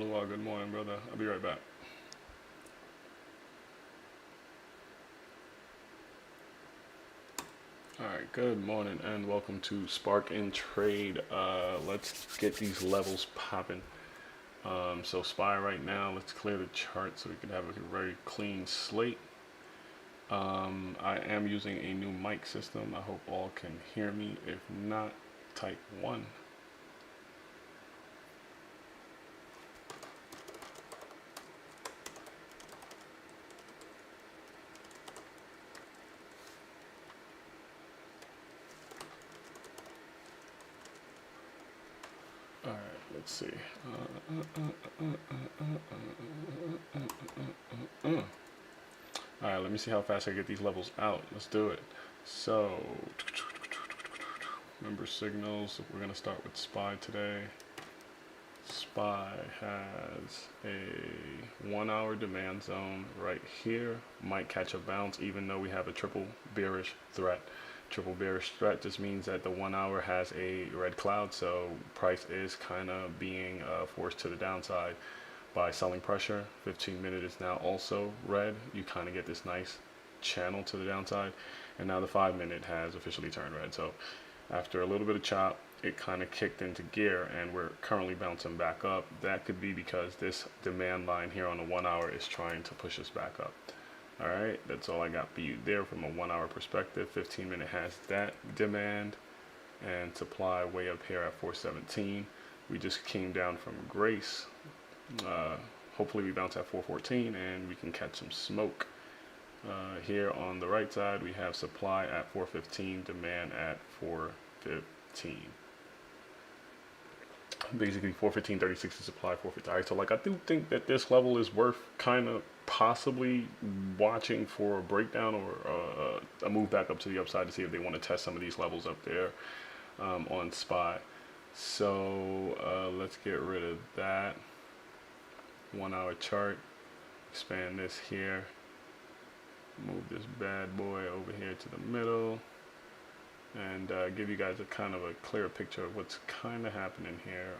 Lua, good morning, brother. I'll be right back. Alright, good morning and welcome to Spark and Trade. Let's get these levels popping. So SPY right now, let's clear the chart so we can have a very clean slate. I am using a new mic system. I hope all can hear me. If not, type 1. Alright, let's see. Alright, let me see how fast I get these levels out. Let's do it. So, remember signals. We're going to start with SPY today. SPY has a 1 hour demand zone right here. Might catch a bounce even though we have a triple bearish threat. Triple bearish threat just means that the 1 hour has a red cloud, so price is kind of being forced to the downside by selling pressure. 15-minute is now also red. You kind of get this nice channel to the downside, and now the 5-minute has officially turned red. So after a little bit of chop, it kind of kicked into gear, and we're currently bouncing back up. That could be because this demand line here on the 1 hour is trying to push us back up. All right, that's all I got for you there from a 1 hour perspective. 15-minute has that demand and supply way up here at 417. We just came down from grace. Hopefully we bounce at 414 and we can catch some smoke. Here on the right side, we have supply at 415, demand at 415. Basically 415.36 is supply, 415. All right, so like I do think that this level is worth kind of possibly watching for a breakdown or a move back up to the upside to see if they want to test some of these levels up there on SPY. So let's get rid of that 1 hour chart, expand this here, move this bad boy over here to the middle, and give you guys a kind of a clear picture of what's kind of happening here.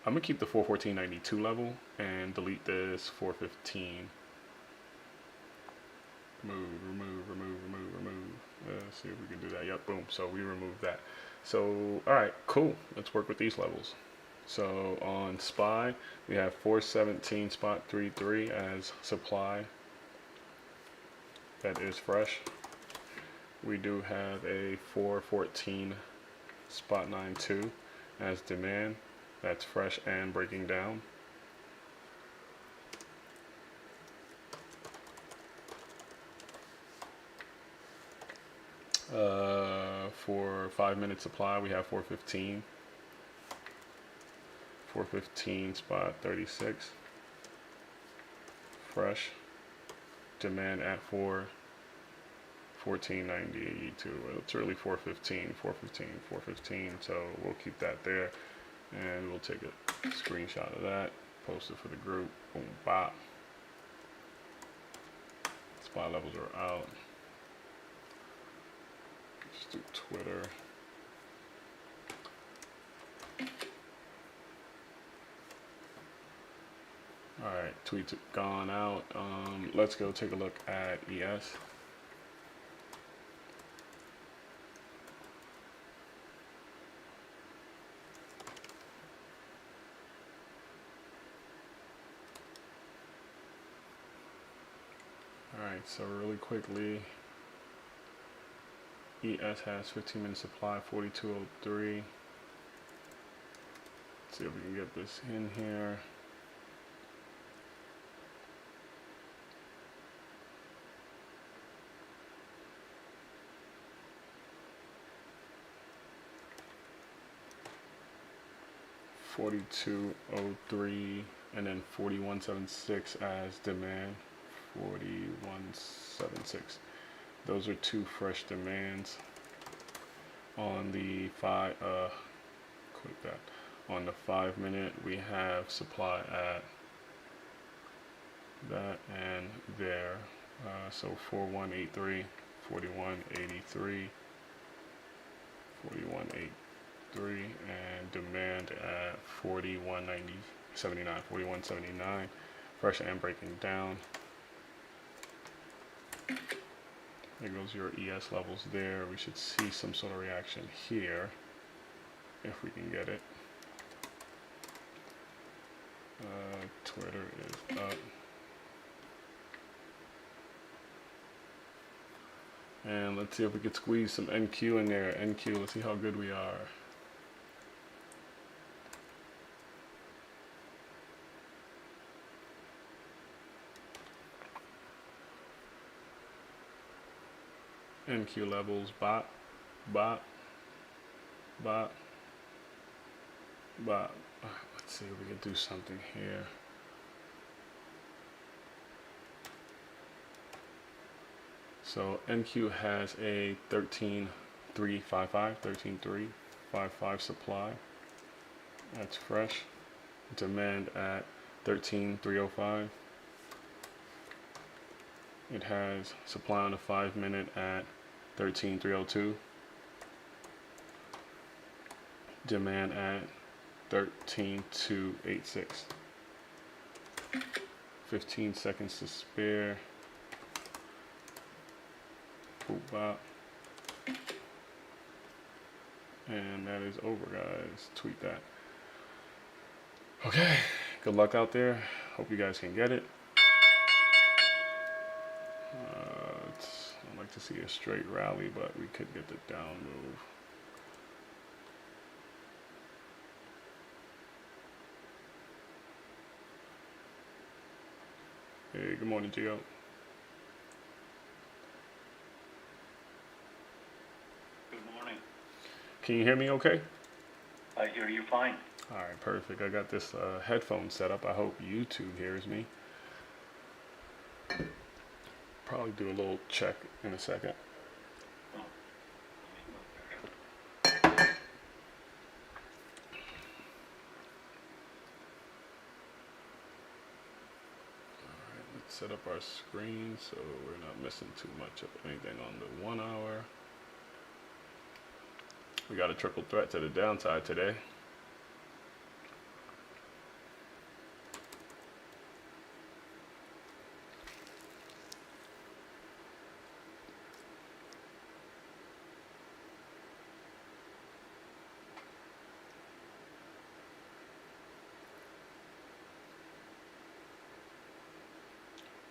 I'm gonna keep the 414.92 level and delete this 415. Remove. Let's see if we can do that. Yep, boom. So we removed that. So all right, cool. Let's work with these levels. So on SPY, we have 417 spot 33 as supply. That is fresh. We do have a 414 spot 92 as demand. That's fresh and breaking down. For 5-minute supply, we have 415. 415 spot 36. Fresh. Demand at 414.92. It's really 415. So we'll keep that there. And we'll take a screenshot of that, post it for the group, boom, bop. SPY levels are out. Just do Twitter. All right, tweets have gone out. Let's go take a look at ES. Alright, so really quickly, ES has 15-minute supply, 4203. Let's see if we can get this in here. $42.03 and then 41.76 as demand. 41.76. Those are two fresh demands. On the click that. On the 5-minute, we have supply at that and there. So 4183, 4183, 4183. and demand at 41.79, 41.79. Fresh and breaking down. There goes your ES levels there. We should see some sort of reaction here if we can get it. Twitter is up. And let's see if we could squeeze some NQ in there. NQ, let's see how good we are. NQ levels, bot, bot, bot, bot. Let's see if we can do something here. So NQ has a 13.355 supply. That's fresh. Demand at 13.305. It has supply on the 5 minute at 13.302. Demand at 13.286. 15 seconds to spare. Pullback. And that is over, guys. Tweet that. Okay, good luck out there. Hope you guys can get it. I'd like to see a straight rally, but we could get the down move. Hey, good morning, Gio. Good morning. Can you hear me okay? I hear you fine. All right, perfect. I got this headphone set up. I hope YouTube hears me. Probably do a little check in a second. Oh. All right, let's set up our screen so we're not missing too much of anything on the 1 hour. We got a triple threat to the downside today.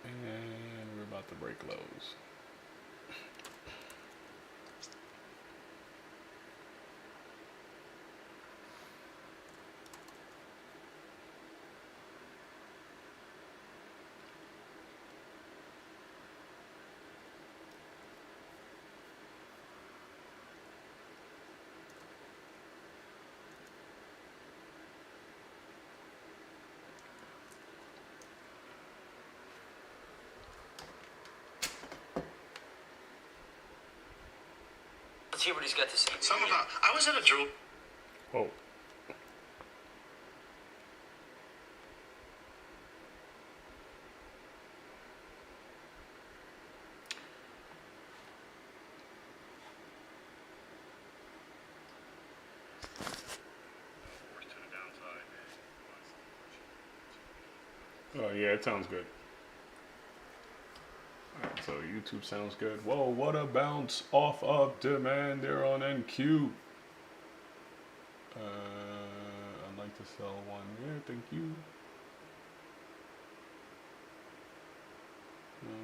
And we're about to break lows. Let's hear what he's got to say. Some about, I was at a jewel. Whoa. Oh yeah, it sounds good. Alright, so YouTube sounds good. Whoa, what a bounce off of demand there on NQ. I'd like to sell one there, thank you.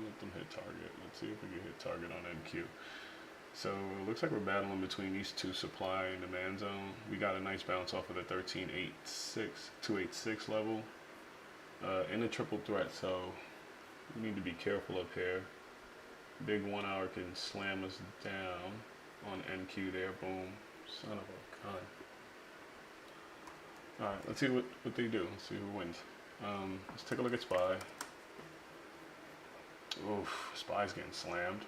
Let them hit target. Let's see if we can hit target on NQ. So it looks like we're battling between these two supply and demand zone. We got a nice bounce off of the 13.286 level in a triple threat, so we need to be careful up here. Big 1 hour can slam us down on NQ there. Boom. Son of a gun. Alright, let's see what they do. Let's see who wins. Let's take a look at SPY. Oof, SPY's getting slammed.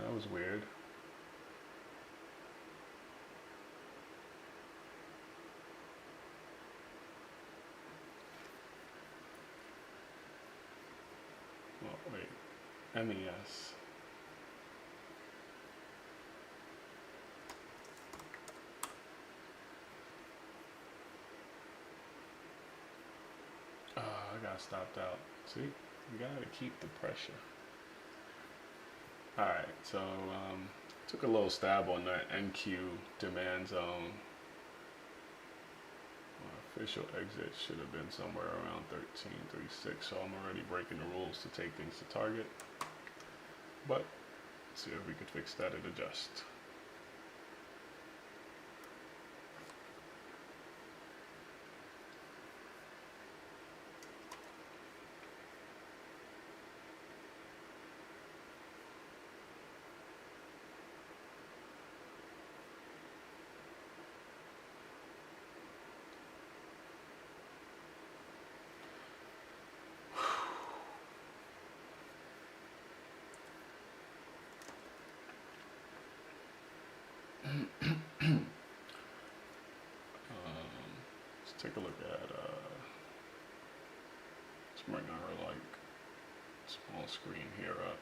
That was weird. MES. I got stopped out. See, you gotta keep the pressure. All right, so took a little stab on that NQ demand zone. Official exit should have been somewhere around 13.36, so I'm already breaking the rules to take things to target. But let's see if we could fix that and adjust. Let's take a look at let's bring our like small screen here up.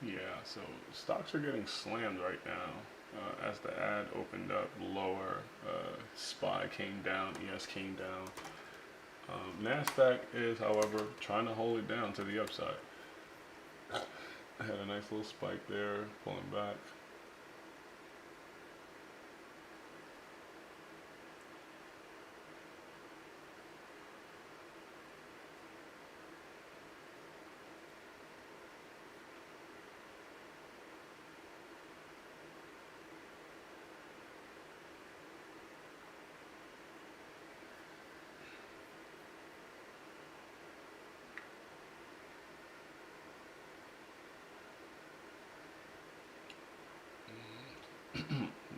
Yeah, so stocks are getting slammed right now. As the ad opened up lower, SPY came down, ES came down. NASDAQ is, however, trying to hold it down to the upside. I had a nice little spike there, pulling back.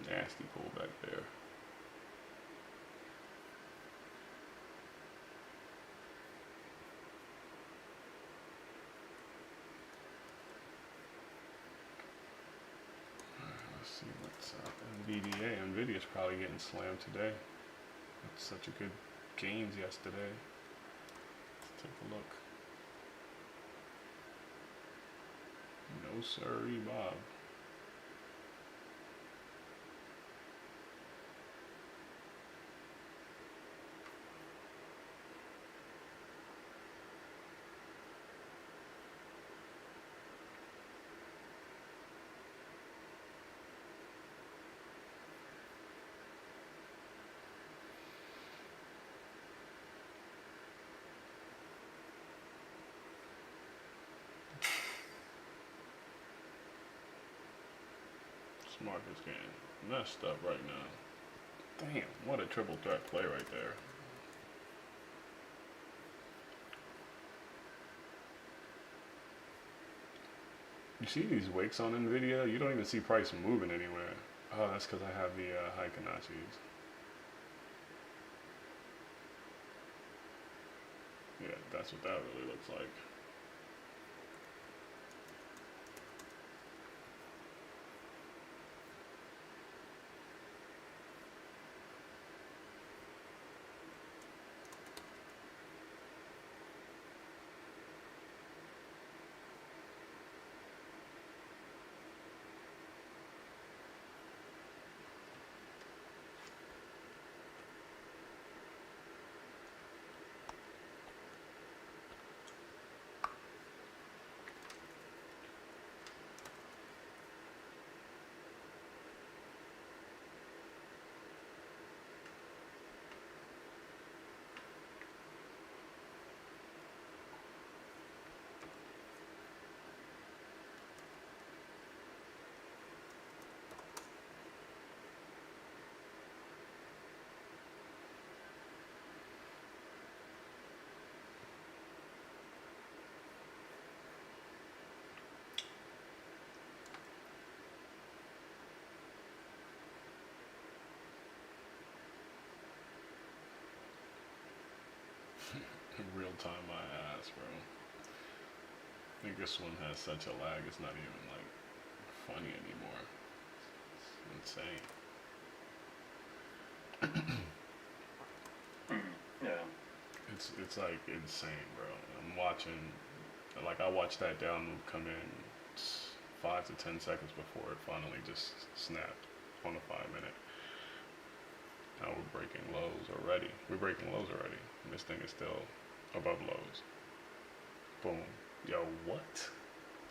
Nasty pullback there. Let's see what's up. NVDA. NVIDIA's probably getting slammed today. That's such a good gains yesterday. Let's take a look. No sirree, Bob. This market's getting messed up right now. Damn, what a triple threat play right there. You see these wicks on NVIDIA? You don't even see price moving anywhere. Oh, that's because I have the Heikanachis. Yeah, that's what that really looks like. time my ass, bro. I think this one has such a lag, it's not even like funny anymore. It's insane. Yeah. It's like insane, bro. I'm watching, like I watched that down move come in 5 to 10 seconds before it finally just snapped on the 5 minute. Now we're breaking lows already. We're breaking lows already. And this thing is still above lows. Boom. Yo, what?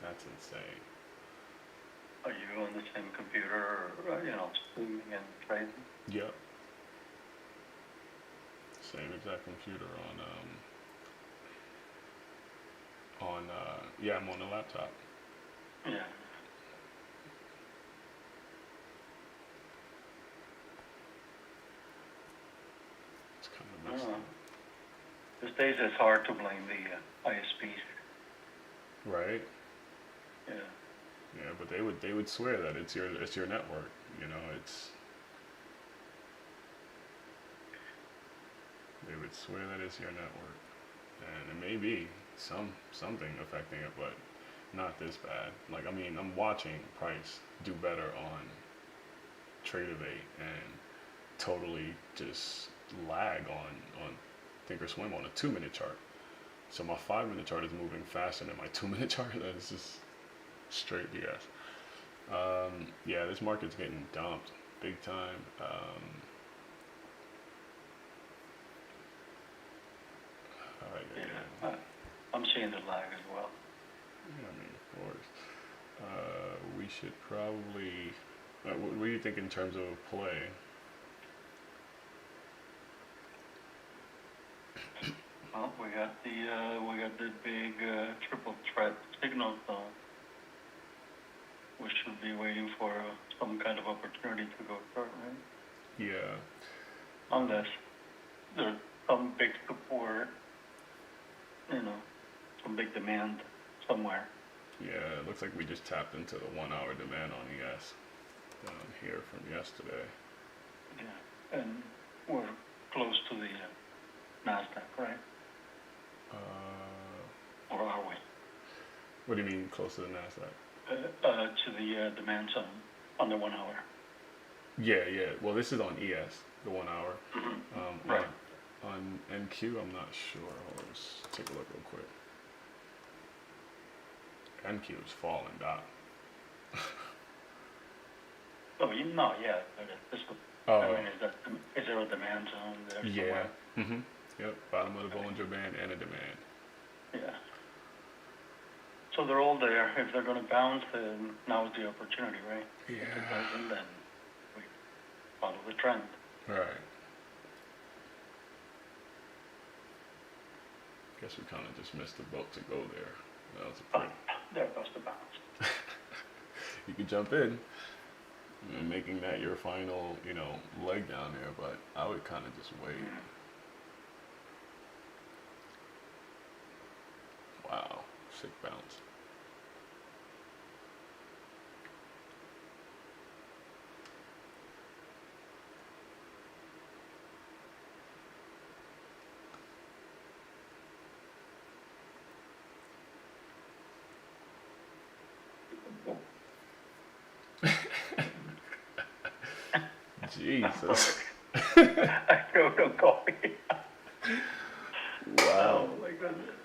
That's insane. Are you on the same computer, or, streaming and trading? Yep. Same exact computer yeah, I'm on the laptop. Yeah. It's kind I of messed don't know. up. These days it's hard to blame the ISPs. Right? Yeah. Yeah, but they would swear that it's your network. You know, they would swear that it's your network, and it may be something affecting it, but not this bad. Like I mean, I'm watching price do better on Tradeovate and totally just lag on Thinkorswim on a 2-minute chart. So my 5-minute chart is moving faster than my 2-minute chart. That's just straight BS. Yeah, this market's getting dumped big time. Yeah. I'm seeing the lag as well. Yeah, I mean, of course. We should probably. What do you think in terms of play? Well, we got the big triple threat signal zone. We should be waiting for some kind of opportunity to go short, right? Yeah. Unless there's some big support, some big demand somewhere. Yeah, it looks like we just tapped into the 1-hour demand on ES down here from yesterday. Yeah, and we're close to the NASDAQ, right? Or are we? What do you mean close to the NASDAQ? To the demand zone on the 1 hour. Yeah. Well, this is on ES, the 1 hour. Right. On NQ, I'm not sure. Hold on, let's take a look real quick. NQ is falling down. Oh, no, yeah, but this. I mean, is there a demand zone there somewhere? Yeah. Yep. Bottom of the Bollinger Band and a demand. Yeah. So they're all there. If they're going to bounce, then now is the opportunity, right? Yeah. If it doesn't, then we follow the trend. Right. Guess we kind of just missed the boat to go there. That was a pretty. There goes the bounce. You could jump in, and making that your final, leg down there. But I would kind of just wait. Wow, sick bounce. Jesus. I wrote a copy. Wow. Oh my goodness.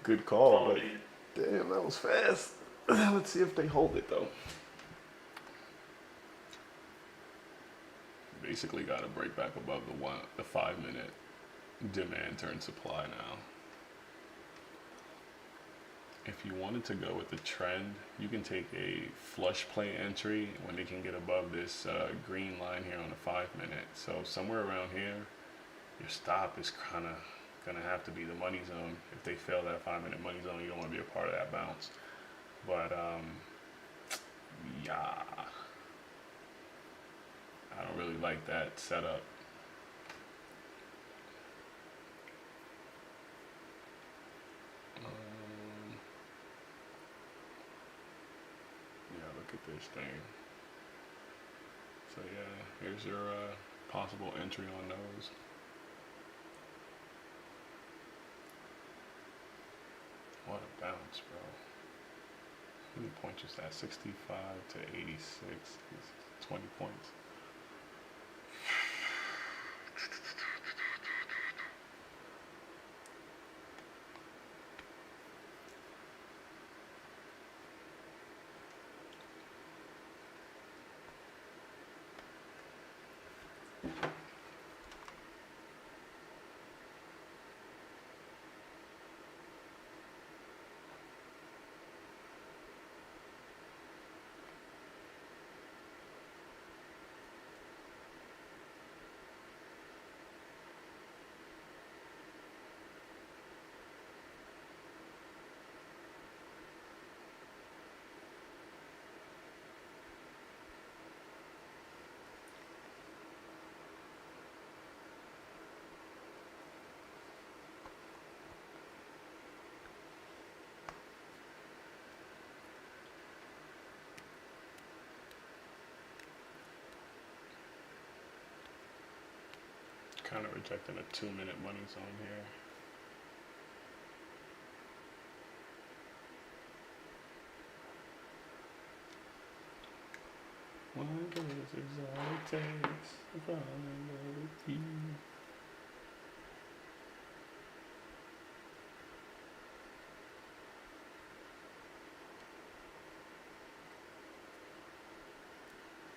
Good call, but Apologies. damn, that was fast. Let's see if they hold it though. Basically got to break back above the 5-minute demand turn supply now. If you wanted to go with the trend, you can take a flush play entry when they can get above this green line here on the 5-minute. So somewhere around here, your stop is kind of gonna have to be the money zone. If they fail that 5-minute money zone, you don't want to be a part of that bounce. But yeah, I don't really like that setup. Yeah, look at this thing. So yeah, here's your possible entry on those. How many points is that? 65 to 86. 20 points. Kind of rejecting a 2-minute money zone here. One goes is all it takes to fall in love with you.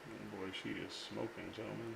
Oh boy, she is smoking, gentlemen.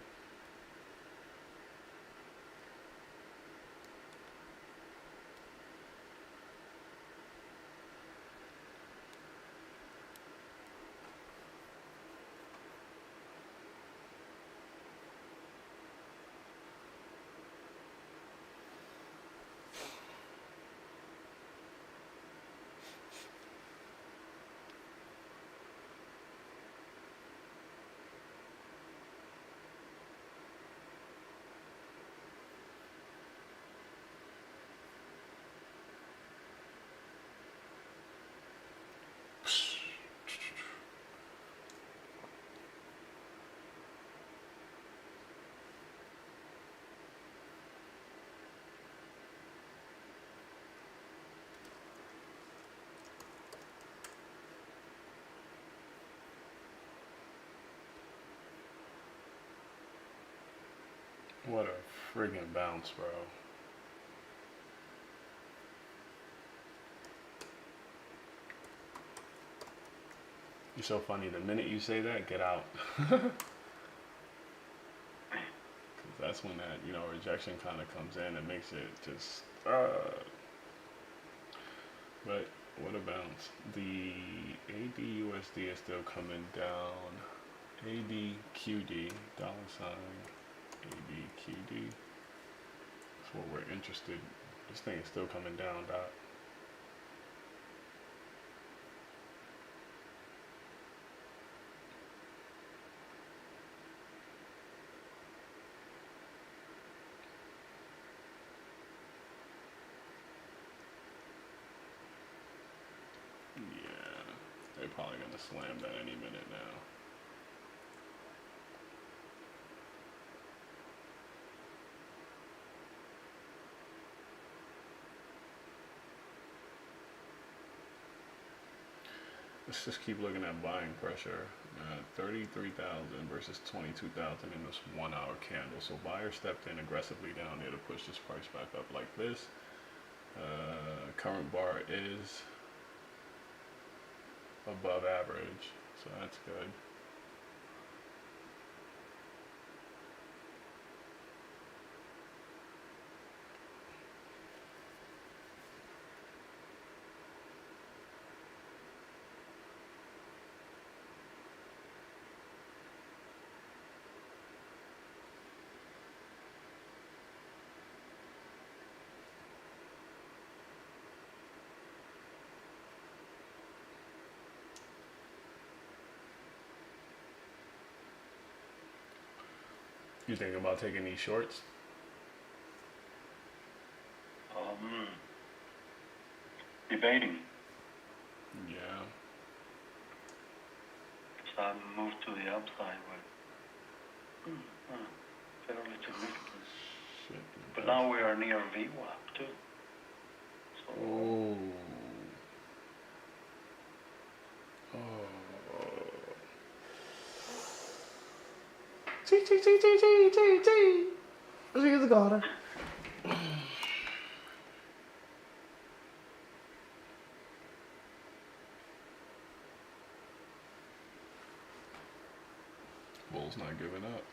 What a friggin' bounce, bro. You're so funny. The minute you say that, get out. Because that's when that, rejection kind of comes in and makes it just, But what a bounce. The ADUSD is still coming down. ADQD, dollar sign, ADQD. That's what we're interested. This thing is still coming down, Doc. They're probably gonna slam that any minute now. Let's just keep looking at buying pressure. 33,000 versus 22,000 in this 1 hour candle. So buyer stepped in aggressively down there to push this price back up like this. Current bar is above average, so that's good. You thinking about taking these shorts? Debating. Yeah. So I moved to the upside with fairly significant. Shit. But now we are near VWAP too. So Oh. She's got her. Bull's not giving up.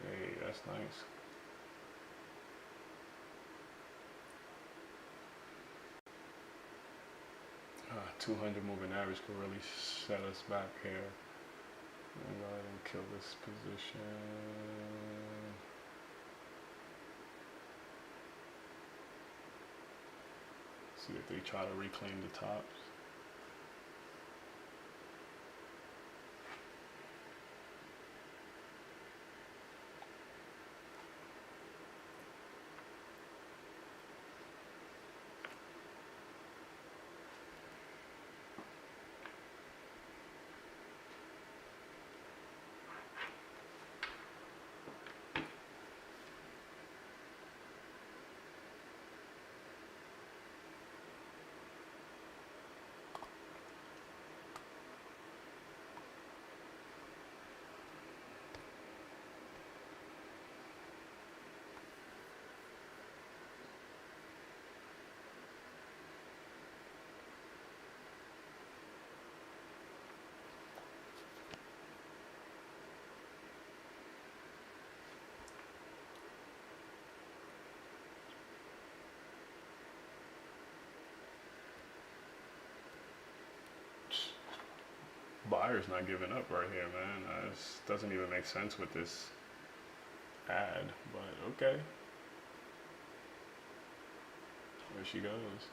Hey, that's nice. Ah, 200 moving average could really set us back here. I'm go ahead and kill this position. See if they try to reclaim the tops. Buyer's not giving up right here, man. This doesn't even make sense with this ad, but okay. There she goes.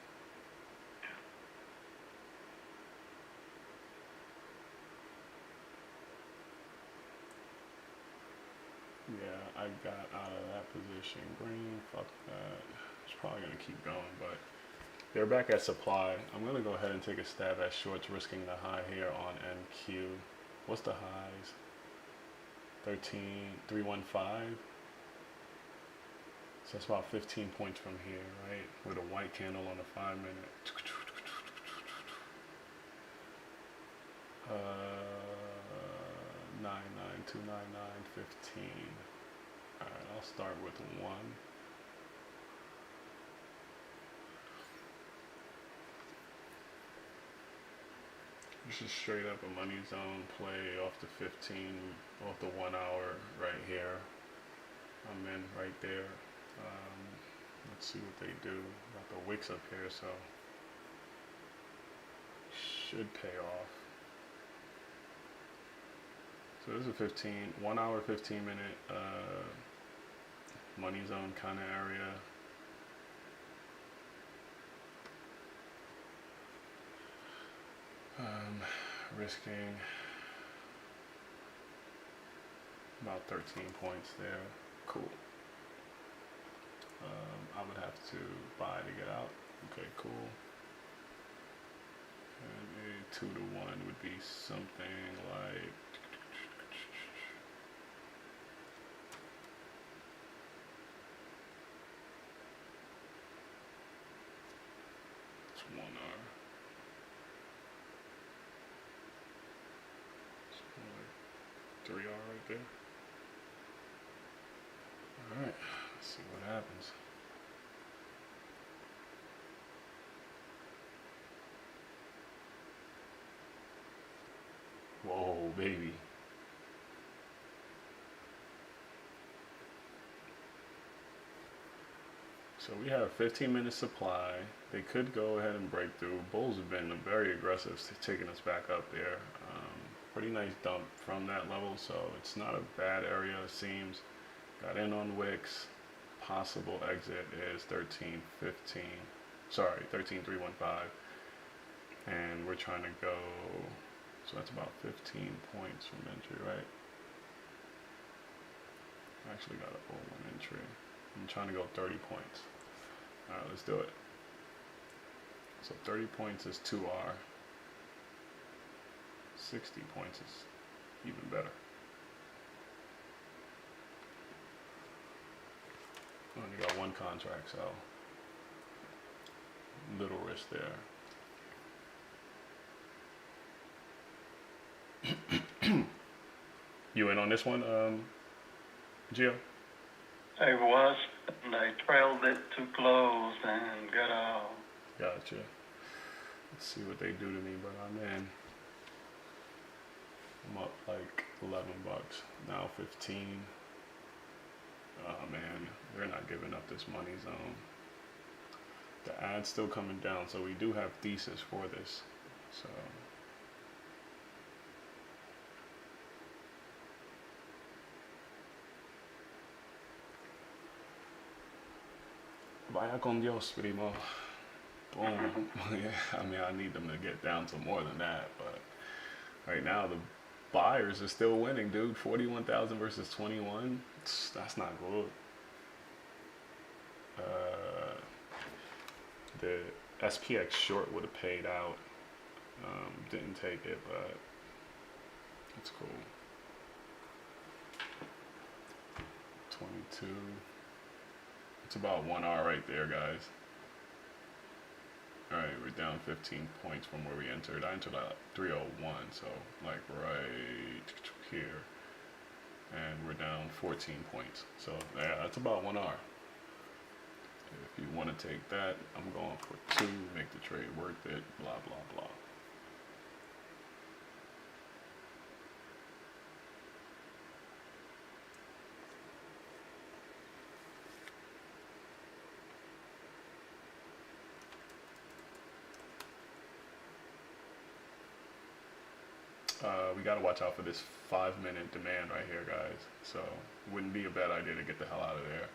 Yeah, I got out of that position. Green, fuck that. It's probably gonna keep going, but they're back at supply. I'm gonna go ahead and take a stab at shorts, risking the high here on NQ. What's the highs? 13,315. So that's about 15 points from here, right? With a white candle on the 5 minute. 9929915. Alright, I'll start with 1. This is straight up a money zone play off the 15, off the 1 hour right here. I'm in right there. Let's see what they do. Got the wicks up here, so should pay off. So this is a 1 hour, 15 minute money zone kind of area. Risking about 13 points there. Cool. I would have to buy to get out. Okay, cool. And a 2-to-1 would be something like it's 1 hour. 3R right there. Alright, let's see what happens. Whoa, baby. So we have 15 minutes supply. They could go ahead and break through. Bulls have been very aggressive, taking us back up there. Pretty nice dump from that level, so it's not a bad area, it seems. Got in on wicks. Possible exit is 13.15. Sorry, 13.315. And we're trying to go, so that's about 15 points from entry, right? I actually got an 0-1 entry. I'm trying to go 30 points. Alright, let's do it. So 30 points is 2R. 60 points is even better. I only got one contract, so little risk there. You in on this one, Gio? I was, and I trailed it too close and got out. Gotcha. Let's see what they do to me, but I'm in. I'm up like 11 bucks, now 15. Oh man, they're not giving up this money zone. The ad's still coming down, so we do have thesis for this. So vaya con Dios, primo. Boom. Yeah, I mean, I need them to get down to more than that, but right now the buyers are still winning, dude. 41,000 versus 21. That's not good. The SPX short would have paid out. Didn't take it, but it's cool. 22. It's about 1R right there, guys. Alright, we're down 15 points from where we entered. I entered at 301, so like right here. And we're down 14 points. So yeah, that's about 1R. If you want to take that, I'm going for 2, make the trade worth it, blah, blah, blah. We gotta watch out for this 5-minute demand right here, guys. So it wouldn't be a bad idea to get the hell out of there.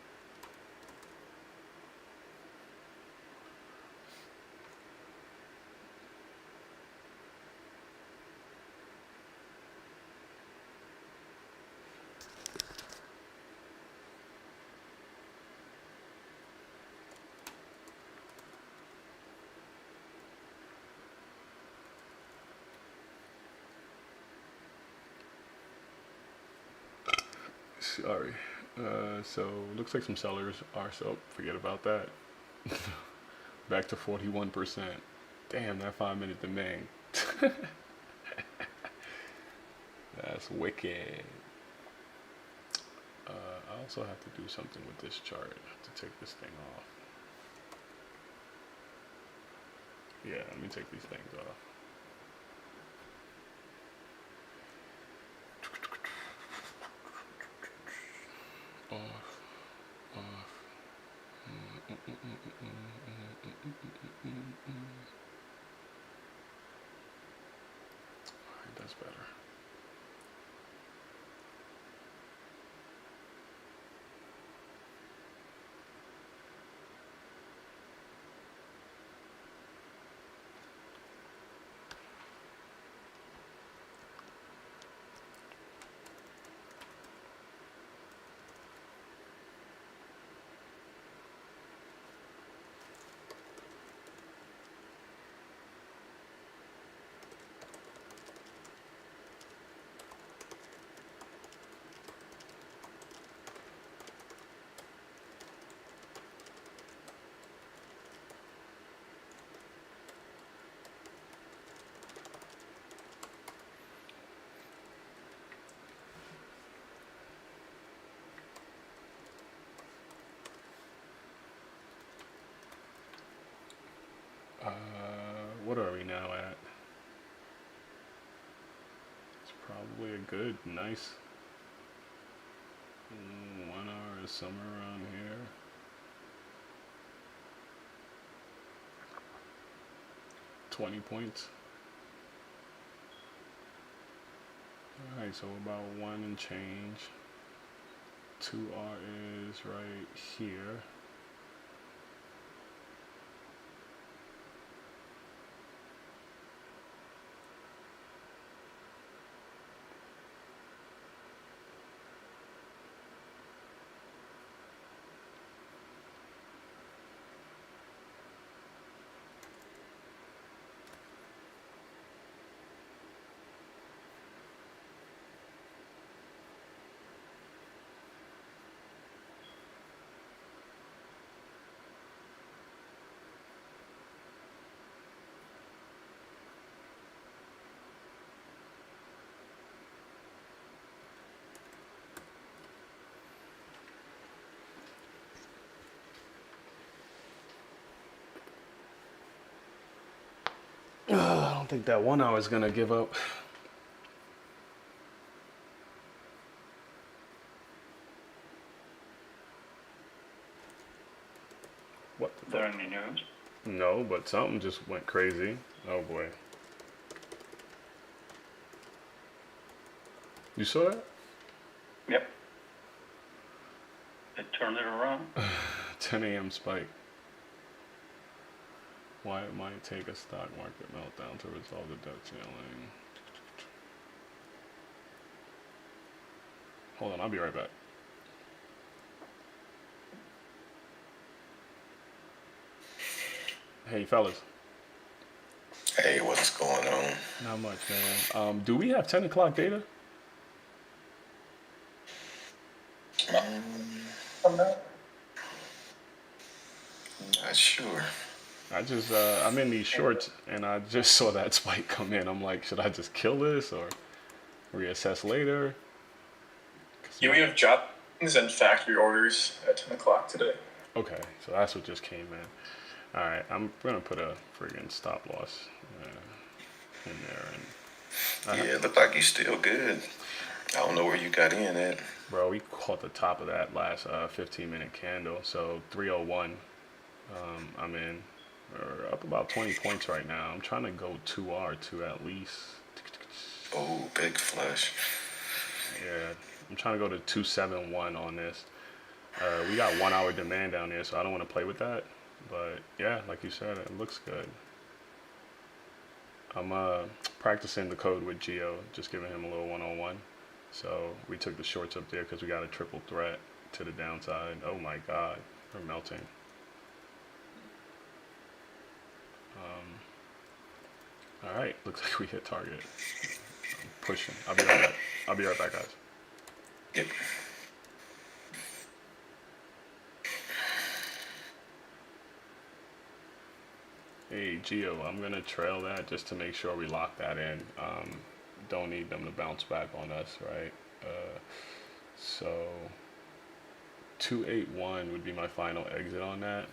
Sorry. So looks like some sellers are, so forget about that. Back to 41%. Damn, that 5-minute demand. That's wicked. I also have to do something with this chart. I have to take this thing off. Yeah, let me take these things off. Alright, that's better. What are we now at? It's probably a good, nice 1 hour is somewhere around here. 20 points. Alright, so about 1 and change. 2R is right here. I don't think that 1 hour is gonna give up. What the Is there fuck? any news? No, but something just went crazy. Oh boy. You saw that? Yep. They turned it around. 10 a.m. spike. Why it might take a stock market meltdown to resolve the debt ceiling. Hold on, I'll be right back. Hey fellas. Hey, what's going on? Not much, man. Do we have 10 o'clock data? Not sure. I'm in these shorts and I just saw that spike come in. I'm like, should I just kill this or reassess later? Yeah, we have droppings and factory orders at 10 o'clock today. Okay, so that's what just came in. All right, I'm gonna put a friggin' stop loss in there, and Yeah, it looked like you still good. I don't know where you got in at. bro, we caught the top of that last 15-minute candle, so 301. I'm in. We're up about 20 points right now. I'm trying to go 2R to at least. Oh, big flush. Yeah, I'm trying to go to 271 on this. We got 1 hour demand down there, so I don't want to play with that. But yeah, like you said, it looks good. I'm practicing the code with Geo, just giving him a little one-on-one. So we took the shorts up there because we got a triple threat to the downside. Oh my God, we're melting. All right, looks like we hit target. I'm pushing. I'll be right back. I'll be right back, guys. Yep. Hey, Geo, I'm going to trail that just to make sure we lock that in. Don't need them to bounce back on us, right? So 281 would be my final exit on that.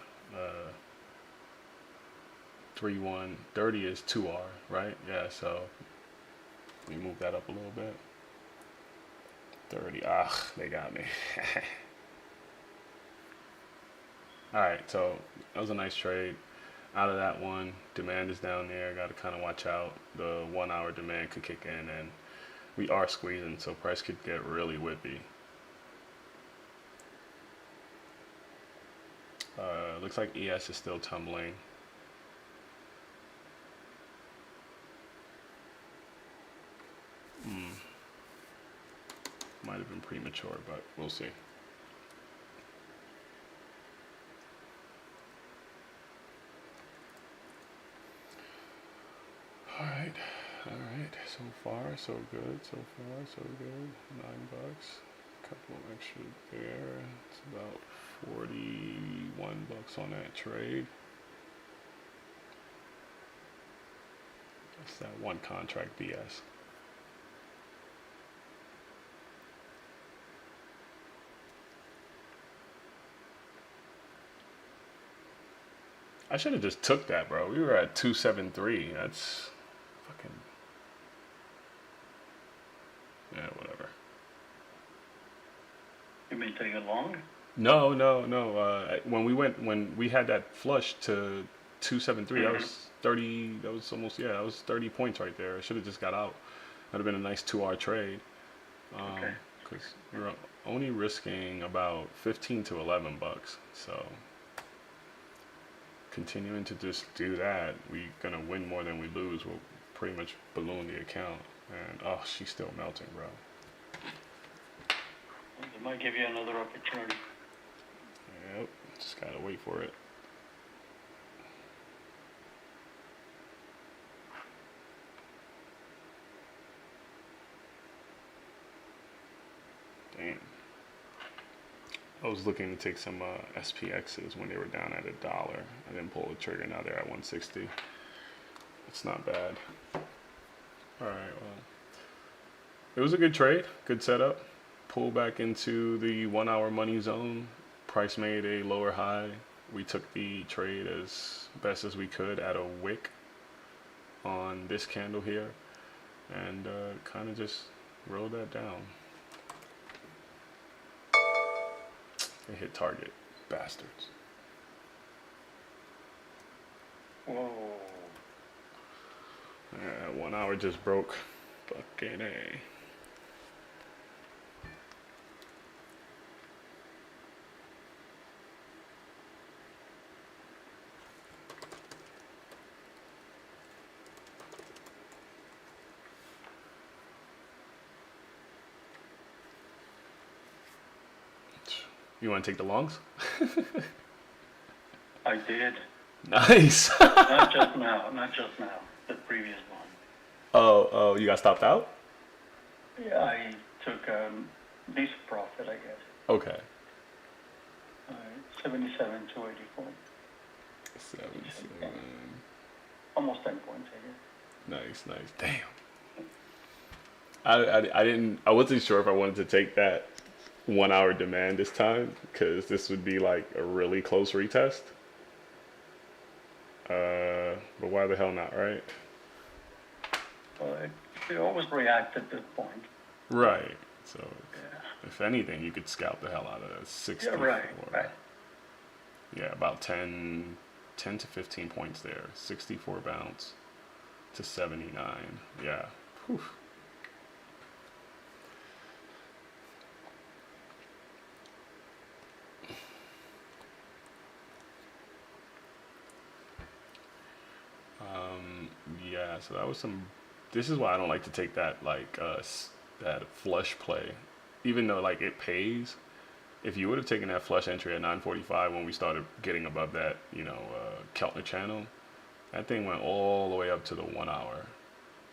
3130 is 2R, right? Yeah, so we move that up a little bit. 30, they got me. All right, so that was a nice trade. Out of that one, demand is down there. Got to kind of watch out. The 1 hour demand could kick in, and we are squeezing, so price could get really whippy. Looks like ES is still tumbling. Might have been premature, but we'll see. All right, so far so good, so far so good. $9, couple of extra there. It's about 41 bucks on that trade. That's that one contract BS. I should have just took that, bro. We were at 273. That's fucking, yeah, whatever. You may take it long. No. When we had that flush to 273. That was 30. That was almost, yeah, that was 30 points right there. I should have just got out. That'd have been a nice 2-hour trade. Okay. Because we're only risking about 15 to 11 bucks. So continuing to just do that, we're gonna win more than we lose. We'll pretty much balloon the account. And oh, she's still melting, bro. It might give you another opportunity. Yep, just gotta wait for it. Damn. I was looking to take some SPXs when they were down at $1. I didn't pull the trigger. Now they're at 160. It's not bad. All right, well, it was a good trade, good setup. Pull back into the 1 hour money zone. Price made a lower high. We took the trade as best as we could at a wick on this candle here, and kind of just rode that down. They hit target, bastards. Whoa. Yeah, 1 hour just broke. Fucking A. You want to take the longs? I did. Nice. Not just now, the previous one. Oh, you got stopped out? Yeah, I took decent profit, I guess. Okay. 77 to 84. 77. Almost 10 points, I guess. Nice. Damn. I wasn't sure if I wanted to take that 1 hour demand this time, because this would be like a really close retest. But why the hell not, right? Well, it always react at this point. Right. So, Yeah. if anything, you could scalp the hell out of 64. Yeah, right. Yeah, about 10 to 15 points there. 64 bounce to 79. Yeah. Whew. Yeah, so that was some. This is why I don't like to take that that flush play, even though like it pays. If you would have taken that flush entry at 9:45 when we started getting above that, Keltner channel, that thing went all the way up to the 1 hour.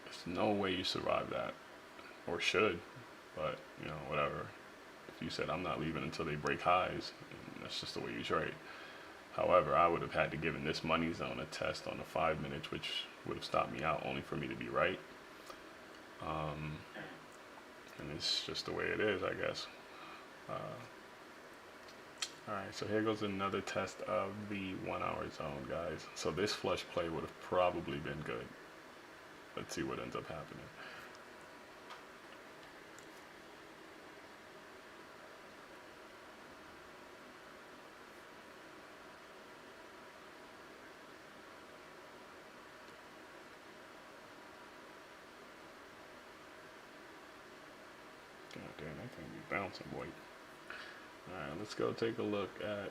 There's no way you survive that, or should, but whatever. If you said I'm not leaving until they break highs, that's just the way you trade. However, I would have had to given this money zone a test on the 5 minutes, which would have stopped me out only for me to be right. And it's just the way it is, I guess. Alright, so here goes another test of the 1 hour zone, guys. So this flush play would have probably been good. Let's see what ends up happening. God damn, that thing be bouncing, boy. Alright, let's go take a look at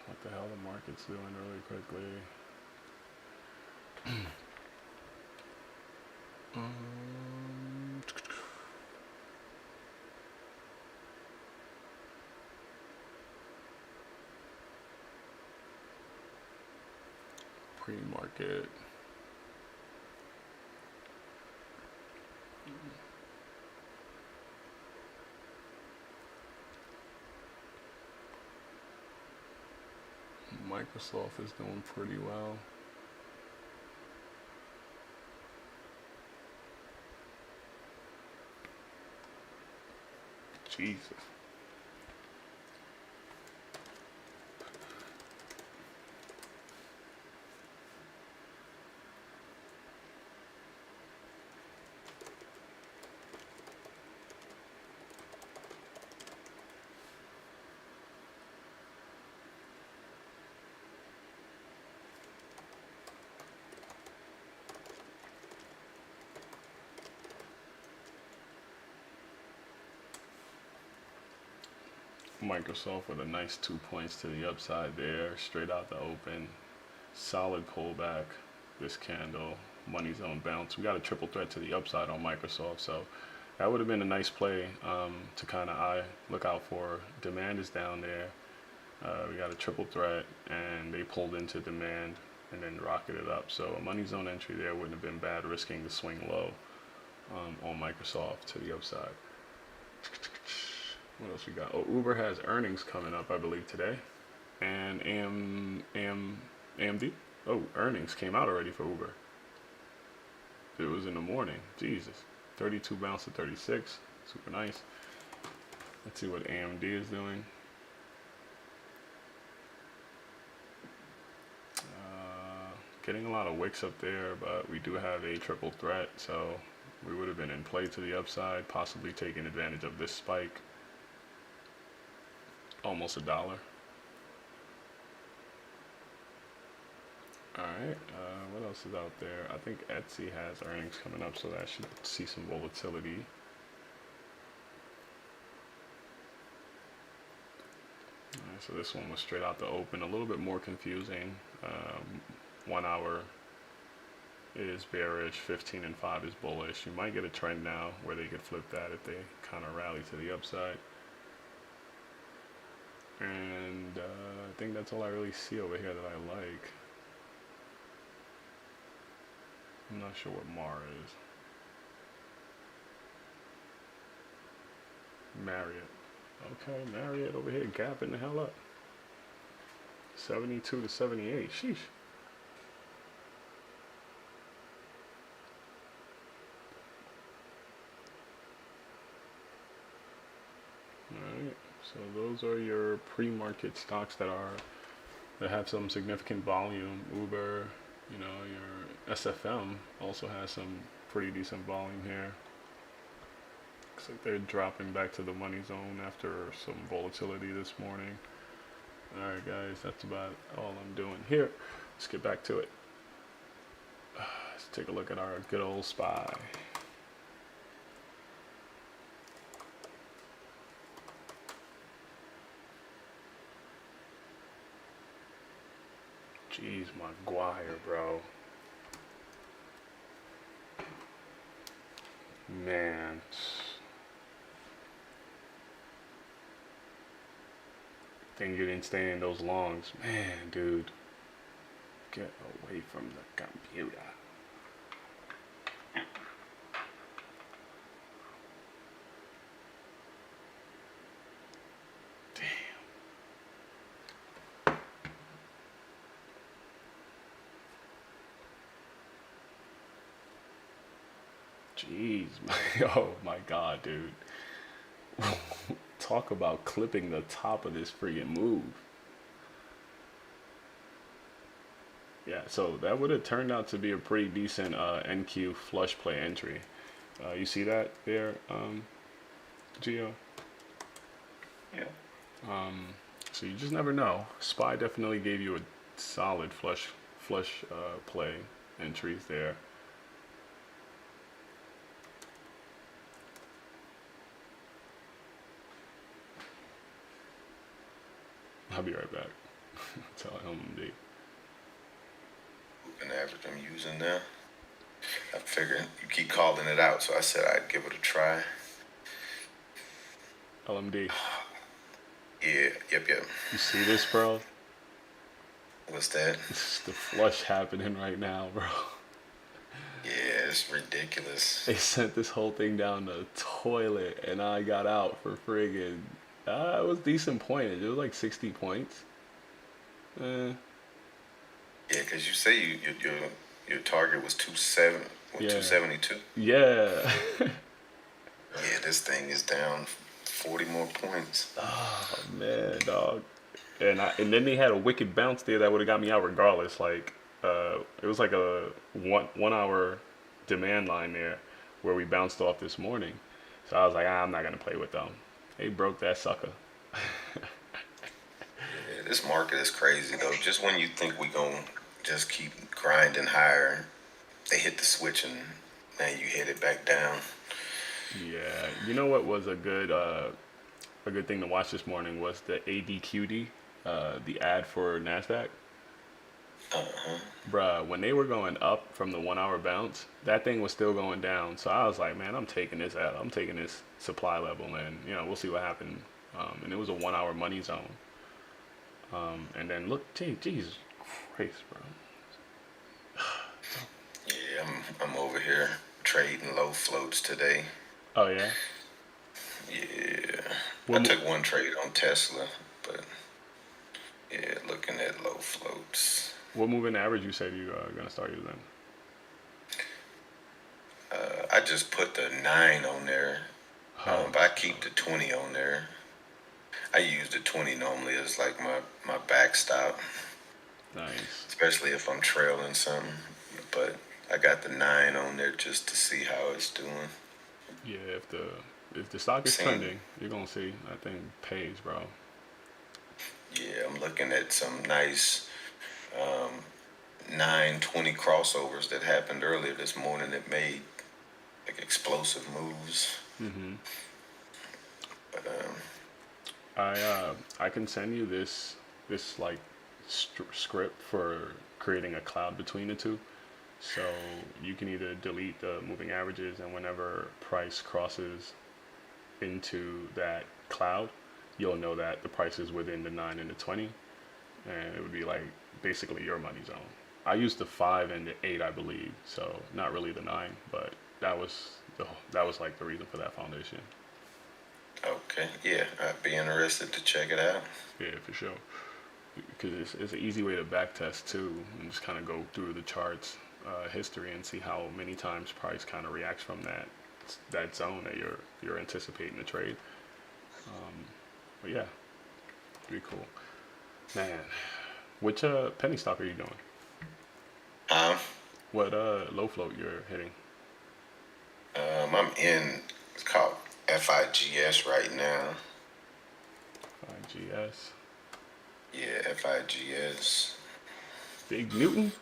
what the hell the market's doing really quickly. Pre-market. Microsoft is doing pretty well. Jesus. Microsoft with a nice 2 points to the upside there, straight out the open. Solid pullback. This candle, money zone bounce. We got a triple threat to the upside on Microsoft, so that would have been a nice play to kind of look out for. Demand is down there. We got a triple threat, and they pulled into demand and then rocketed up. So a money zone entry there wouldn't have been bad, risking the swing low on Microsoft to the upside. What else we got? Oh, Uber has earnings coming up, I believe, today. And AMD? Oh, earnings came out already for Uber. It was in the morning. Jesus. 32 bounce to 36. Super nice. Let's see what AMD is doing. Getting a lot of wicks up there, but we do have a triple threat, so we would have been in play to the upside, possibly taking advantage of this spike. Almost $1. Alright, what else is out there? I think Etsy has earnings coming up, so that should see some volatility. Alright, so this one was straight out the open, a little bit more confusing. 1 hour is bearish, 15 and 5 is bullish. You might get a trend now where they could flip that if they kind of rally to the upside. And I think that's all I really see over here that I like. I'm not sure what MAR is. Marriott. Okay, Marriott over here gapping the hell up. 72 to 78. Sheesh. Alright, so those are your pre-market stocks that have some significant volume. Uber, you know, your SFM also has some pretty decent volume here. Looks like they're dropping back to the money zone after some volatility this morning. Alright guys, that's about all I'm doing here. Let's get back to it. Let's take a look at our good old SPY. Jeez, Maguire, bro. Man. Think you didn't stay in those longs. Man, dude. Get away from the computer. Jeez, oh my god, dude. Talk about clipping the top of this friggin' move. Yeah, so that would have turned out to be a pretty decent NQ flush play entry. You see that there, Gio? Yeah. So you just never know. SPY definitely gave you a solid flush play entries there. I'll be right back. Tell LMD. Moving average I'm using now. I figured you keep calling it out, so I said I'd give it a try. LMD. Yeah, yep. You see this, bro? What's that? This is the flush happening right now, bro. Yeah, it's ridiculous. They sent this whole thing down the toilet, and I got out for friggin'. It was decent pointage. It was like 60 points. Yeah, because you say your target was 272. Yeah. Yeah, this thing is down 40 more points. Oh man, dog. And then they had a wicked bounce there that would have got me out regardless. Like it was like a one hour demand line there where we bounced off this morning. So I was like, I'm not gonna play with them. They broke that sucker. Yeah, this market is crazy though. Just when you think we gonna just keep grinding higher, they hit the switch and man, you hit it back down. Yeah, you know what was a good a good thing to watch this morning was the ADQD, the ad for Nasdaq. Bruh, when they were going up from the 1 hour bounce, that thing was still going down. So I was like, man, I'm taking this out. I'm taking this supply level, and we'll see what happened. And it was a 1 hour money zone. And then look, Jesus Christ, bro. Yeah, I'm over here trading low floats today. Oh yeah. Yeah, What I mo- took one trade on Tesla, but yeah, looking at low floats. What moving average you said you gonna start using? I just put the 9 on there, Oh, but I keep the 20 on there. I use the 20 normally as like my backstop, nice. especially if I'm trailing something. But I got the 9 on there just to see how it's doing. Yeah, if the stock is Same. trending, you're gonna see that thing pays, bro. Yeah, I'm looking at some nice 920 crossovers that happened earlier this morning that made like explosive moves. But I can send you this like script for creating a cloud between the two. So you can either delete the moving averages, and whenever price crosses into that cloud, you'll know that the price is within the 9 and the 20, and it would be like basically your money zone. I used the 5 and the 8, I believe, so not really the 9, but that was like the reason for that foundation. okay, yeah, I'd be interested to check it out. Yeah, for sure. Because it's an easy way to back test too, and just kind of go through the charts history and see how many times price kind of reacts from that zone that you're anticipating to trade. But yeah, pretty cool. Man, which penny stock are you doing? What low float you're hitting? I'm in. It's called FIGS right now. IGS. Yeah, FIGS. Big Newton.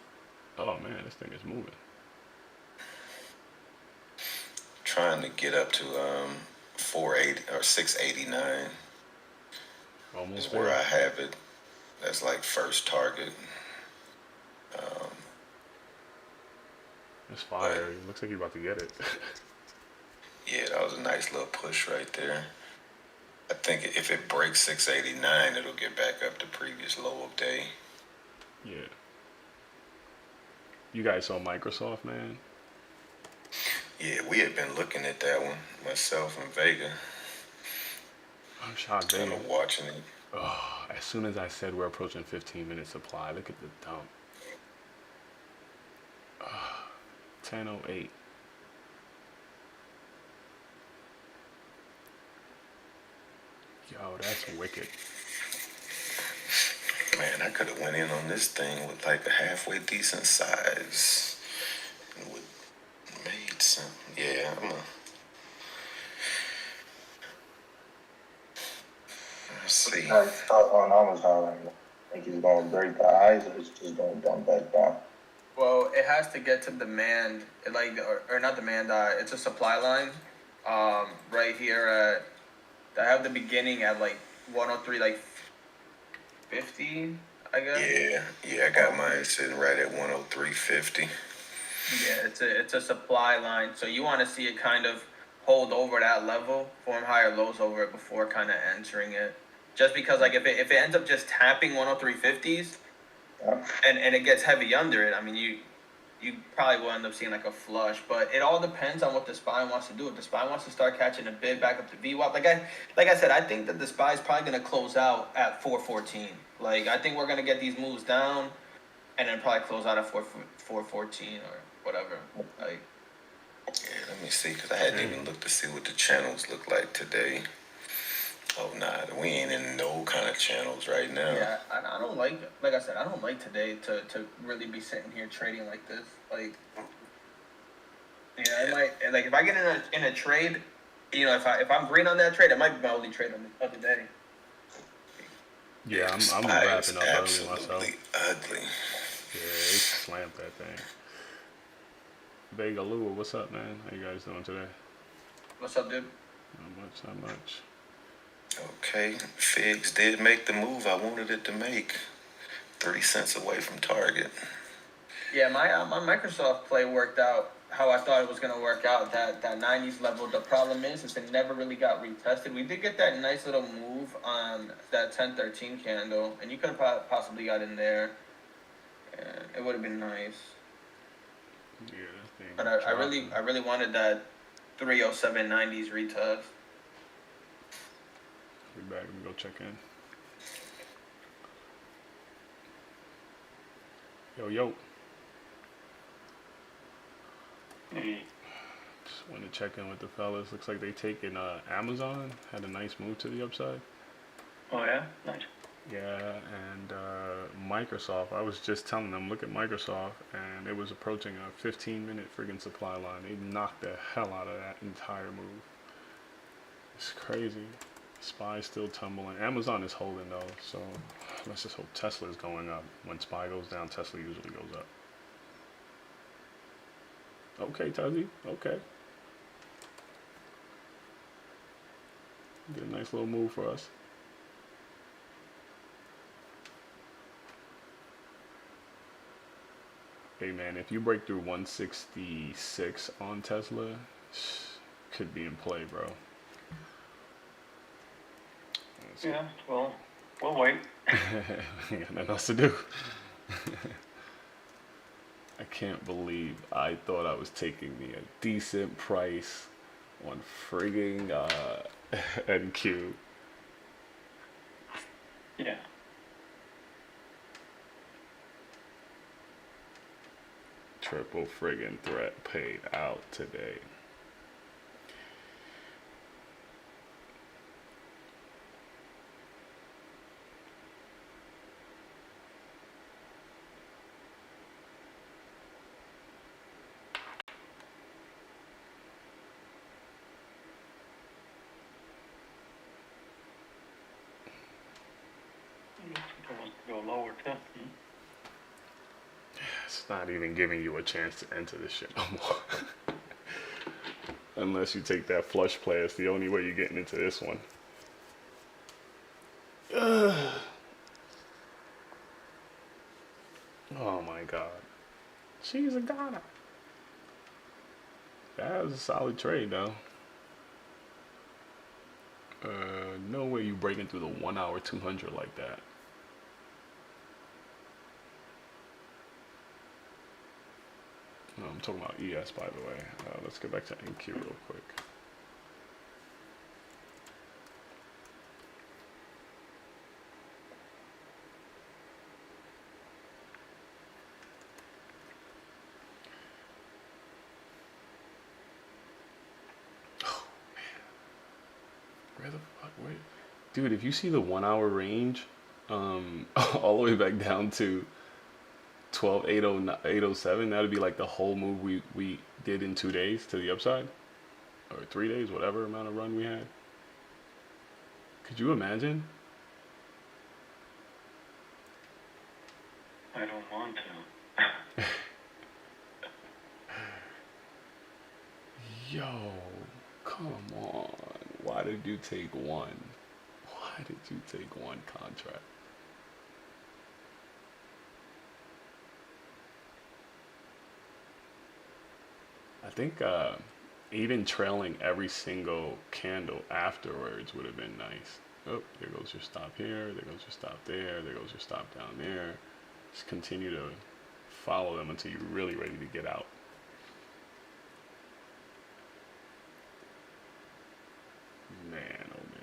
Oh man, this thing is moving. Trying to get up to 480 or 689 Almost is where there. I have it. That's like first target. It's fire. It looks like you're about to get it. Yeah, that was a nice little push right there. I think if it breaks 689, it'll get back up to previous low of day. Yeah. You guys saw Microsoft, man? Yeah, we had been looking at that one, myself and Vega, I'm shocked. kind of watching it. Oh, as soon as I said we're approaching 15-minute supply, look at the dump. 10:08. Yo, that's wicked. Man, I could have went in on this thing with like a halfway decent size. And would made some. Yeah, let's see. Like stock on Amazon right now. Think it's going to break the highs, or it's just going to dump back down? Well, it has to get to demand, or not demand. It's a supply line. Right here at, I have the beginning at like 103, like 50, I guess. Yeah, I got mine sitting right at 103.50. Yeah, it's a supply line. So you want to see it kind of hold over that level, form higher lows over it before kind of entering it. Just because like if it ends up just tapping 103.50s Yeah. and it gets heavy under it, I mean you probably will end up seeing like a flush. But it all depends on what the SPY wants to do. If the SPY wants to start catching a bid back up to VWAP, like I said, I think that the SPY is probably going to close out at 414. Like I think we're going to get these moves down, and then probably close out at 414 or whatever. Like Yeah, let me see, because I hadn't even looked to see what the channels look like today. Oh, nah, we ain't in no kind of channels right now. yeah, I don't like I said, I don't like today to really be sitting here trading like this. Like yeah, it might like if I get in a trade, if I'm green on that trade, it might be my only trade of the day. Yeah, I'm Spy wrapping is up early absolutely myself. ugly. Yeah, they slammed that thing. Vega Lua, what's up, man? How you guys doing today? What's up, dude? Not much, not much. Okay, Figs did make the move I wanted it to make. 30 cents away from target. Yeah, my Microsoft play worked out how I thought it was gonna work out. That 90s level. The problem is it never really got retested. We did get that nice little move on that 10-13 candle, and you could have possibly got in there. And it would have been nice. Yeah, that thing. But I really wanted that 307.90s retest. Be back. Let me go check in. Yo. Hey, Just wanted to check in with the fellas. Looks like they taking Amazon. Had a nice move to the upside. oh yeah, nice. Yeah, and Microsoft. I was just telling them, look at Microsoft, and it was approaching a 15-minute friggin' supply line. They knocked the hell out of that entire move. It's crazy. SPY's still tumbling. Amazon is holding though, so let's just hope Tesla is going up. When SPY goes down, Tesla usually goes up. Okay, Tuzzy. Okay. Did a nice little move for us. Hey man, if you break through 166 on Tesla, could be in play, bro. Yeah, well, we'll wait. Got nothing else to do. I can't believe I thought I was taking me a decent price on frigging NQ. Yeah. Triple friggin' threat paid out today. Go lower too. It's not even giving you a chance to enter this shit no more. Unless you take that flush play, it's the only way you're getting into this one. Oh my god. She's a goner. That was a solid trade though. No way you breaking through the 1 hour 200 like that. No, I'm talking about ES, by the way. Let's get back to NQ real quick. Oh, man. Where the fuck? Wait. Dude, if you see the 1 hour range, all the way back down to 12,807, that would be like the whole move we did in 2 days to the upside, or 3 days, whatever amount of run we had. Could you imagine? I don't want to. Yo, come on. Why did you take one? Why did you take one contract? I think even trailing every single candle afterwards would have been nice. Oh, there goes your stop here, there goes your stop there, there goes your stop down there. Just continue to follow them until you're really ready to get out. Man, oh man.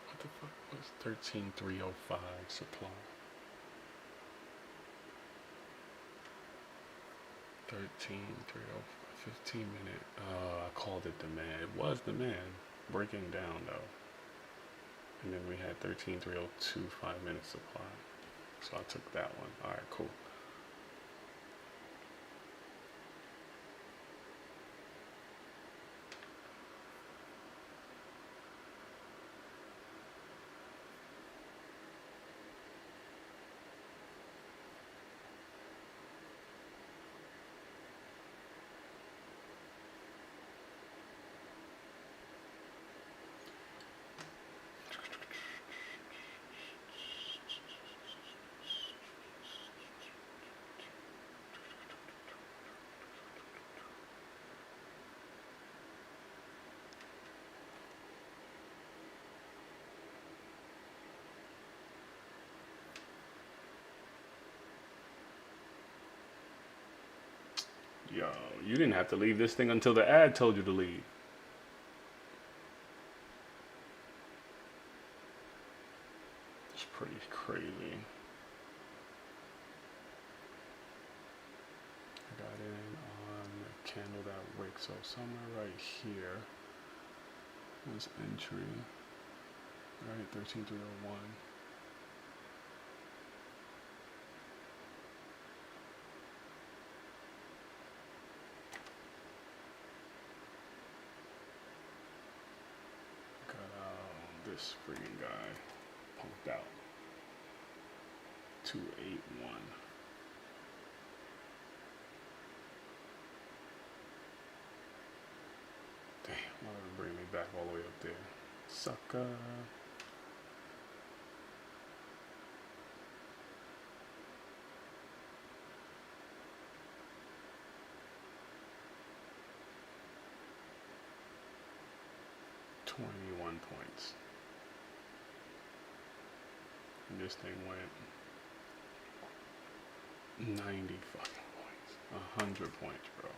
What the fuck was 13,305 supply? 13,305. 15-minute. I called it demand. It was demand. Breaking down though. And then we had 13,302 5-minute supply. So I took that one. All right, cool. Yo, you didn't have to leave this thing until the ad told you to leave. It's pretty crazy. I got in on the candle that wick, so somewhere right here was entry. Right, 13,301. This freaking guy pumped out 281. Damn, why did it bring me back all the way up there? Sucker. $21 points. And this thing went 90 fucking points. 100 points, bro.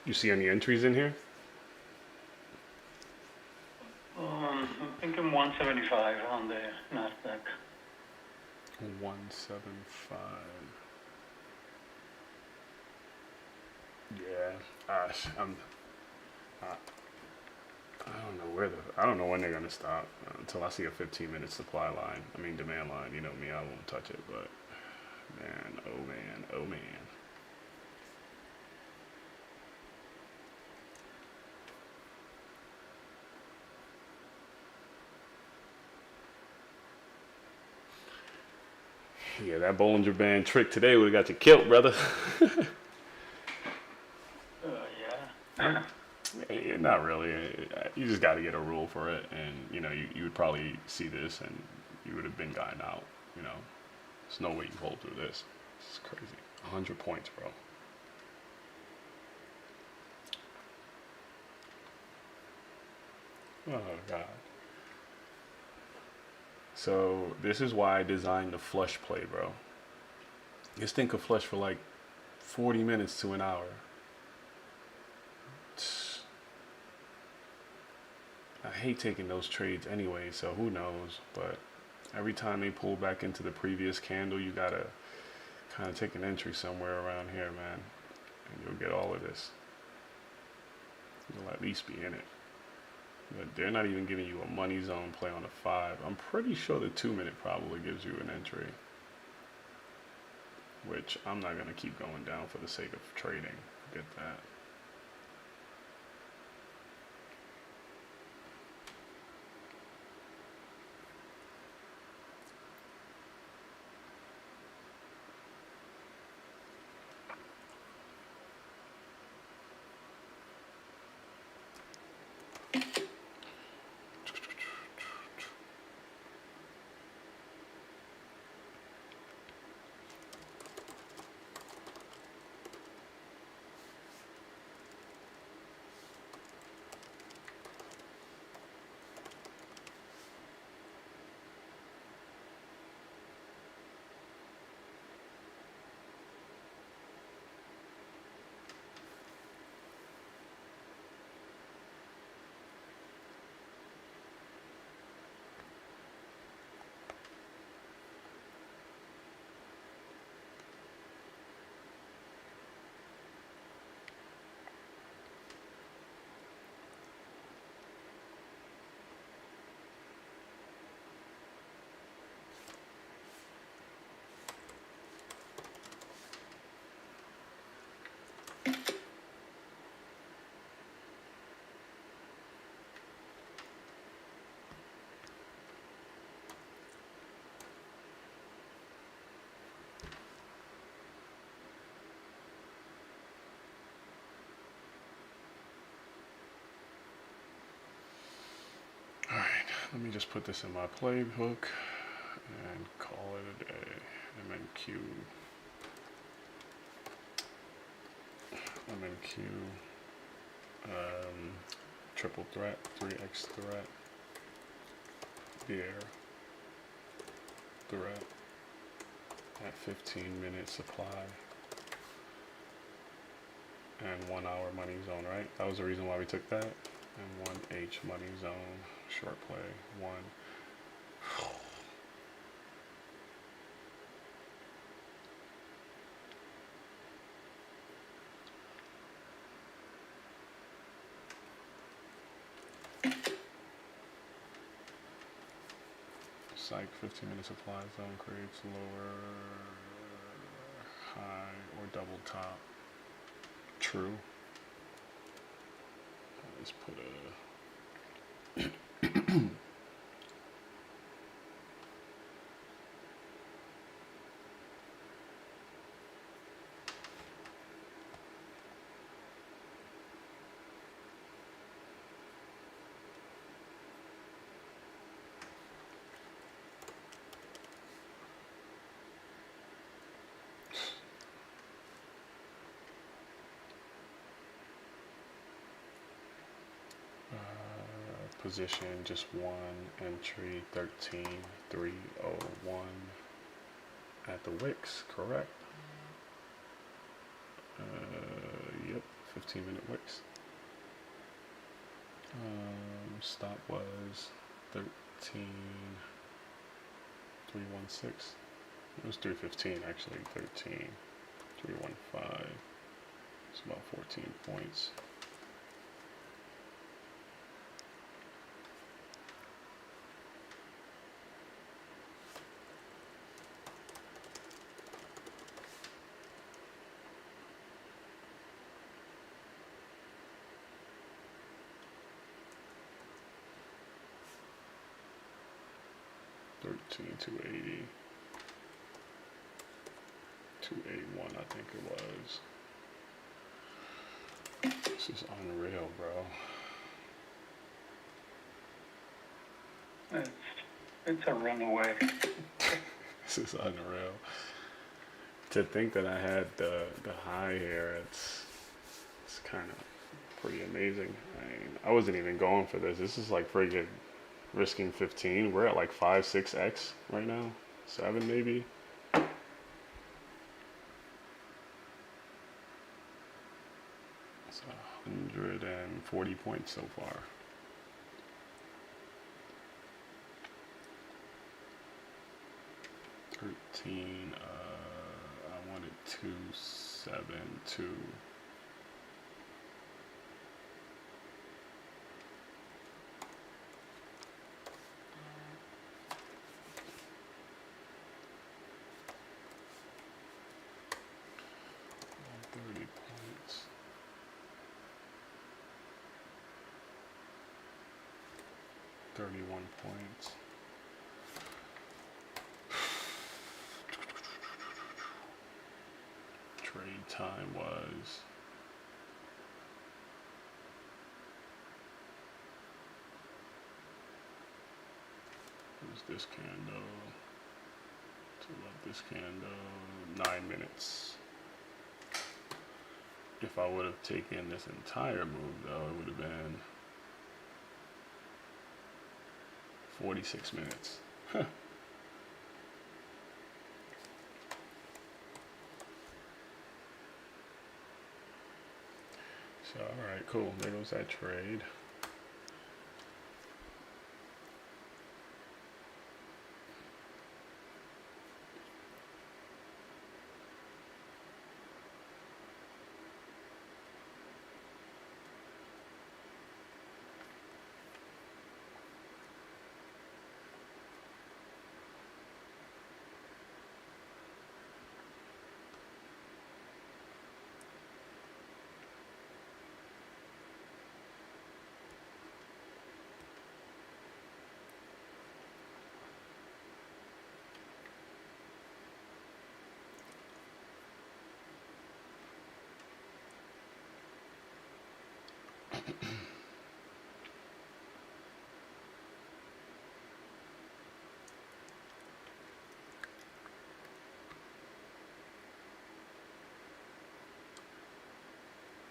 You see any entries in here? I'm thinking 175 on the Nasdaq. 175. Yeah, I don't know I don't know when they're gonna stop until I see a 15-minute supply line. I mean demand line. You know me, I won't touch it. But man, oh man, oh man. Yeah, that Bollinger Band trick today would have got you killed, brother. Yeah. Not really. You just got to get a rule for it, and you know you would probably see this, and you would have been gotten out. You know, there's no way you hold through this. This is crazy. 100 points, bro. Oh god. So this is why I designed the flush play, bro. This thing could flush for like 40 minutes to an hour. I hate taking those trades anyway, so who knows. But every time they pull back into the previous candle, you gotta kind of take an entry somewhere around here, man. And you'll get all of this. You'll at least be in it. But they're not even giving you a money zone play on a 5. I'm pretty sure the 2-minute probably gives you an entry. Which I'm not going to keep going down for the sake of trading. Forget that. Alright, let me just put this in my playbook and call it a day. MNQ. Triple threat, 3x threat, bear threat at 15-minute supply and 1 hour money zone, right? That was the reason why we took that. And 1H money zone, short play, 1. Psych 15-minute supply zone creates lower high or double top. True. Let's put a position, just one entry, 13,301 at the wicks, correct? Yep, 15-minute wicks. Stop was 13,316. It was 315 actually. 13,315. It's about 14 points. $13,280, 281, I think it was. This is unreal, bro. It's a runaway. This is unreal. To think that I had the high here, it's kind of pretty amazing. I mean, I wasn't even going for this. This is like friggin' risking 15. We're at like 5, 6x right now, 7 maybe. It's 140 points so far. I wanted 272. Points. 31 points. Trade time was this candle to about this candle, 9 minutes. If I would have taken this entire move though, it would have been 46 minutes. So, alright, cool. There goes that trade.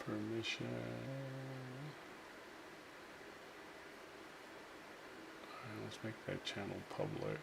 Permission. Alright, let's make that channel public.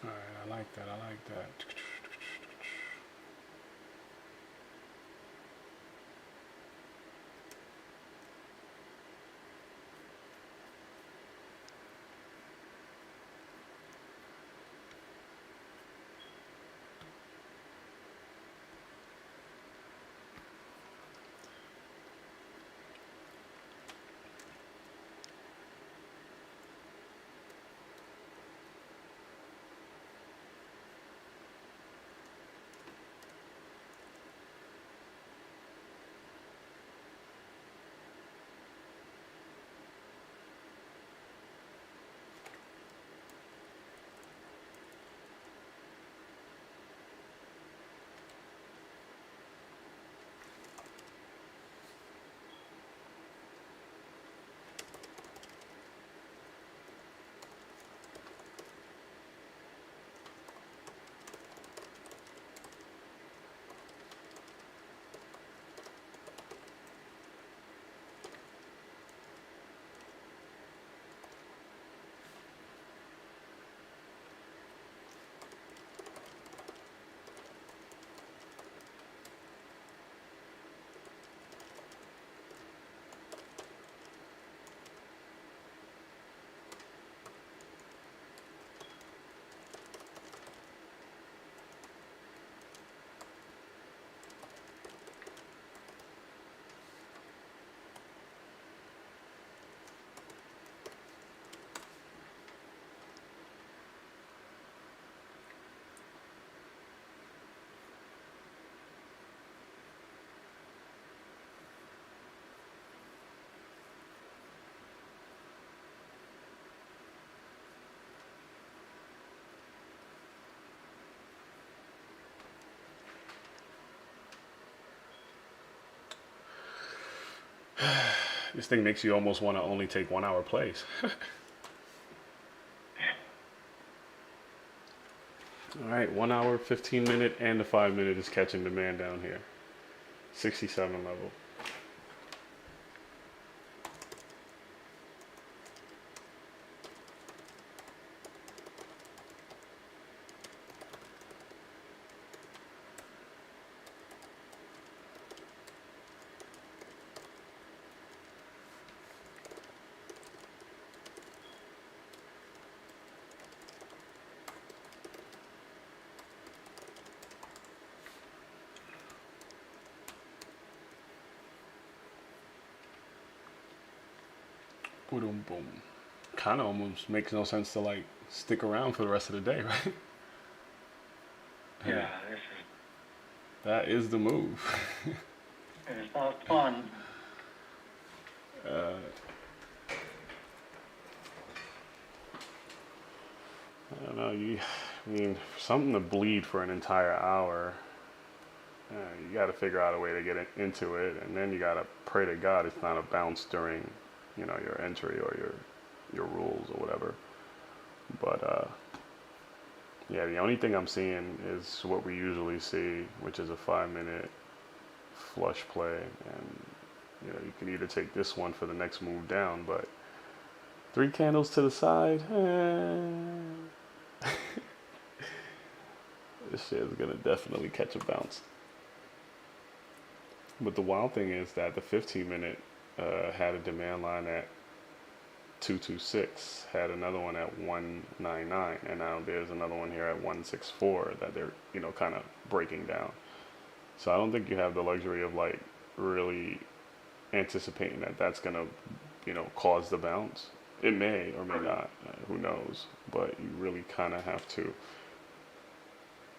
All right, I like that. I like that. This thing makes you almost want to only take 1 hour plays. All right, 1 hour, 15-minute, and the 5-minute is catching demand down here. 67 level. Boom, boom. Kind of almost makes no sense to like stick around for the rest of the day, right? Yeah, this is, That is the move. it's not fun. I don't know. I mean, for something to bleed for an entire hour, you got to figure out a way to get into it, and then you got to pray to God it's not a bounce during, your entry or your rules or whatever. But yeah, the only thing I'm seeing is what we usually see, which is a 5-minute flush play, and you can either take this one for the next move down, but 3 candles to the side. This shit is gonna definitely catch a bounce. But the wild thing is that the 15-minute had a demand line at 226, had another one at 199, and now there's another one here at 164 that they're kind of breaking down. So I don't think you have the luxury of like really anticipating that that's gonna cause the bounce. It may or may not, who knows, but you really kind of have to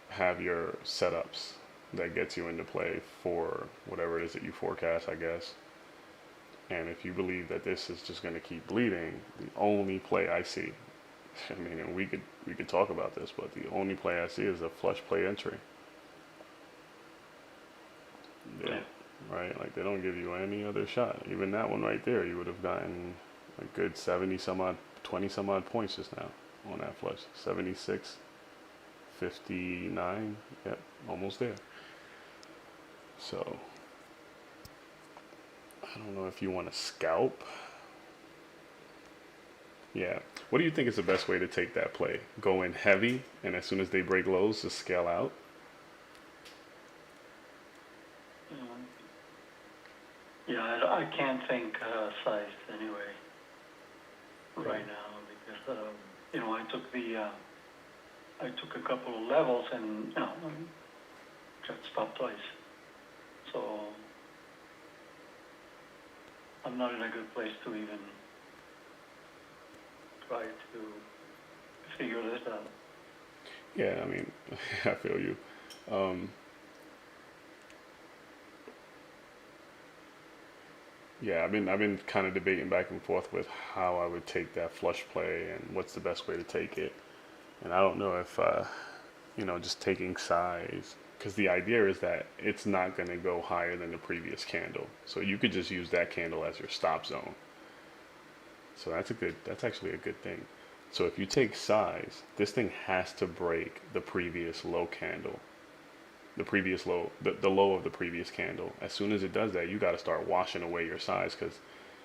have your setups that gets you into play for whatever it is that you forecast, I guess. And if you believe that this is just going to keep bleeding, the only play I see, I mean, and we could talk about this, but the only play I see is a flush play entry. Yeah, right? Like they don't give you any other shot. Even that one right there, you would have gotten a good 70 some odd, 20 some odd points just now on that flush. 76, 59, yep, almost there. So I don't know if you want to scalp. Yeah. What do you think is the best way to take that play? Go in heavy, and as soon as they break lows, just scale out? Yeah, I can't think size anyway right now because you know, I took a couple of levels and you know got stopped twice, so I'm not in a good place to even try to figure this out. Yeah, I mean, I feel you. Yeah, I've been kind of debating back and forth with how I would take that flush play and what's the best way to take it. And I don't know if you know, just taking size, because the idea is that it's not going to go higher than the previous candle. So you could just use that candle as your stop zone. So that's actually a good thing. So if you take size, this thing has to break the previous low candle, the previous low, the low of the previous candle. As soon as it does that, you got to start washing away your size, because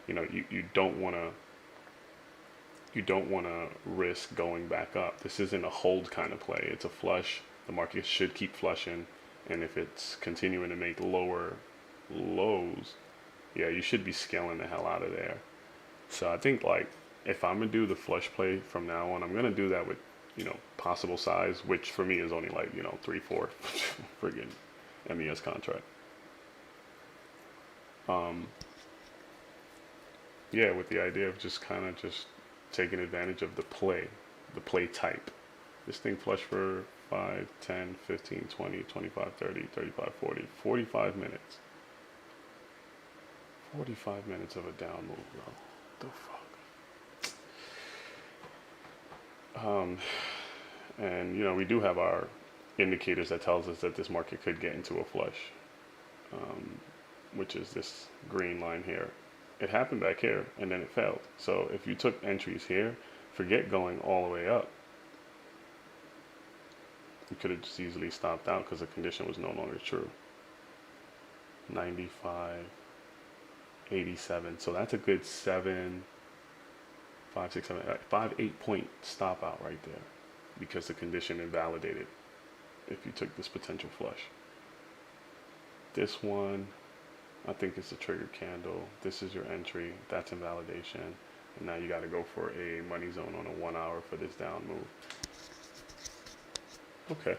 you know you don't want to risk going back up. This isn't a hold kind of play. It's a flush. The market should keep flushing, and if it's continuing to make lower lows, yeah, you should be scaling the hell out of there. So I think, like, if I'm gonna do the flush play from now on, I'm gonna do that with, you know, possible size, which for me is only like, you know, 3/4 friggin' MES contract. Yeah, with the idea of just kind of just taking advantage of the play type. This thing flush for 5, 10, 15, 20, 25, 30, 35, 40, 45 minutes. 45 minutes of a down move, bro. What the fuck? And you know, we do have our indicators that tells us that this market could get into a flush, which is this green line here. It happened back here and then it failed. So if you took entries here, forget going all the way up. You could have just easily stopped out because the condition was no longer true. 95, 87. So that's a good 7, 5, 6, 7, 5, 8 point stop out right there, because the condition invalidated if you took this potential flush. This one, I think it's a trigger candle. This is your entry. That's invalidation. And now you got to go for a money zone on a 1 hour for this down move. Okay.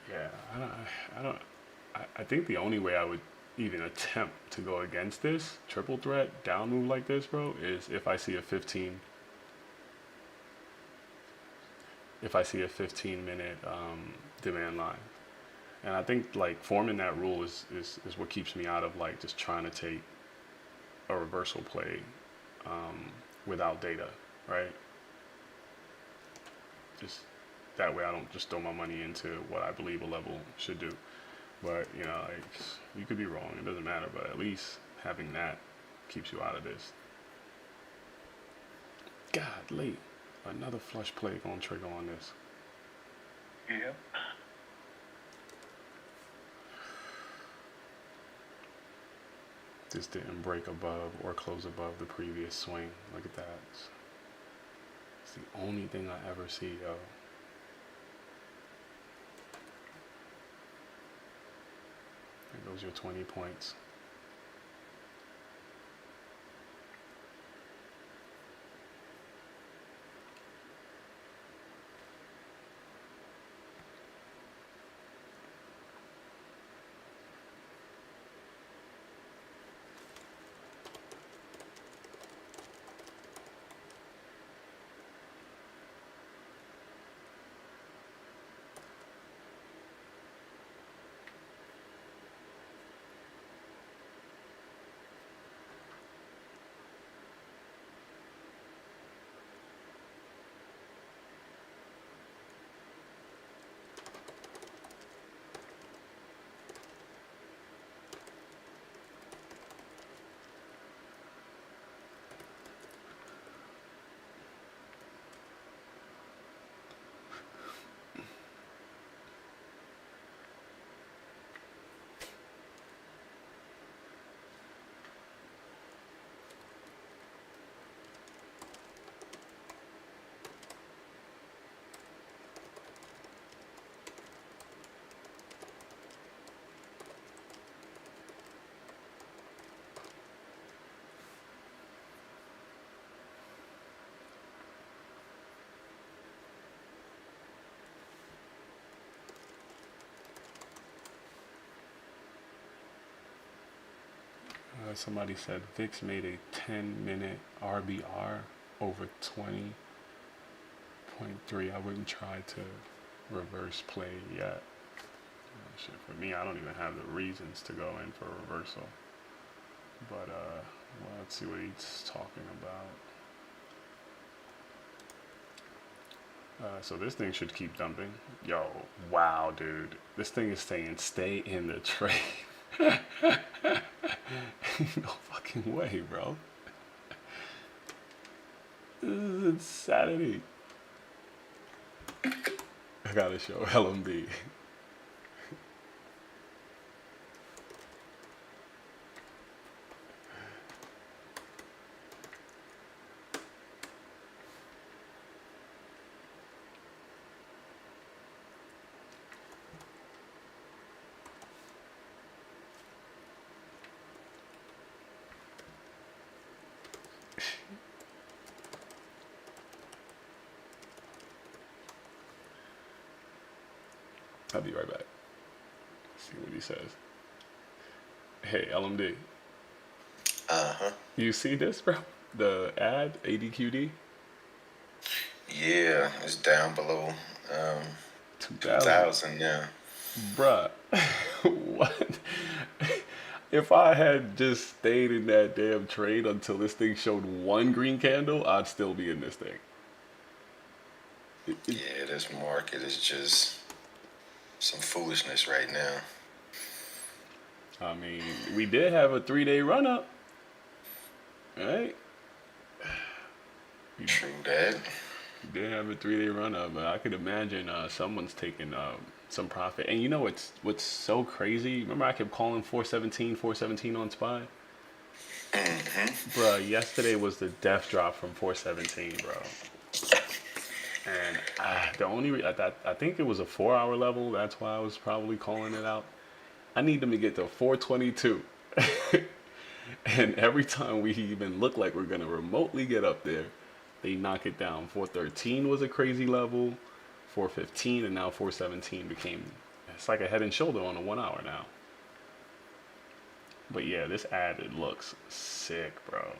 Yeah, I think the only way I would even attempt to go against this triple threat down move like this, bro, is if I see a 15 minute demand line. And I think like forming that rule is what keeps me out of like just trying to take a reversal play without data, right? Just that way I don't just throw my money into what I believe a level should do. But you know, like, you could be wrong, it doesn't matter, but at least having that keeps you out of this. God, late. Another flush play gonna trigger on this. Yep. This didn't break above or close above the previous swing. Look at that. It's the only thing I ever see, yo. There goes your 20 points. Somebody said VIX made a 10-minute RBR over 20.3. I wouldn't try to reverse play yet. Shit, for me, I don't even have the reasons to go in for a reversal. But well, let's see what he's talking about. So this thing should keep dumping. Yo, wow, dude. This thing is saying stay in the trade. No fucking way, bro. This is insanity. I gotta show LMD. I'll be right back. See what he says. Hey, LMD. Uh-huh. You see this, bro? The ad, ADQD? Yeah, it's down below 2,000 now. Bruh. What? If I had just stayed in that damn trade until this thing showed one green candle, I'd still be in this thing. Yeah, this market is just some foolishness right now. I mean, we did have a 3-day run up, right? True that. We did have a 3-day run up, but I could imagine someone's taking some profit. And you know what's so crazy? Remember I kept calling 417 on SPY? Bruh, yesterday was the death drop from 417, bro. And the only I think it was a 4-hour level. That's why I was probably calling it out. I need them to get to 422. And every time we even look like we're gonna remotely get up there, they knock it down. 413 was a crazy level, 415, and now 417 became. It's like a head and shoulder on a 1 hour now. But yeah, this ad, it looks sick, bro.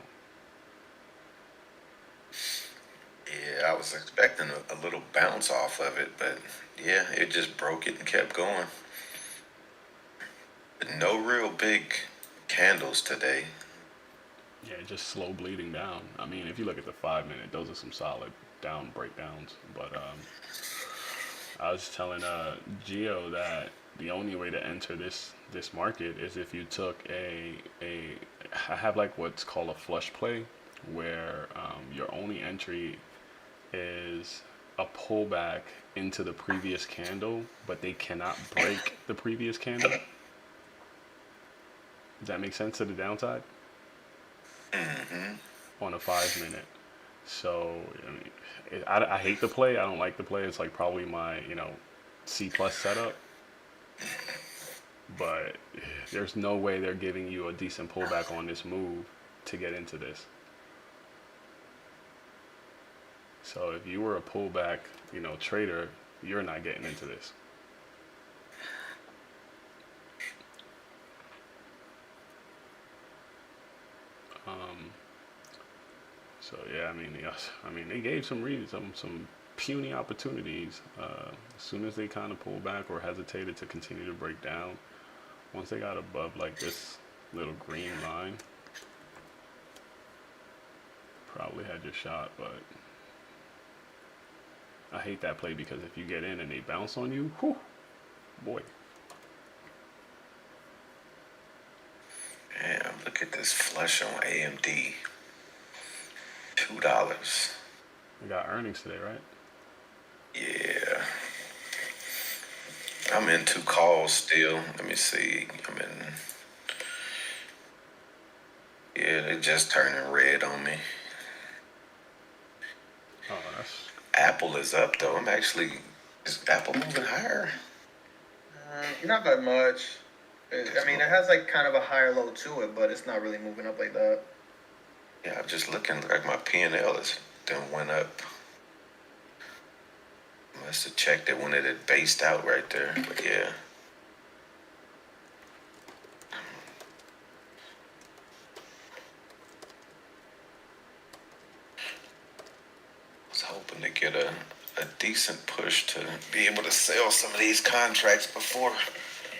Yeah, I was expecting a little bounce off of it, but yeah, it just broke it and kept going. But no real big candles today. Yeah, just slow bleeding down. I mean, if you look at the 5-minute, those are some solid down breakdowns. But I was telling Gio that the only way to enter this market is if you took I have like what's called a flush play, where your only entry is a pullback into the previous candle, but they cannot break the previous candle. Does that make sense to the downside? On a 5-minute. So I mean, I hate the play. I don't like the play. It's like probably my C+ setup. but there's no way they're giving you a decent pullback on this move to get into this. So if you were a pullback, trader, you're not getting into this. So yeah, I mean, they gave some puny opportunities. As soon as they kind of pulled back or hesitated to continue to break down, once they got above like this little green line, probably had your shot. But I hate that play because if you get in and they bounce on you, whew, boy. Damn, look at this flush on AMD. $2. We got earnings today, right? Yeah. I'm in 2 calls still. Let me see. Yeah, they just turning red on me. Oh, that's Apple is up though. Is Apple moving higher? Not by much. I mean, it has like kind of a higher low to it, but it's not really moving up like that. Yeah, I'm just looking like my P&L is done went up. Must have checked it when it had based out right there, but yeah. Was hoping to get a decent push to be able to sell some of these contracts before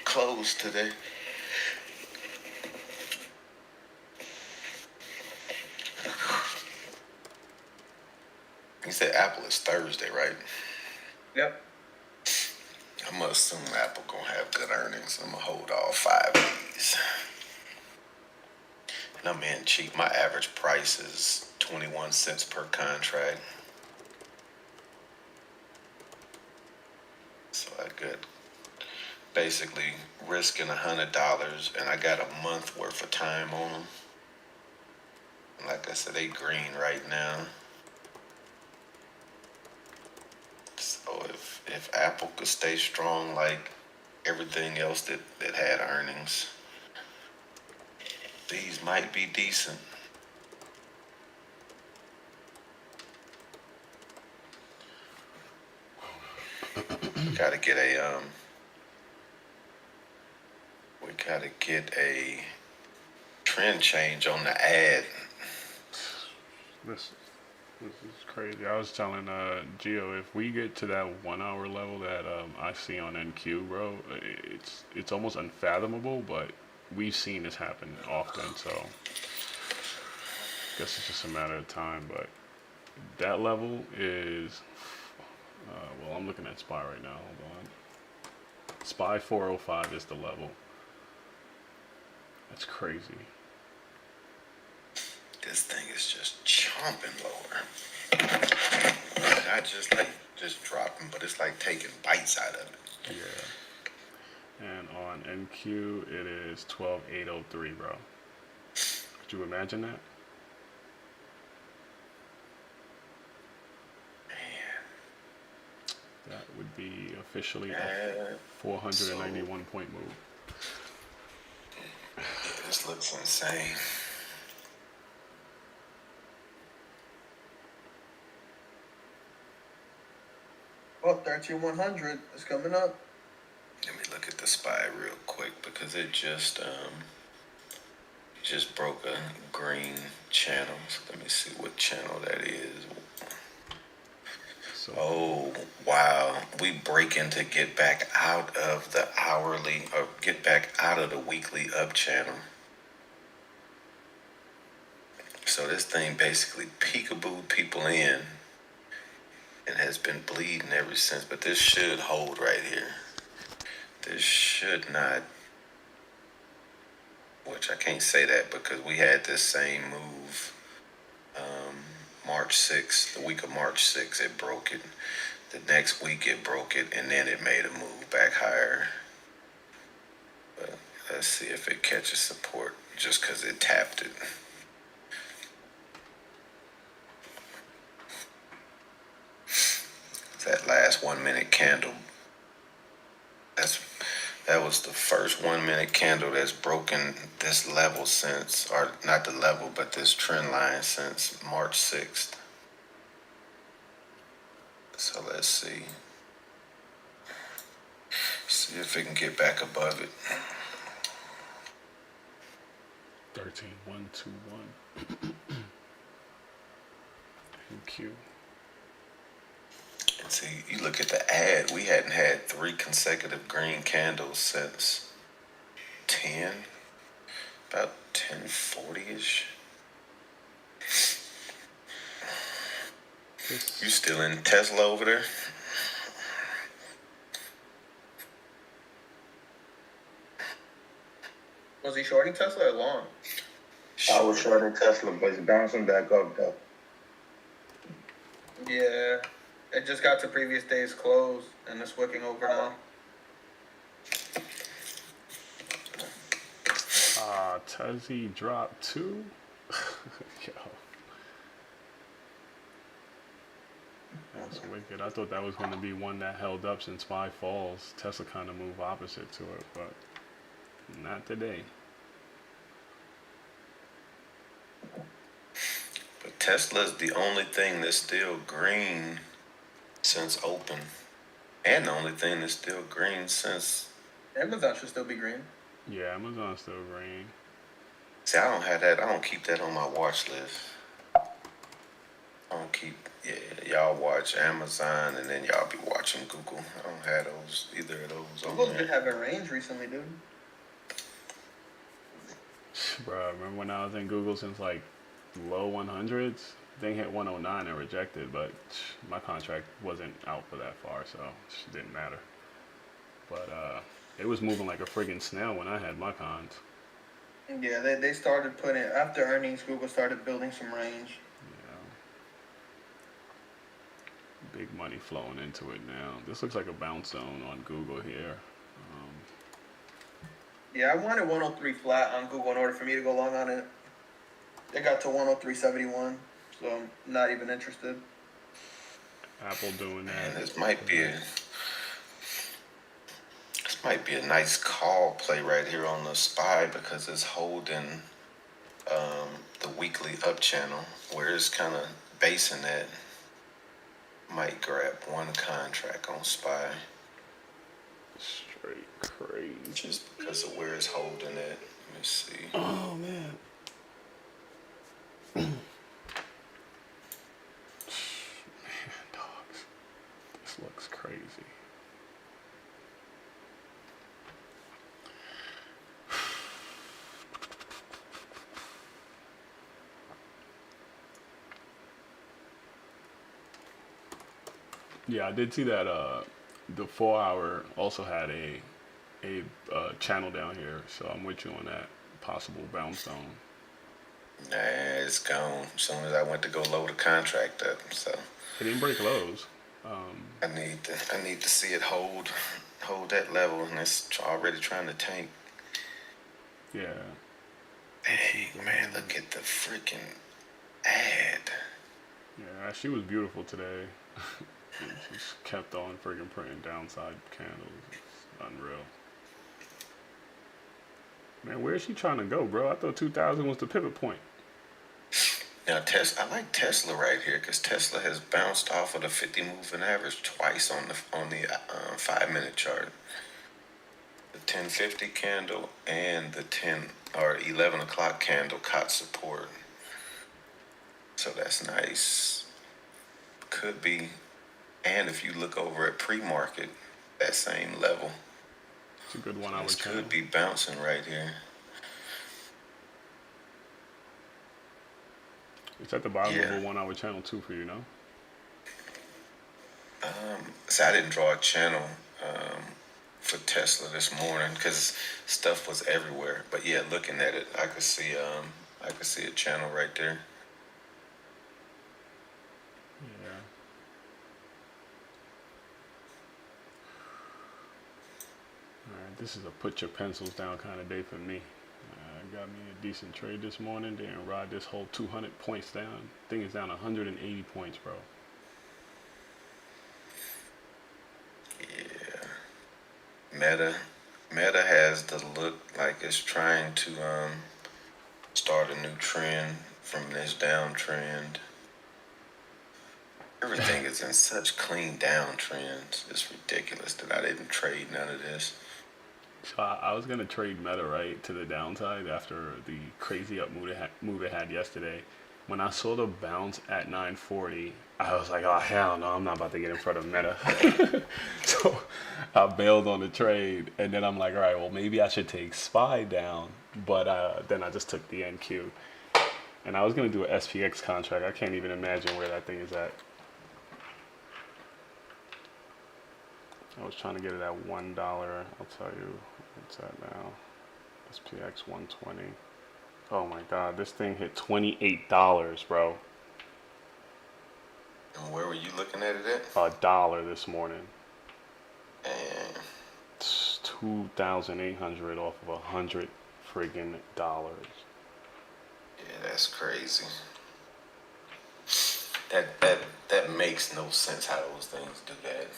close today. You said Apple is Thursday, right? Yep. I'm gonna assume Apple gonna have good earnings. I'm gonna hold all 5 of these. And I'm in cheap. My average price is 21 cents per contract. So I could basically risking $100, and I got a month worth of time on them. And like I said, they green right now. So if Apple could stay strong like everything else that had earnings, these might be decent. We gotta get a trend change on the ad. This is crazy. I was telling Gio, if we get to that 1 hour level that I see on NQ, bro, it's almost unfathomable, but we've seen this happen often, so I guess it's just a matter of time. But that level is well, I'm looking at SPY right now. Hold on. SPY 405 is the level. That's crazy. This thing is just chomping lower. Not just dropping, but it's like taking bites out of it. Yeah. And on NQ, it is 12,803, bro. Could you imagine that? That would be officially a 491 point move. Yeah, this looks insane. Oh, 13,100 is coming up. Let me look at the SPY real quick because it just broke a green channel. So let me see what channel that is. So, oh, wow. We breaking to get back out of the hourly or get back out of the weekly up channel. So this thing basically peekabooed people in and has been bleeding ever since. But this should hold right here. This should not, which I can't say that because we had this same move March 6th, the week of March 6th, it broke it. The next week it broke it, and then it made a move back higher. But let's see if it catches support just because it tapped it. That last 1 minute candle, That was the first 1 minute candle that's broken this level since, or not the level, but this trend line since March 6th. So let's see. See if it can get back above it. 13.121. Thank you. And see, you look at the ad, we hadn't had 3 consecutive green candles since about 10:40-ish. You still in Tesla over there? Was he shorting Tesla or long? I was shorting Tesla, but it's bouncing back up though. Yeah, it just got to previous day's close and it's looking over now. Tezzy dropped 2. Yo. That's wicked. I thought that was going to be one that held up since SPY falls. Tesla kind of moved opposite to it, but not today. But Tesla's the only thing that's still green since open. And the only thing that's still green since... Amazon should still be green. Yeah, Amazon's still green. See, I don't have that. I don't keep that on my watch list. I don't keep... Yeah, y'all watch Amazon and then y'all be watching Google. I don't have those, either of those on Google's been there. having range recently, dude. Bruh, remember when I was in Google since like low 100s? Thing hit 109 and rejected, but my contract wasn't out for that far, so it didn't matter. But it was moving like a friggin' snail when I had my cons. Yeah, they started putting, after earnings, Google started building some range. Yeah. Big money flowing into it now. This looks like a bounce zone on Google here. Yeah, I wanted 103 flat on Google in order for me to go long on it. It got to 103.71, so I'm not even interested. Apple doing that. Man, this might be a nice call play right here on the SPY because it's holding the weekly up channel where it's kind of basing that. Might grab one contract on SPY. Straight crazy. Just because of where it's holding it. Let me see. Oh, man. Man, dogs. This looks crazy. Yeah, I did see that the 4 hour also had a channel down here, so I'm with you on that possible bounce zone. Nah, it's gone as soon as I went to go load the contract up. So It didn't break lows. I need to see it hold that level, and it's already trying to tank. Yeah. Dang, man, look at the freaking ad. Yeah, she was beautiful today. She just kept on friggin' printing downside candles. It's unreal. Man, where is she trying to go, bro? I thought 2000 was the pivot point. Now, I like Tesla right here because Tesla has bounced off of the 50 moving average twice on the 5 minute chart. The 1050 candle and the 10 or 11 o'clock candle caught support. So that's nice. Could be. And if you look over at pre-market, that same level. It's a good 1 hour This channel. could be bouncing right here. It's at the bottom Yeah. of a 1 hour channel too for you, know? So I didn't draw a channel for Tesla this morning because stuff was everywhere. But yeah, looking at it, I could see a channel right there. Yeah. Alright, this is a put your pencils down kind of day for me. Got me a decent trade this morning. Didn't ride this whole 200 points down. Thing is down 180 points, bro. Yeah. Meta Meta has the look like it's trying to start a new trend from this downtrend. Everything is in such clean downtrends. It's ridiculous that I didn't trade none of this. So I was gonna trade Meta right to the downside after the crazy up move it had yesterday. When I saw the bounce at 940, I was like, oh hell no, I'm not about to get in front of Meta. So I bailed on the trade, and then I'm like, all right, well maybe I should take SPY down, but then I just took the NQ, and I was gonna do a SPX contract. I can't even imagine where that thing is at. I was trying to get it at $1. I'll tell you what's that now. SPX 120. Oh my god, this thing hit $28, bro. And where were you looking at it at? $1 this morning. And It's 2,800 off of $100 friggin' dollars. yeah, that's crazy. That makes no sense how those things do that.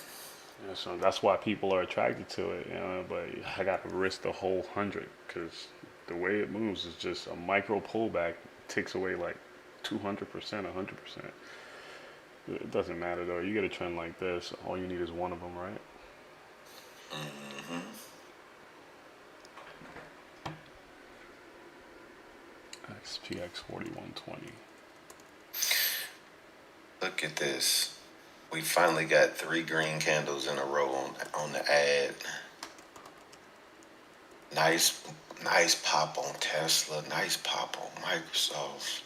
Yeah, so that's why people are attracted to it, you know. But I got to risk the whole 100 because the way it moves is just a micro pullback takes away like 200%, 100%. It doesn't matter though. You get a trend like this, all you need is one of them, right? SPX 4120. Look at this. We finally got 3 green candles in a row on the ad. Nice pop on Tesla. Nice pop on Microsoft.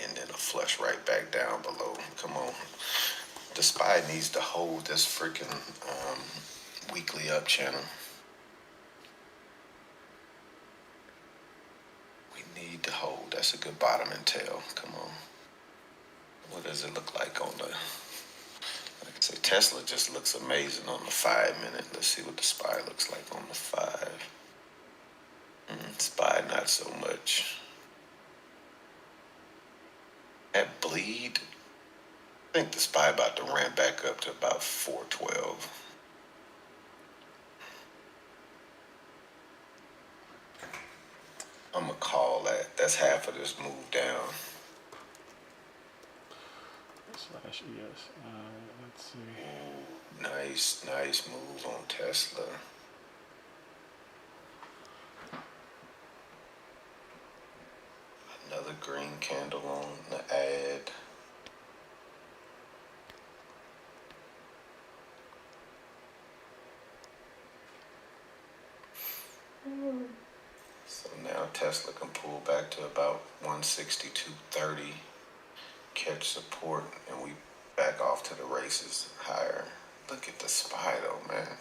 And then a flush right back down below. Come on. The SPY needs to hold this freaking weekly up channel. We need to hold. That's a good bottom and tail. Come on. What does it look like on the... Like I say, Tesla just looks amazing on the 5 minute. Let's see what the SPY looks like on the 5. SPY not so much. That bleed, I think the SPY about to ramp back up to about 412. I'm gonna call that. That's half of this move down. /ES. Let's see. Ooh, nice move on Tesla. Another green candle on the ad. So now Tesla can pull back to about 162.30, catch support, and we back off to the races higher. Look at the SPY though, man.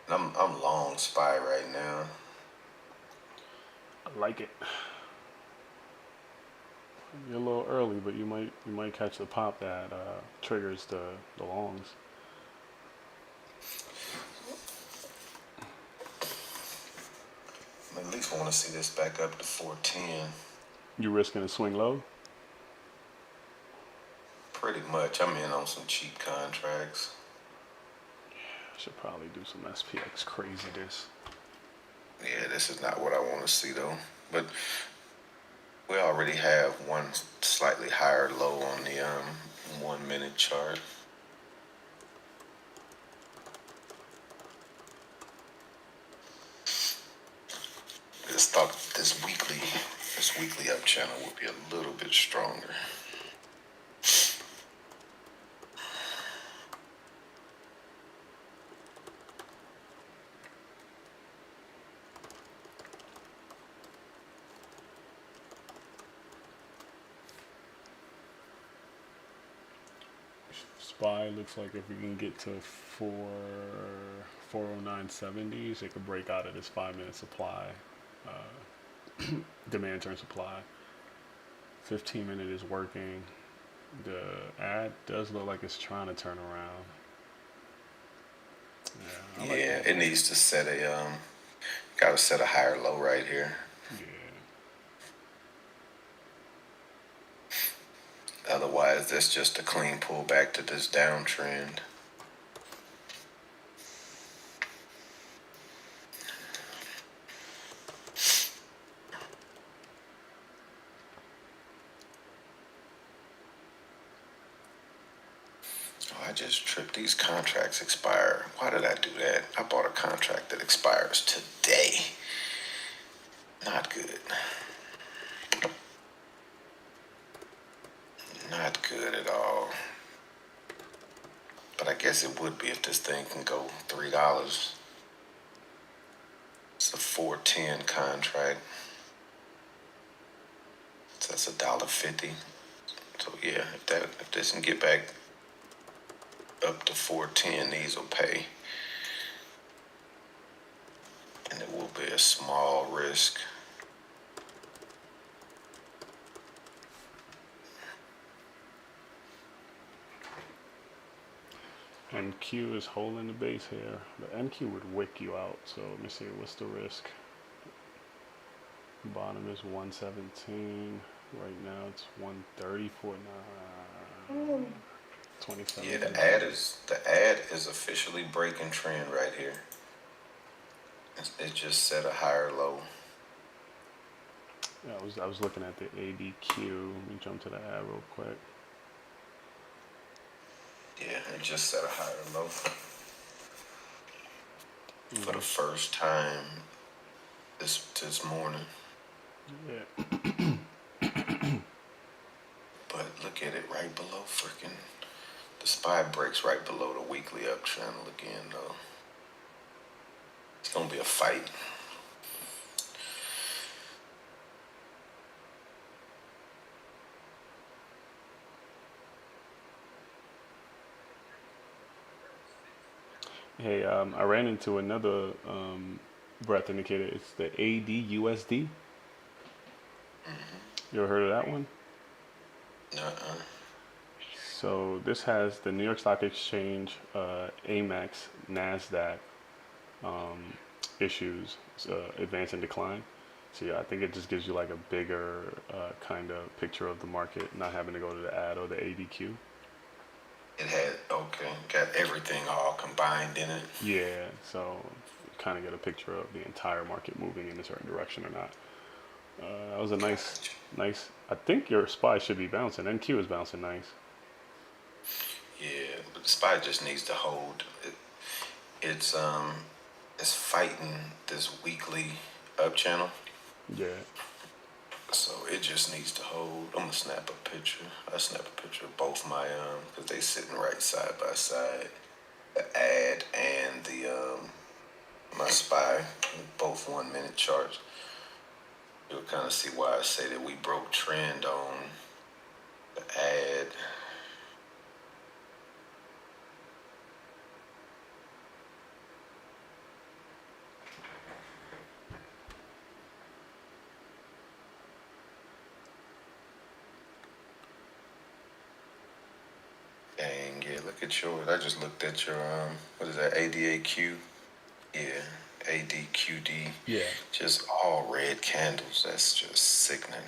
I'm long SPY right now. I like it. You're a little early, but you might catch the pop that triggers the longs. I at least want to see this back up to 410. You risking a swing low? Pretty much. I'm in on some cheap contracts. I should probably do some SPX crazy this. Yeah, this is not what I want to see though. But we already have one slightly higher low on the 1 minute chart. Just thought this weekly up channel would be a little bit stronger. SPY looks like if we can get to 409.70s, it could break out of this 5 minute supply. Demand turn supply. 15 minute is working. The ad does look like it's trying to turn around. Yeah, I like Yeah, that. it needs to set a gotta set a higher low right here. Yeah. Otherwise, that's just a clean pullback to this downtrend. I just tripped. These contracts expire. Why did I do that? I bought a contract that expires today. Not good. Not good at all. But I guess it would be if this thing can go $3. It's a 410 contract. So that's $1.50. So yeah, if this can get back up to 410, these will pay. And it will be a small risk. NQ is holding the base here. The NQ would wick you out. So let me see, what's the risk? Bottom is 117. Right now it's 134. 27. Yeah, the ad is officially breaking trend right here. It just set a higher low. Yeah, I was looking at the ADQ. Let me jump to the ad real quick. Yeah, it just set a higher low. For the first time this morning. Yeah. But look at it right below freaking. The SPY breaks right below the weekly up channel again, though. It's gonna be a fight. Hey, I ran into another breadth indicator. It's the ADUSD. You ever heard of that one? Nuh-uh. So this has the New York Stock Exchange, Amex, Nasdaq issues, advance and decline. So yeah, I think it just gives you like a bigger kind of picture of the market, not having to go to the ad or the ADQ. It had, okay, got everything all combined in it. Yeah, so you kind of get a picture of the entire market moving in a certain direction or not. That was a nice. I think your SPY should be bouncing. NQ is bouncing nice. Yeah, but the SPY just needs to hold. It's fighting this weekly up channel. Yeah. So it just needs to hold. I'm gonna snap a picture. I snap a picture of both my because they sitting right side by side. The ad and the my SPY, both 1 minute charts. You'll kind of see why I say that we broke trend on the ad. Dang, yeah, look at yours. I just looked at your, what is that, ADAQ? Yeah, ADQD. Yeah. Just all red candles. That's just sickening.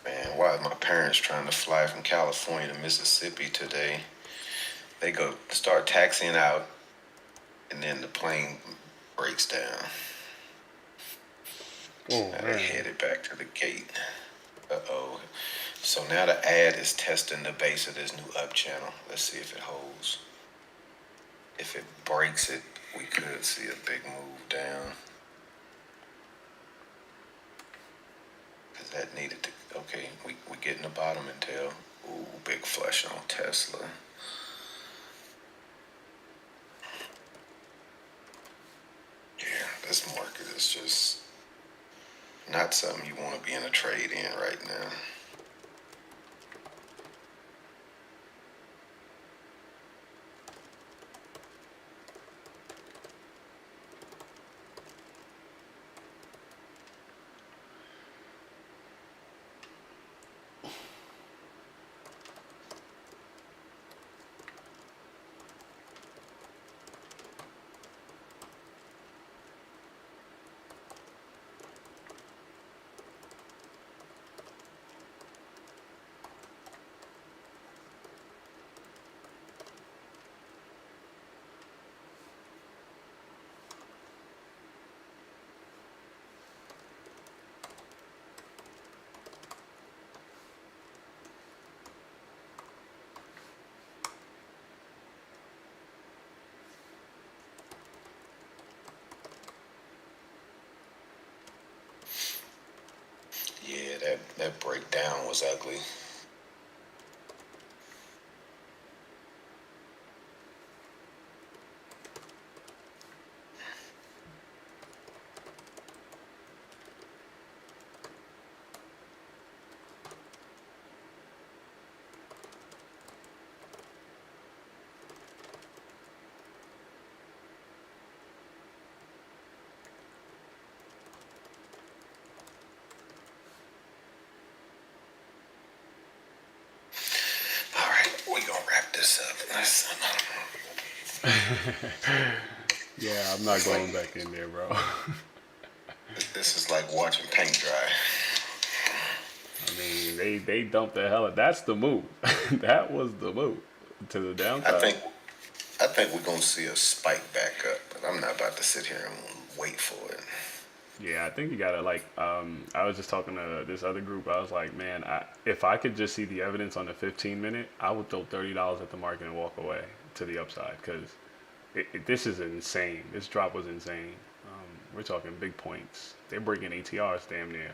Man, why is my parents trying to fly from California to Mississippi today? They go start taxiing out, and then the plane breaks down. Oh, Now man. they headed back to the gate. Uh-oh. So now the ad is testing the base of this new up channel. Let's see if it holds. If it breaks it, we could see a big move down. Because that needed to, okay, we getting the bottom intel. Ooh, big flush on Tesla. Yeah, this market is just not something you want to be in a trade in right now. that breakdown was ugly. All right, we gonna wrap this up. Yeah, I'm not going back in there, bro. This is like watching paint dry. I mean, they dumped the hell. That's the move. That was the move to the downside. I think we're gonna see a spike back up, but I'm not about to sit here and wait for it. Yeah, I think you gotta like. I was just talking to this other group. I was like, man, if I could just see the evidence on the 15-minute, I would throw $30 at the market and walk away to the upside because this is insane. This drop was insane. We're talking big points. They're breaking ATRs damn near.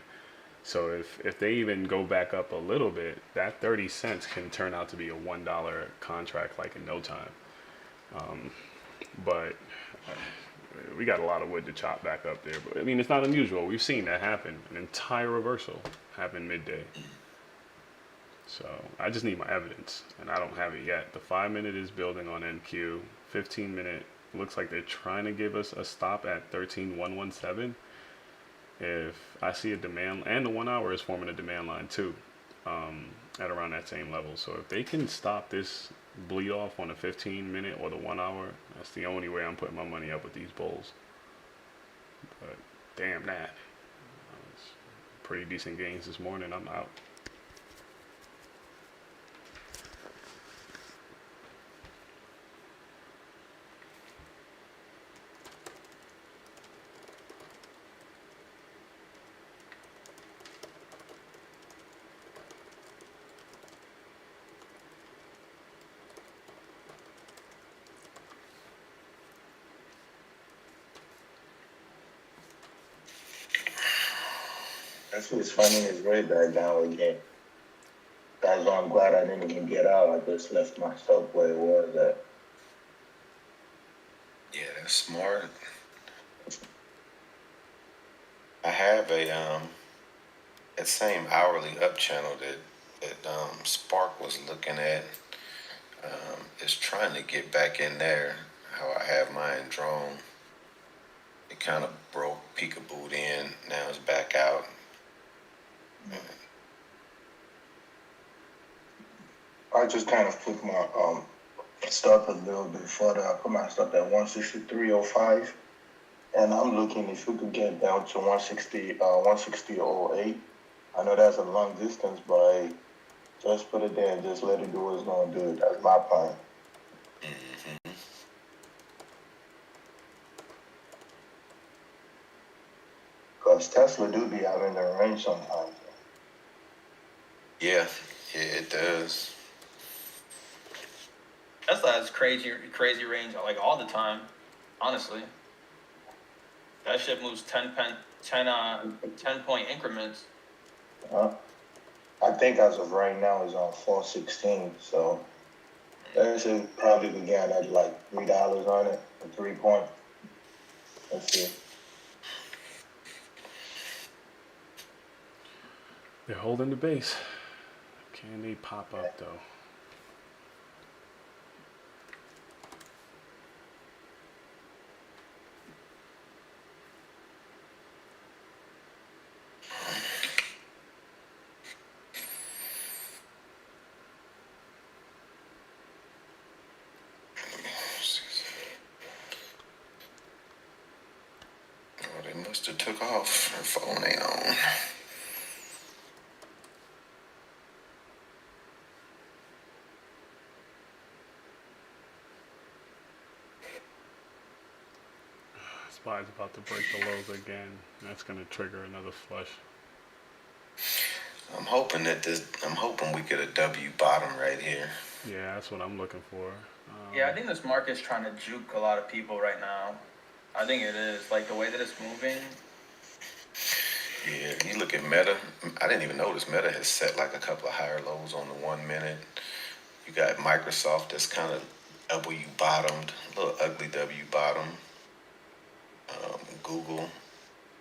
So if they even go back up a little bit, that 30 cents can turn out to be a $1 contract like in no time. But we got a lot of wood to chop back up there. But I mean, it's not unusual. We've seen that happen. An entire reversal happened midday. So I just need my evidence, and I don't have it yet. The 5-minute is building on NQ. 15-minute looks like they're trying to give us a stop at 13,117. If I see a demand, and the 1 hour is forming a demand line too, at around that same level. So if they can stop this bleed off on the 15-minute or the 1 hour, that's the only way I'm putting my money up with these bulls. But damn that. Pretty decent gains this morning. I'm out. That's what's funny is right back down again. That's why I'm glad I didn't even get out. I just left my stuff where it was at. Yeah, that's smart. I have that same hourly up channel that Spark was looking at. Is trying to get back in there. How I have mine drawn. It kind of broke, peekabooed in. Now it's back out. I just kind of put my stuff a little bit further. I put my stuff at 163.05, and I'm looking if we could get down to 160.08. I know that's a long distance, but I just put it there and just let it do what it's gonna do. That's my plan. Cause Tesla do be out in the range sometimes. Yeah, it does. Tesla has crazy range like all the time. Honestly, that shit moves 10 point increments. I think as of right now is on 416, so that should probably begin at like $3 on it, or 3 point. Let's see. They're holding the base. Can they pop up though? Oh, they must have took off. Her phone ain't on. SPY's about to break the lows again. That's gonna trigger another flush. I'm hoping we get a W bottom right here. Yeah, that's what I'm looking for. Yeah, I think this market's trying to juke a lot of people right now. I think it is. Like the way that it's moving. Yeah, you look at Meta. I didn't even notice Meta has set like a couple of higher lows on the 1 minute. You got Microsoft that's kind of W bottomed, a little ugly W bottom. Google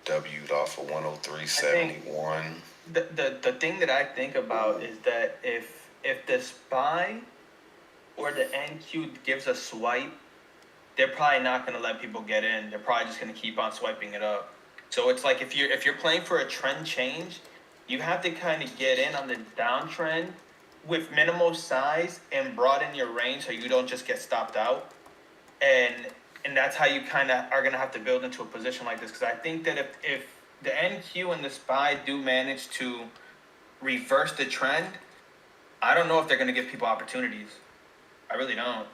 W'd off of 103.71. The thing that I think about is that if the SPY or the NQ gives a swipe, they're probably not going to let people get in. They're probably just going to keep on swiping it up. So it's like if you're playing for a trend change, you have to kind of get in on the downtrend with minimal size and broaden your range so you don't just get stopped out. And that's how you kind of are going to have to build into a position like this. Because I think that if the NQ and the SPY do manage to reverse the trend, I don't know if they're going to give people opportunities. I really don't.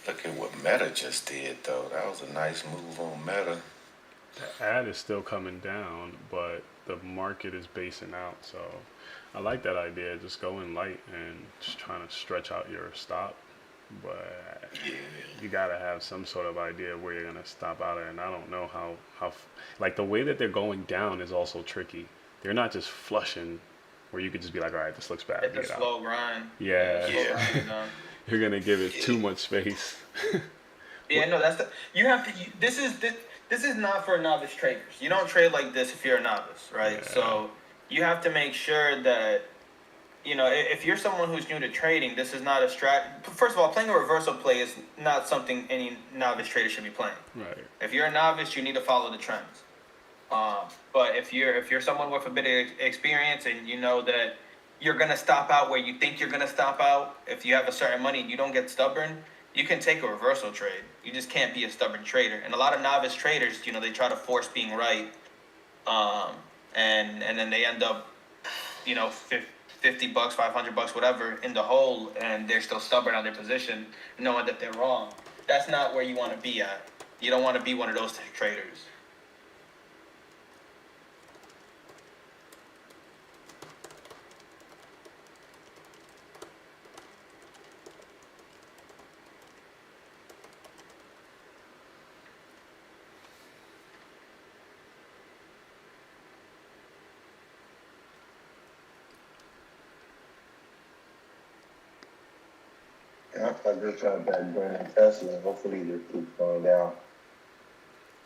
Look at what Meta just did, though. That was a nice move on Meta. The ad is still coming down, but the market is basing out. So I like that idea. Just go in light and just trying to stretch out your stop. But you got to have some sort of idea where you're going to stop out at. And I don't know how, like the way that they're going down is also tricky. They're not just flushing where you could just be like, all right, this looks bad. It's a slow grind. Yeah. Yeah. You're going to give it too much space. Yeah, no, that's the, you have to, this is not for novice traders. You don't trade like this if you're a novice, right? Yeah. So you have to make sure that, you know, if you're someone who's new to trading, this is not a strat. First of all, playing a reversal play is not something any novice trader should be playing. Right. If you're a novice, you need to follow the trends. But if you're someone with a bit of experience and you know that you're gonna stop out where you think you're gonna stop out, if you have a certain money and you don't get stubborn, you can take a reversal trade. You just can't be a stubborn trader. And a lot of novice traders, you know, they try to force being right, and then they end up, you know, $50, $500, whatever, in the hole, and they're still stubborn on their position, knowing that they're wrong. That's not where you want to be at. You don't want to be one of those traders. Yeah, I just got that burning Tesla. Hopefully they keep going down.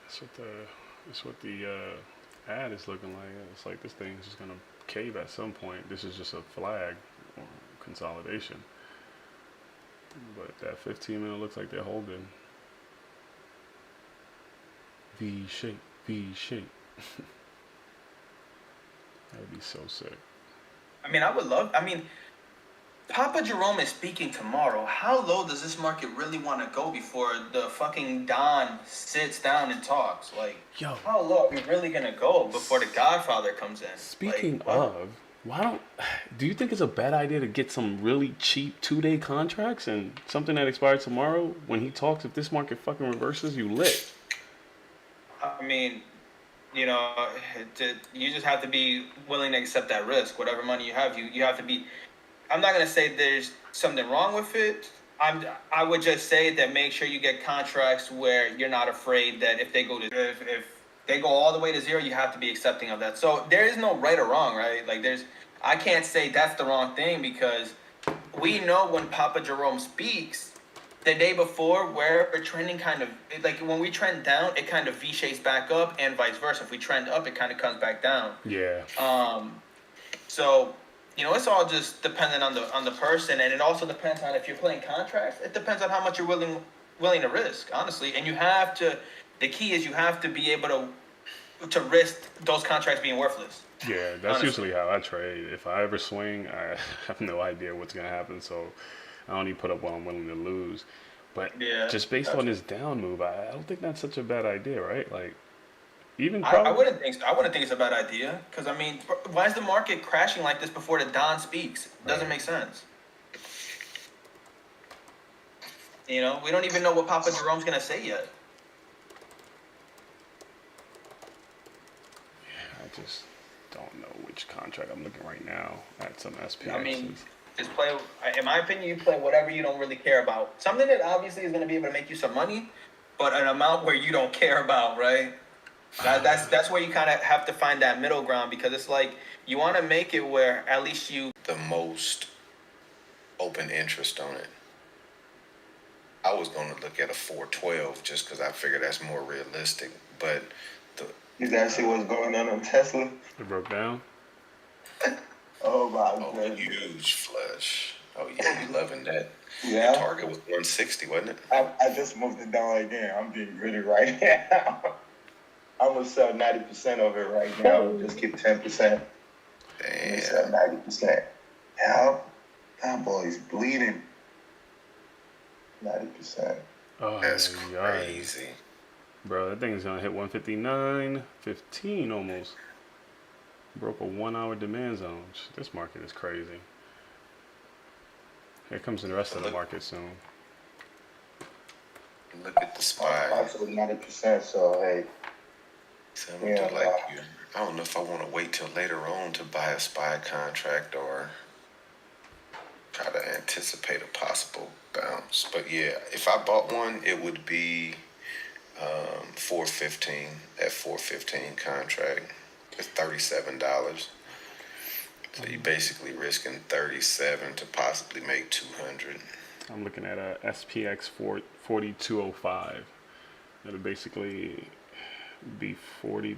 That's what the ad is looking like. It's like this thing is just gonna cave at some point. This is just a flag or consolidation. But that 15-minute looks like they're holding. V shape, V shape. That'd be so sick. I mean, Papa Jerome is speaking tomorrow. How low does this market really want to go before the fucking Don sits down and talks? Like, Yo, how low are we really gonna go before the Godfather comes in? speaking Like, of, do you think it's a bad idea to get some really cheap 2-day contracts and something that expires tomorrow? When he talks, if this market fucking reverses, you lit. I mean, you know, you just have to be willing to accept that risk. Whatever money you have, you have to be. I'm not gonna say there's something wrong with it. I would just say that make sure you get contracts where you're not afraid that if they go all the way to zero, you have to be accepting of that. So there is no right or wrong, right? Like I can't say that's the wrong thing because we know when Papa Jerome speaks the day before where we're trending kind of like when we trend down, it kind of V-shapes back up and vice versa. If we trend up, it kind of comes back down. Yeah. So, you know, it's all just dependent on the person, and it also depends on if you're playing contracts. It depends on how much you're willing to risk, honestly. And you have to. The key is you have to be able to risk those contracts being worthless. Yeah, that's usually how I trade. If I ever swing, I have no idea what's gonna happen, so I only put up what I'm willing to lose. But just based on this down move, I don't think that's such a bad idea, right? Like. I wouldn't think so. I wouldn't think it's a bad idea because I mean, why is the market crashing like this before the Don speaks? It doesn't make sense. You know, we don't even know what Papa Jerome's gonna say yet. Yeah, I just don't know which contract I'm looking right now at some SPXs. I mean, just play. In my opinion, you play whatever you don't really care about. Something that obviously is gonna be able to make you some money. but an amount where you don't care about, right? That's where you kind of have to find that middle ground, because it's like you want to make it where at least you. The most open interest on it. I was going to look at a 412 just because I figure that's more realistic. But You guys see what's going on Tesla? It broke down. Oh my oh, goodness. huge flush. Oh yeah, you loving that? Yeah. Your target was 160, wasn't it? I just moved it down again. I'm being greedy right now. I'm gonna sell 90% of it right now. Just keep 10%. Damn. Sell 90%. Yeah, that boy's bleeding. 90%. Oh, That's yeah. crazy. Bro, that thing's gonna hit 159.15 almost. Broke a 1 hour demand zone. This market is crazy. Here comes the rest of the market soon. Look at the SPY. I sold 90%, so hey. So I'm gonna do like you. I don't know if I want to wait till later on to buy a SPY contract or try to anticipate a possible bounce. But yeah, if I bought one, it would be 415. That 415 contract. It's $37. So you're basically risking 37 to possibly make 200. I'm looking at a SPX 4205. It'll basically be $40,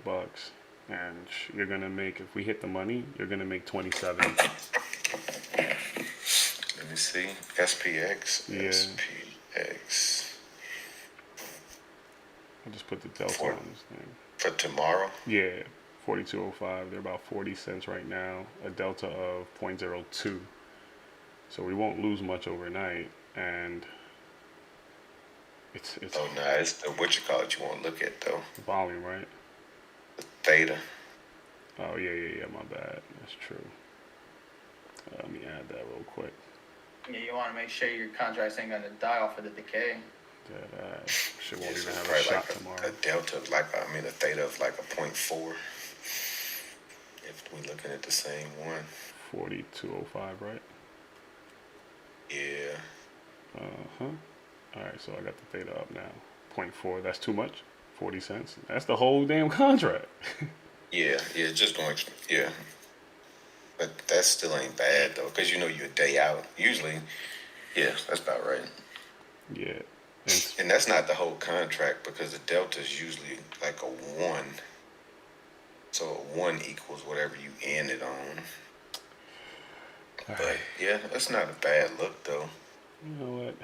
and you're gonna make, if we hit the money, you're gonna make 27. Let me see. SPX. Yeah. SPX. I just put the delta on this thing. For tomorrow? Yeah, 4205. They're about 40 cents right now. A delta of 0.02. So we won't lose much overnight, and it's Oh no, it's the what you call it you want to look at though. volume, right? The theta. Oh yeah, my bad. That's true. Let me add that real quick. Yeah, you want to make sure your contracts ain't gonna die off of the decay. That shit won't Yes, even it's have a probably shot like tomorrow. a delta of like a theta of like a 0.4. If we're looking at the same one. 4205, right? Yeah. Uh-huh. Alright, so I got the theta up now. 0.4, that's too much? 40 cents? That's the whole damn contract. Yeah, just going, yeah. But that still ain't bad though, because you know you're a day out. Usually, yeah, that's about right. Yeah. And that's not the whole contract because the delta is usually like a 1. So a 1 equals whatever you end it on. But yeah, that's not a bad look though. You know what?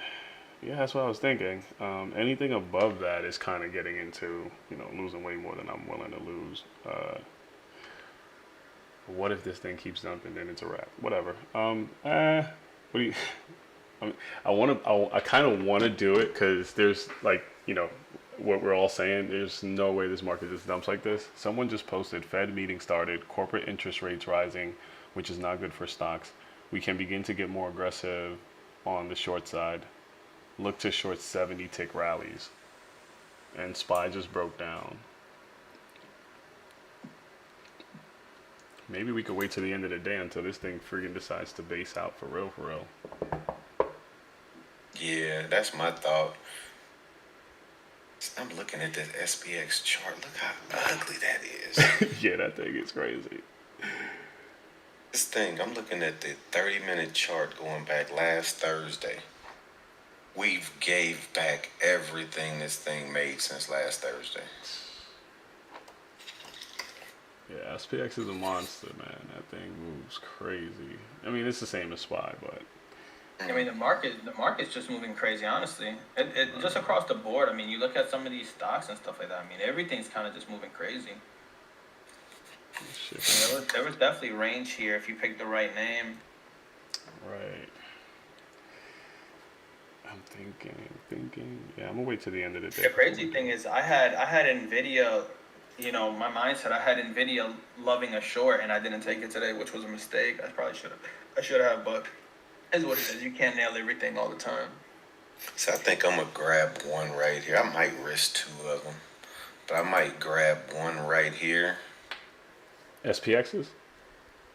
Yeah, that's what I was thinking. Anything above that is kind of getting into, losing way more than I'm willing to lose. What if this thing keeps dumping? Then it's a wrap. Whatever. What do you? I kind of want to do it because there's what we're all saying. There's no way this market just dumps like this. Someone just posted Fed meeting started, corporate interest rates rising, which is not good for stocks. We can begin to get more aggressive on the short side. Look to short 70 tick rallies. And SPY just broke down. Maybe we could wait till the end of the day until this thing freaking decides to base out for real. Yeah, that's my thought. I'm looking at this SPX chart. Look how ugly that is. Yeah, that thing is crazy. This thing, I'm looking at the 30-minute chart going back last Thursday. We've gave back everything this thing made since last Thursday. Yeah, SPX is a monster, man. That thing moves crazy. I mean, it's the same as SPY, but I mean, the market's just moving crazy, honestly. It just across the board. I mean, you look at some of these stocks and stuff like that. I mean, everything's kind of just moving crazy. There was definitely range here if you pick the right name. Right. I'm thinking. Yeah, I'm gonna wait till the end of the day. The crazy thing is, I had Nvidia. My mindset. I had Nvidia loving a short, and I didn't take it today, which was a mistake. I probably should have. I should have, but it's what it is. You can't nail everything all the time. So I think I'm gonna grab one right here. I might risk 2 of them, but I might grab one right here. SPXs?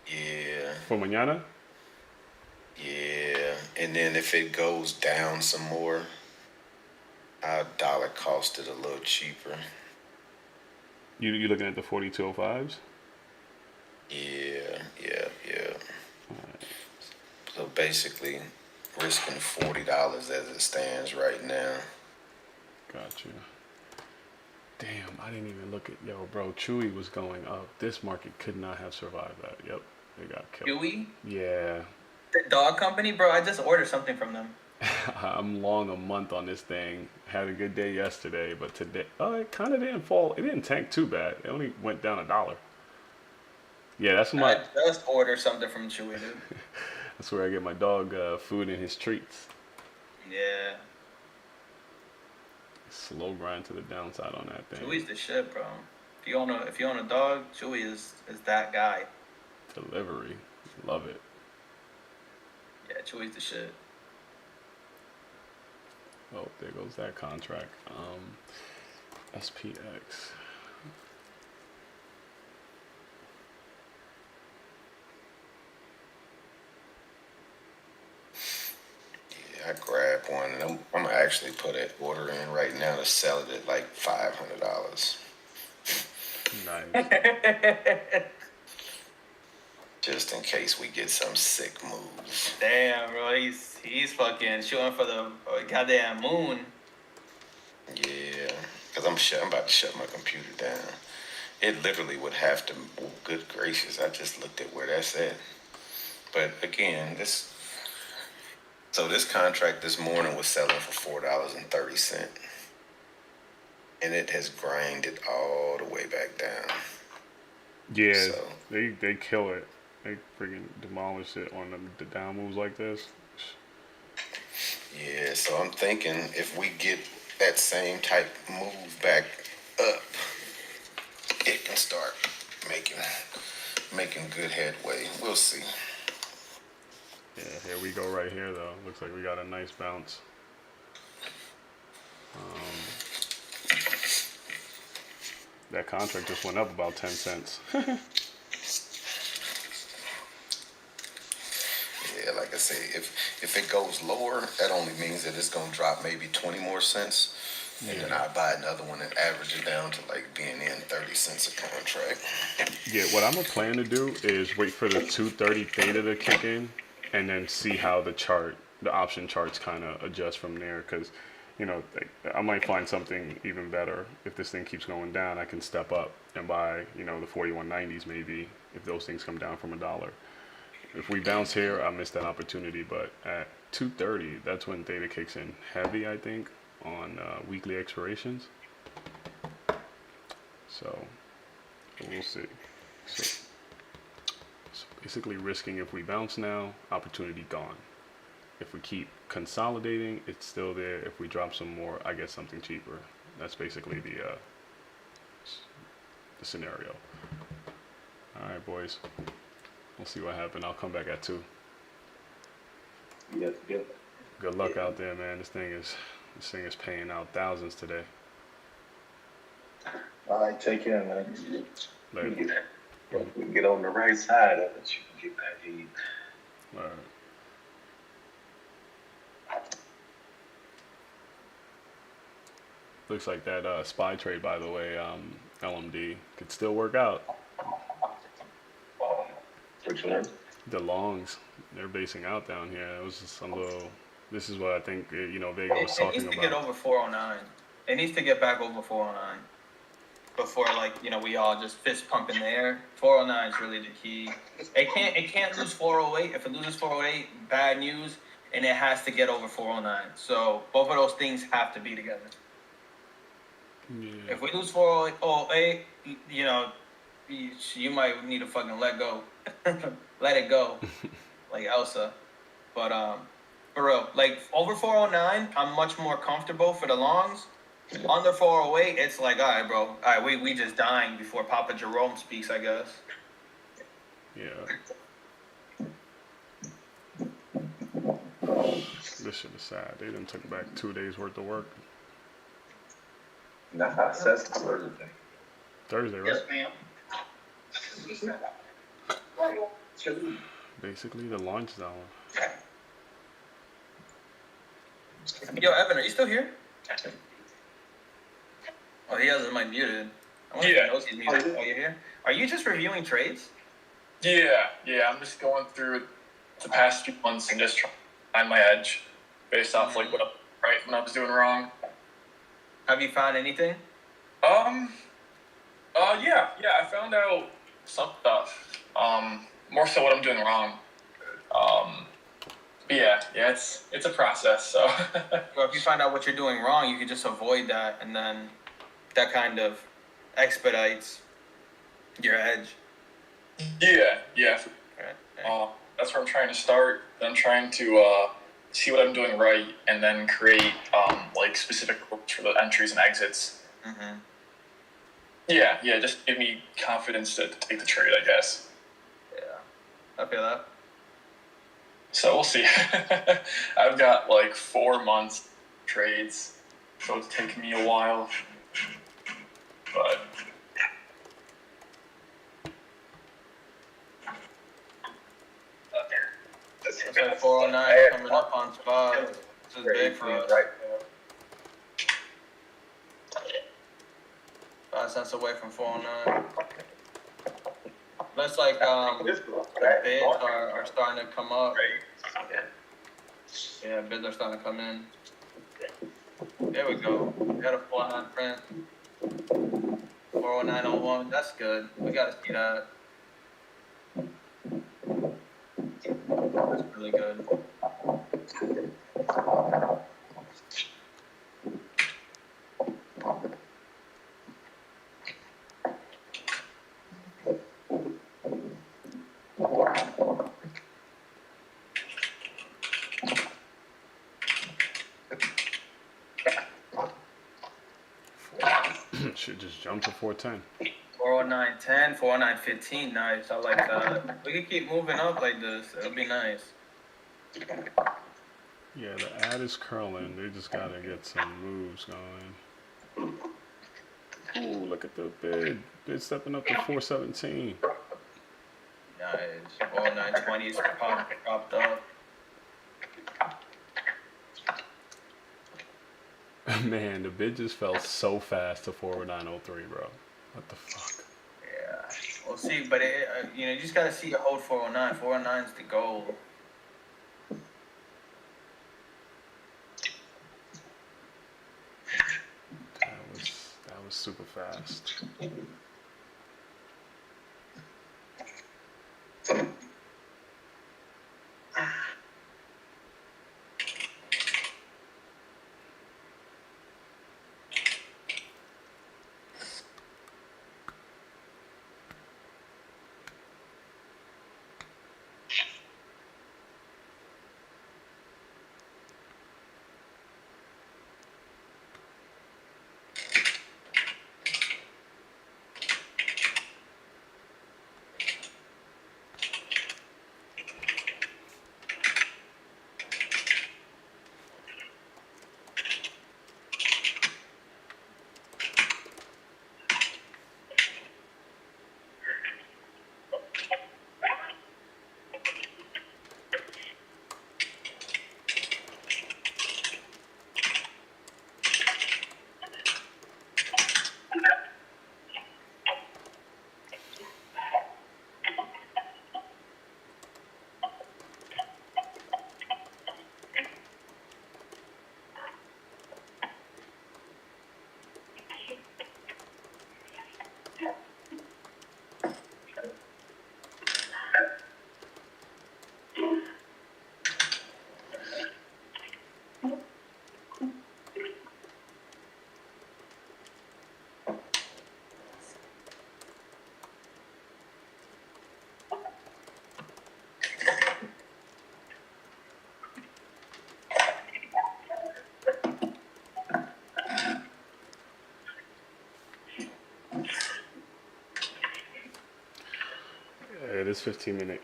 Yeah. For mañana? Yeah. And then if it goes down some more, Our dollar costed a little cheaper. You looking at the 4205s? Yeah. So basically, risking $40 as it stands right now. Gotcha. Damn, I didn't even look at bro. Chewy was going up. This market could not have survived that. Yep, they got killed. Chewy? Yeah. The dog company, bro. I just ordered something from them. I'm long a month on this thing. Had a good day yesterday, but today, it kind of didn't fall. It didn't tank too bad. It only went down $1. Yeah, that's my. I just ordered something from Chewy, dude. That's where I get my dog food and his treats. Yeah. Slow grind to the downside on that thing. Chewy's the shit, bro. If you own a dog, Chewy is that guy. Delivery, love it. Yeah, Chewy's the shit. Oh, there goes that contract. SPX. I grabbed one, and I'm gonna actually put an order in right now to sell it at like $500. Nice. Just in case we get some sick moves. Damn, bro, he's fucking shooting for the goddamn moon. Yeah, because I'm about to shut my computer down. It literally would have to. Oh, good gracious! I just looked at where that's at. But again, this contract this morning was selling for $4.30, and it has grinded all the way back down. Yeah, So, they kill it. They freaking demolish it on the down moves like this. yeah, so I'm thinking if we get that same type move back up, it can start making good headway. We'll see. Yeah, here we go right here though. Looks like we got a nice bounce. That contract just went up about 10 cents. Yeah, like I say, if it goes lower, that only means that it's gonna drop maybe 20 more cents. And then I buy another one and average it down to like being in 30 cents a contract. Yeah, what I'm gonna plan to do is wait for the 230 theta to kick in and then see how the option charts kind of adjust from there. Because, I might find something even better. If this thing keeps going down, I can step up and buy, the 4190s maybe, if those things come down from $1. If we bounce here, I missed that opportunity. But at 230, that's when theta kicks in heavy, I think, on weekly expirations. So we'll see. So basically risking if we bounce now, opportunity gone. If we keep consolidating, it's still there. If we drop some more, I get something cheaper. That's basically the scenario. All right, boys. We'll see what happens. I'll come back at 2. Yes, good. Good luck out there, man. This thing is paying out thousands today. All right, take care, man. Later. If we get on the right side of it, you can get that heat. All right. Looks like that SPY trade, by the way, LMD, could still work out. Which one? The longs, they're basing out down here. It was just some little. This is what I think Vega was It needs talking to about. get over 409. It needs to get back over 409 before we all just fist pump in the air. 409 is really the key. It can't lose 408. If it loses 408, bad news, and it has to get over 409. So both of those things have to be together. Yeah. If we lose 408, you might need to fucking let go. Let it go. Like Elsa. But for real, like over 409, I'm much more comfortable for the longs. Under 408, it's like, all right, bro. All right, we just dying before Papa Jerome speaks, I guess. Yeah. This shit is sad. They done took back 2 days worth of work. Nah, that's Thursday. Thursday, right? ma'am. Basically, the launch zone. Yo, Evan, are you still here? Oh, he has his mic muted. I wonder if he knows he's muted. Oh, you're here? Are you just reviewing trades? Yeah. I'm just going through the past few months and just trying to find my edge based off like what I right when I was doing wrong. Have you found anything? Yeah. I found out some stuff. More so what I'm doing wrong. But yeah, it's a process. So. Well, if you find out what you're doing wrong, you can just avoid that, and then that kind of expedites your edge. Yeah. Right. That's where I'm trying to start. I'm trying to see what I'm doing right, and then create like specific rules for the entries and exits. Mm-hmm. Yeah, just give me confidence to take the trade, I guess. Yeah, I feel that. So we'll see. I've got like 4 months trades, so it's taking me a while. But It's like 409 coming up on spot. This is big for us. Right. 5 cents away from 409. Looks like the bids are starting to come up. Yeah, bids are starting to come in. There we go. We got a 409 print. 409.01. That's good. We gotta see that. That's really good. Should just jump to 410. 409.10, 409.15. Nice. I like that. We can keep moving up like this. It'll be nice. Yeah, the ad is curling. They just gotta get some moves going. Ooh, look at the bid. Bid stepping up to 417. Nice. 409.20's popped up. Man, the bid just fell so fast to 409.03, bro. What the fuck? Yeah. We'll see, but you just gotta see it hold 409. 409's the goal. That was super fast. It is 15-minute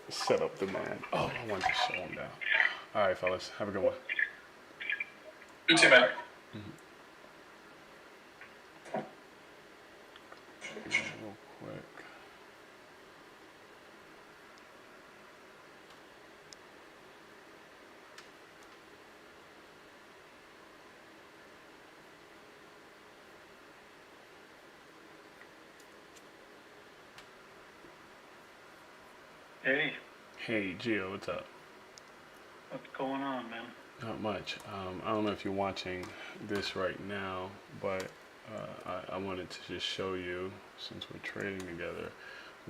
setup demand. Oh, I want to show them down. All right, fellas. Have a good one. You too, man. Real quick. Hey, Hey, Gio, what's up? what's going on, man? Not much. I don't know if you're watching this right now, but I wanted to just show you, since we're trading together,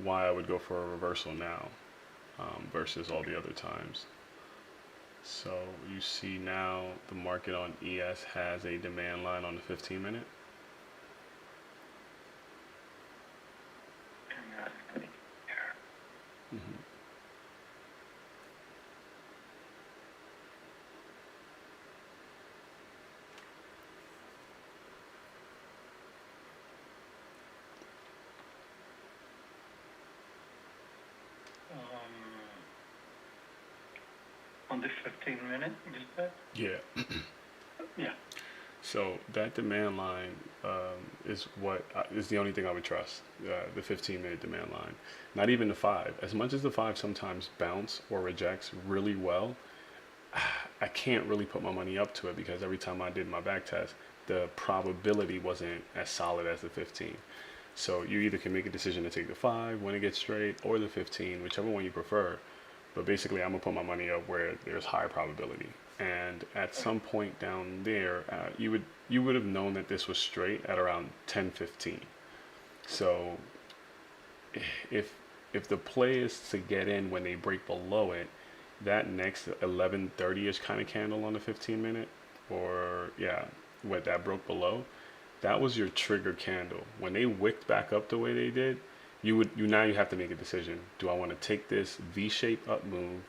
why I would go for a reversal now versus all the other times. So you see now the market on ES has a demand line on the 15 minute. Mm-hmm. On the 15-minute, you said? Yeah. Yeah. So that demand line is what is the only thing I would trust. The 15-minute demand line, not even the 5. As much as the 5 sometimes bounce or rejects really well, I can't really put my money up to it because every time I did my back test, the probability wasn't as solid as the 15. So you either can make a decision to take the 5 when it gets straight or the 15, whichever one you prefer. But basically, I'm gonna put my money up where there's high probability. And at some point down there, you would have known that this was straight at around 10:15. So if the play is to get in when they break below it, that next 11:30ish kind of candle on the 15 minute, or yeah, what that broke below, that was your trigger candle. When they wicked back up the way they did, you now you have to make a decision. Do I want to take this V-shaped up move,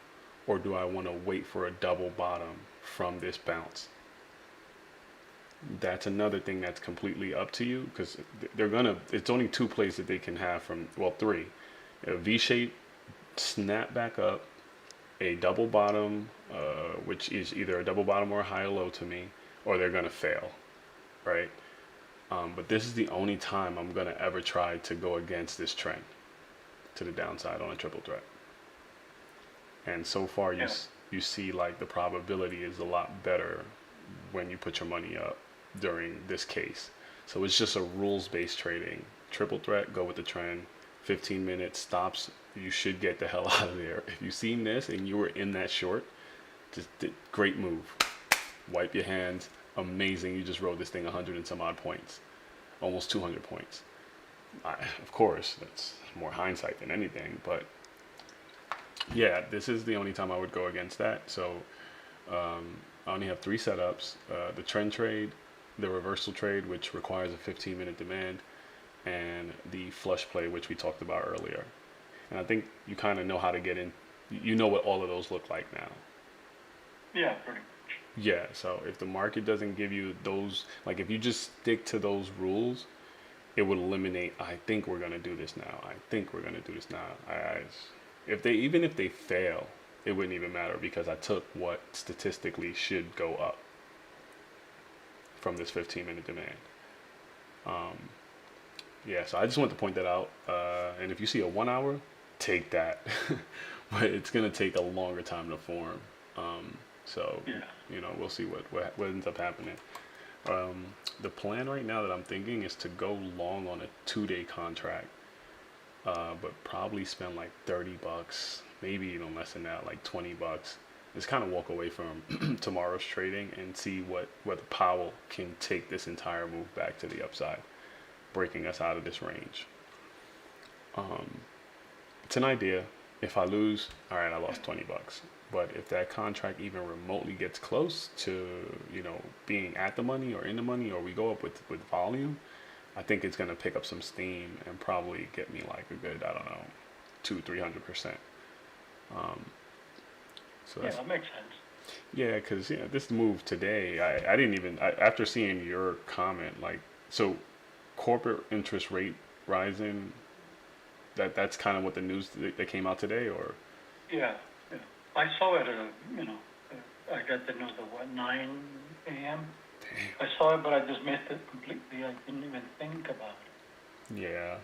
or do I want to wait for a double bottom from this bounce? That's another thing that's completely up to you, because it's only 2 plays that they can have from, well, 3. A V-shape snap back up, a double bottom, which is either a double bottom or a high or low to me, or they're gonna fail, right? But this is the only time I'm gonna ever try to go against this trend to the downside on a triple threat. And so far, you see like the probability is a lot better when you put your money up during this case. So it's just a rules-based trading. Triple threat, go with the trend. 15 minutes stops. You should get the hell out of there. If you've seen this and you were in that short, just great move. Wipe your hands. Amazing. You just rode this thing 100 and some odd points, almost 200 points. Of course, that's more hindsight than anything, but yeah, this is the only time I would go against that. So I only have 3 setups: the trend trade, the reversal trade, which requires a 15-minute demand, and the flush play, which we talked about earlier. And I think you kind of know how to get in. You know what all of those look like now. Yeah, pretty. Yeah, so if the market doesn't give you those, like if you just stick to those rules, it would eliminate, I think we're going to do this now. I think we're going to do this now. Even if they fail, it wouldn't even matter because I took what statistically should go up from this 15-minute demand. Yeah, so I just want to point that out. And if you see a 1 hour, take that. But it's going to take a longer time to form. So, Yeah. We'll see what ends up happening. The plan right now that I'm thinking is to go long on a 2-day contract, but probably spend like $30, maybe even less than that, like $20. Just kind of walk away from tomorrow's trading and see whether Powell can take this entire move back to the upside, breaking us out of this range. It's an idea. If I lose, all right, I lost $20. But if that contract even remotely gets close to, being at the money or in the money, or we go up with volume, I think it's going to pick up some steam and probably get me like a good, I don't know, 200-300%. So Yeah, that makes sense. yeah, because this move today, I didn't even, after seeing your comment, like, so corporate interest rate rising, that's kind of what the news that came out today, or? Yeah. I saw it, I got the news at 9 a.m. I saw it, but I just missed it completely. I didn't even think about it. Yeah,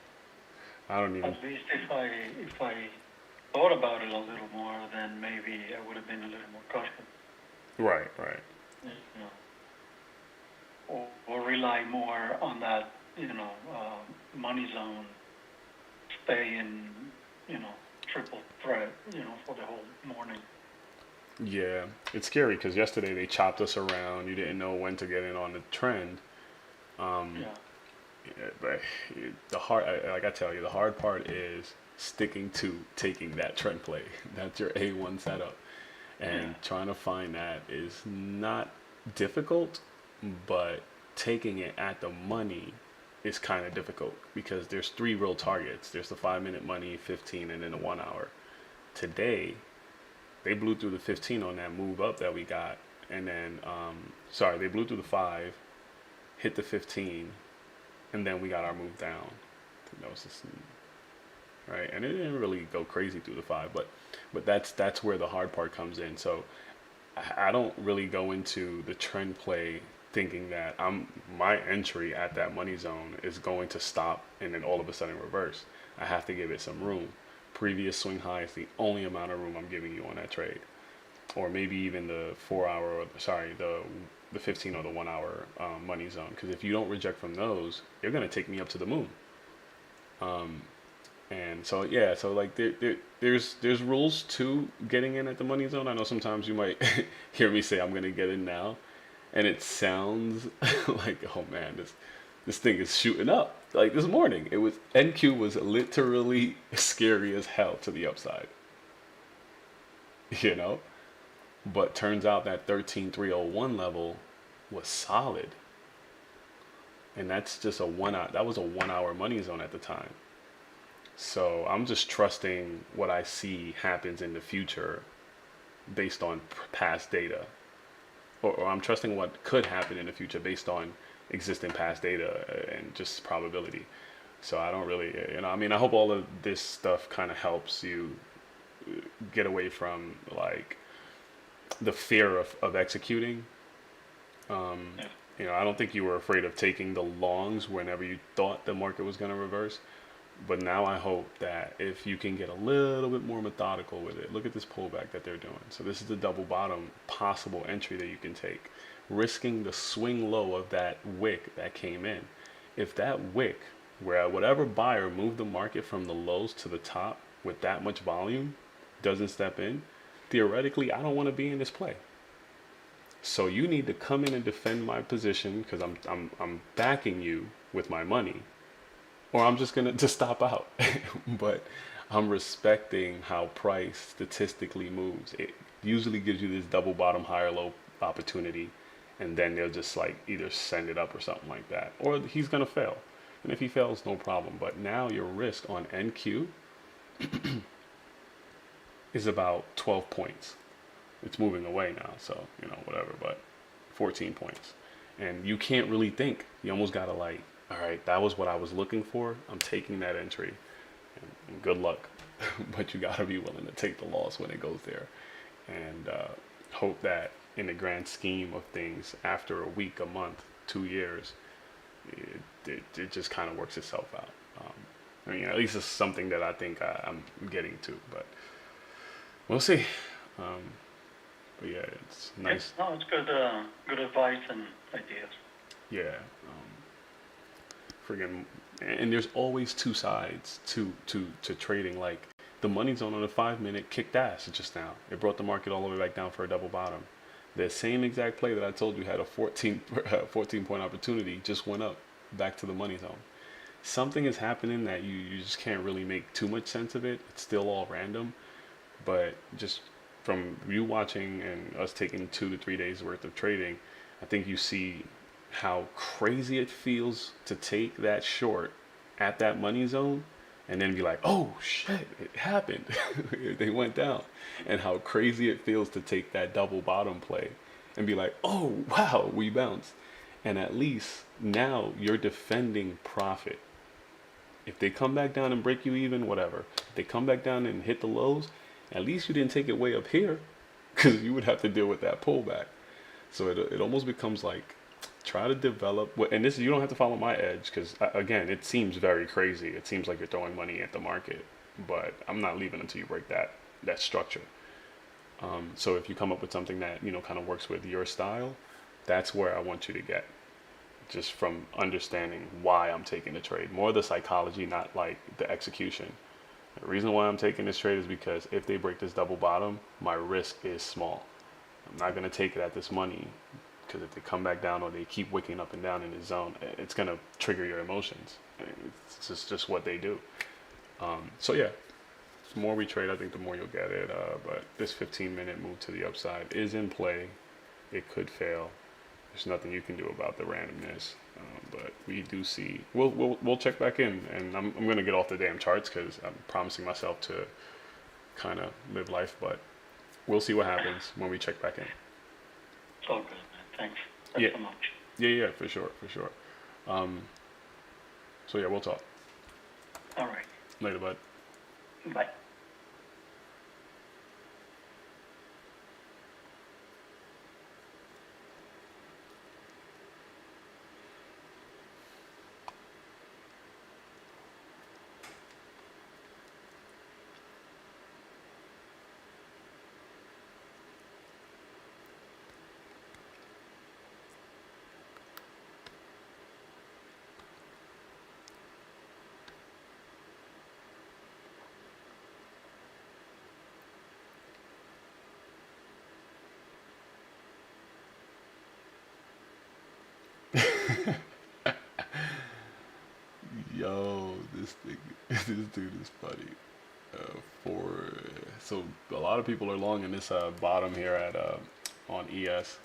I don't even. At least if I thought about it a little more, then maybe I would have been a little more cautious. Right. Or rely more on that, money zone, stay in, triple threat, for the whole morning. Yeah, it's scary because yesterday they chopped us around. You didn't know when to get in on the trend. Um, Yeah. yeah, but like I tell you, the hard part is sticking to taking that trend play. That's your A1 setup, and Yeah. trying to find that is not difficult, but taking it at the money is kind of difficult because there's three real targets. There's the 5 minute money, 15, and then the 1 hour. Today, they blew through the 15 on that move up that we got, and then they blew through the 5, hit the 15, and then we got our move down. That was just right, and it didn't really go crazy through the 5, but that's where the hard part comes in. So I don't really go into the trend play thinking that my entry at that money zone is going to stop and then all of a sudden reverse. I have to give it some room. Previous swing high is the only amount of room I'm giving you on that trade, or maybe even the 4 hour, the 15 or the 1 hour money zone. Because if you don't reject from those, you're gonna take me up to the moon. And so yeah, so like there's rules to getting in at the money zone. I know sometimes you might hear me say I'm gonna get in now, and it sounds like, oh man, this thing is shooting up. Like this morning, NQ was literally scary as hell to the upside, you know. But turns out that 13,301 level was solid, and that's just that was a 1 hour money zone at the time. So I'm just trusting what I see happens in the future based on past data, or I'm trusting what could happen in the future based on existing past data and just probability. So I don't really, I mean, I hope all of this stuff kind of helps you get away from like the fear of executing. I don't think you were afraid of taking the longs whenever you thought the market was going to reverse. But now I hope that if you can get a little bit more methodical with it, look at this pullback that they're doing. So this is the double bottom possible entry that you can take, risking the swing low of that wick that came in. If that wick, where whatever buyer moved the market from the lows to the top with that much volume, doesn't step in, theoretically, I don't want to be in this play. So you need to come in and defend my position because I'm backing you with my money, or I'm just gonna just stop out. But I'm respecting how price statistically moves. It usually gives you this double bottom higher low opportunity, and then they'll just like either send it up or something like that, or he's gonna fail. And if he fails, no problem. But now your risk on NQ is about 12 points. It's moving away now, so whatever. But 14 points, and you can't really think. You almost gotta like, all right, that was what I was looking for. I'm taking that entry, and good luck. But you gotta be willing to take the loss when it goes there, and hope that in the grand scheme of things, after a week, a month, 2 years, it just kind of works itself out. At least it's something that I think I'm getting to, but we'll see. But yeah, it's nice. No, it's good. Good advice and ideas. Yeah. And there's always two sides to trading. Like the money zone on the 5 minute kicked ass just now. It brought the market all the way back down for a double bottom. The same exact play that I told you had a 14 point opportunity just went up back to the money zone. Something is happening that you just can't really make too much sense of it. It's still all random, but just from you watching and us taking 2 to 3 days worth of trading, I think you see how crazy it feels to take that short at that money zone and then be like, oh shit, it happened. They went down. And how crazy it feels to take that double bottom play and be like, oh wow, we bounced. And at least now you're defending profit. If they come back down and break you even, whatever. If they come back down and hit the lows, at least you didn't take it way up here, because you would have to deal with that pullback. So it almost becomes like, try to develop, and this, you don't have to follow my edge, because again, it seems very crazy. It seems like you're throwing money at the market, but I'm not leaving until you break that structure. So if you come up with something that kind of works with your style, that's where I want you to get, just from understanding why I'm taking the trade. More the psychology, not like the execution. The reason why I'm taking this trade is because if they break this double bottom, my risk is small. I'm not going to take it at this money because if they come back down or they keep wicking up and down in this zone, it's going to trigger your emotions. It's just what they do. So yeah, the more we trade, I think the more you'll get it. But this 15-minute move to the upside is in play. It could fail. There's nothing you can do about the randomness. But we do see. We'll check back in, and I'm gonna get off the damn charts because I'm promising myself to kind of live life. But we'll see what happens when we check back in. It's all good, man. Thanks. Thanks so much. Yeah, for sure. So yeah, we'll talk All right. later, bud. Bye. Yo, this dude is funny. So a lot of people are long in this bottom here at on ES.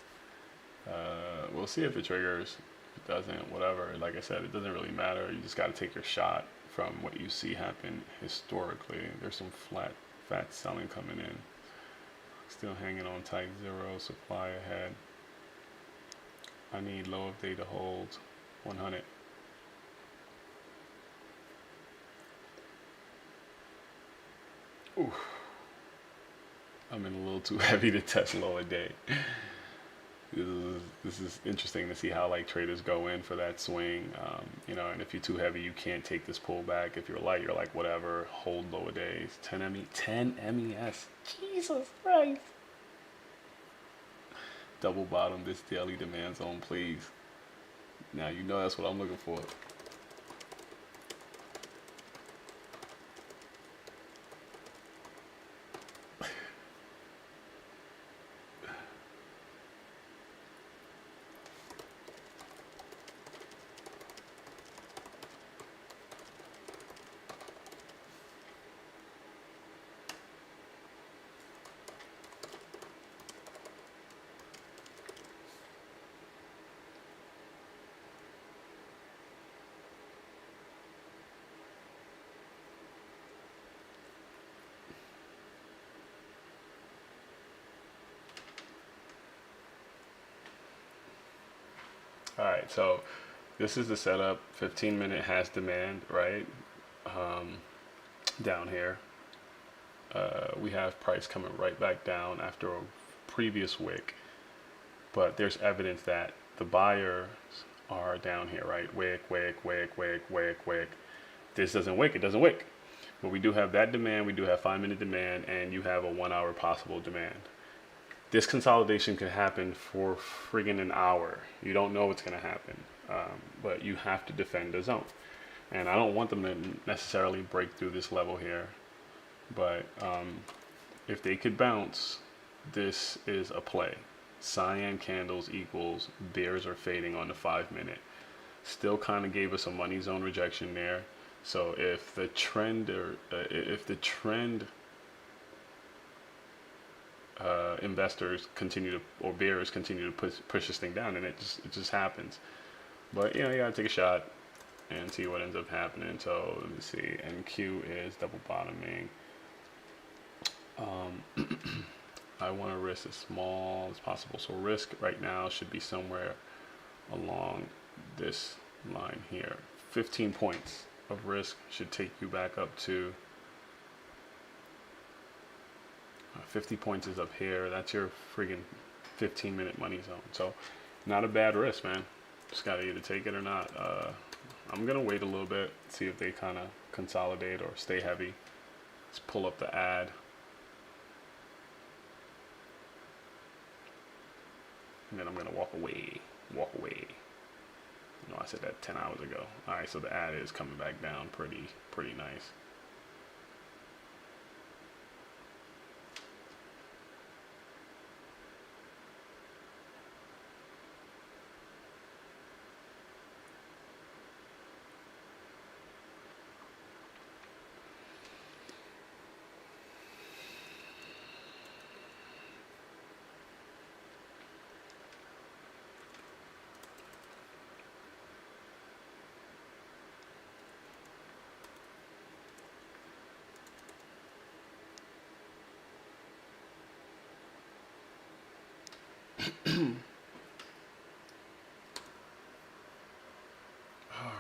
We'll see if it triggers. If it doesn't, whatever. Like I said, it doesn't really matter. You just got to take your shot from what you see happen historically. There's some fat selling coming in. Still hanging on tight, zero supply ahead. I need low of day to hold 100. Oof. I'm in a little too heavy to test low a day. This is interesting to see how like traders go in for that swing. And if you're too heavy, you can't take this pullback. If you're light, you're like whatever, hold lower days. 10 MES. Jesus Christ. Double bottom this daily demand zone, please. Now you know that's what I'm looking for. All right, so this is the setup. 15-minute has demand, right? Down here. We have price coming right back down after a previous wick, but there's evidence that the buyers are down here, right? Wick. This doesn't wick, it doesn't wick. But we do have that demand, we do have 5-minute demand, and you have a 1 hour possible demand. This consolidation can happen for friggin' an hour. You don't know what's gonna happen, but you have to defend the zone. And I don't want them to necessarily break through this level here, but if they could bounce, this is a play. Cyan candles equals bears are fading on the 5-minute. Still kind of gave us a money zone rejection there. So if the trend investors continue to, or bears continue to push this thing down, and it just happens. But you gotta take a shot and see what ends up happening. So let me see. NQ is double bottoming. I want to risk as small as possible. So risk right now should be somewhere along this line here. 15 points of risk should take you back up to 50 points is up here. That's your friggin' 15-minute money zone. So not a bad risk, man. Just gotta either take it or not. I'm gonna wait a little bit, see if they kind of consolidate or stay heavy. Let's pull up the ad. And then I'm gonna walk away. I said that 10 hours ago. All right, so the ad is coming back down pretty nice.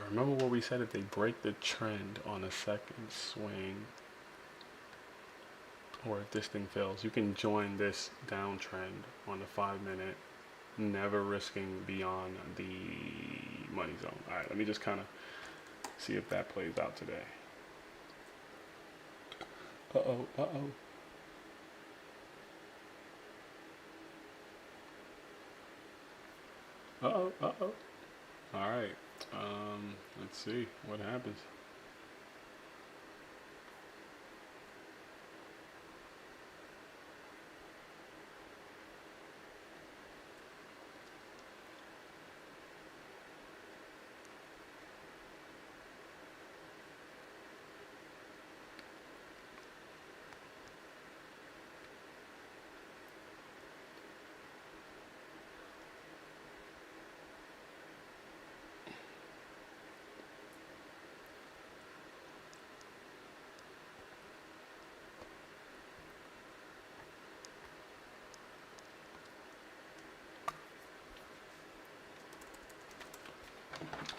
Remember what we said, if they break the trend on a second swing, or if this thing fails, you can join this downtrend on the 5-minute, never risking beyond the money zone. All right, let me just kind of see if that plays out today. Uh-oh, uh-oh. Uh-oh, uh-oh. All right, let's see what happens.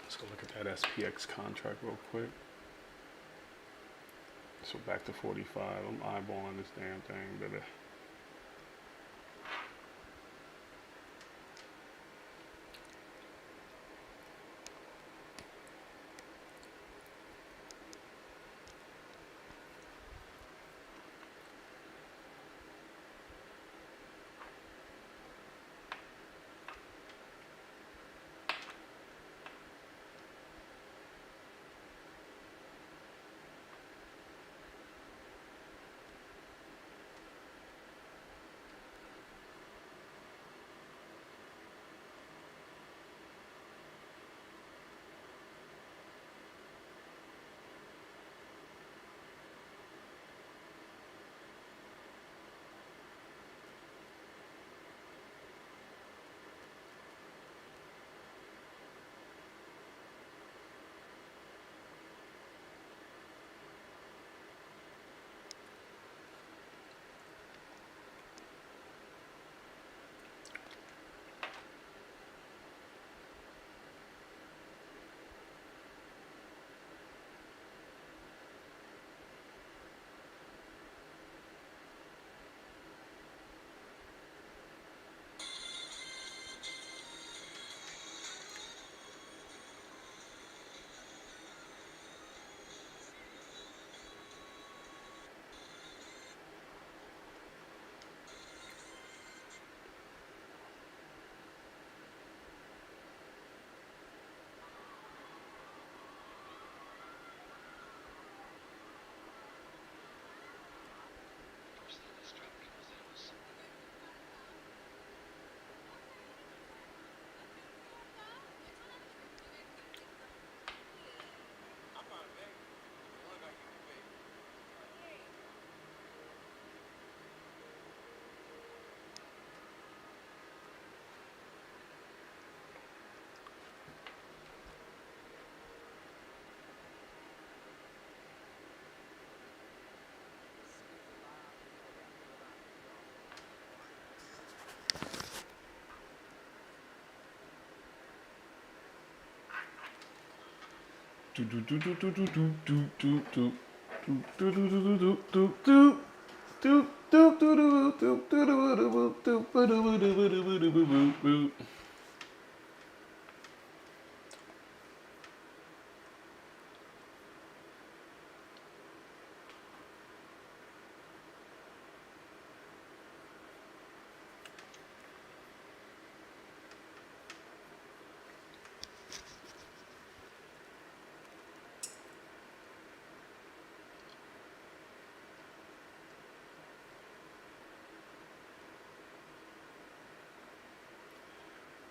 Let's go look at that SPX contract real quick. So back to 45. I'm eyeballing this damn thing, baby.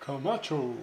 Camacho.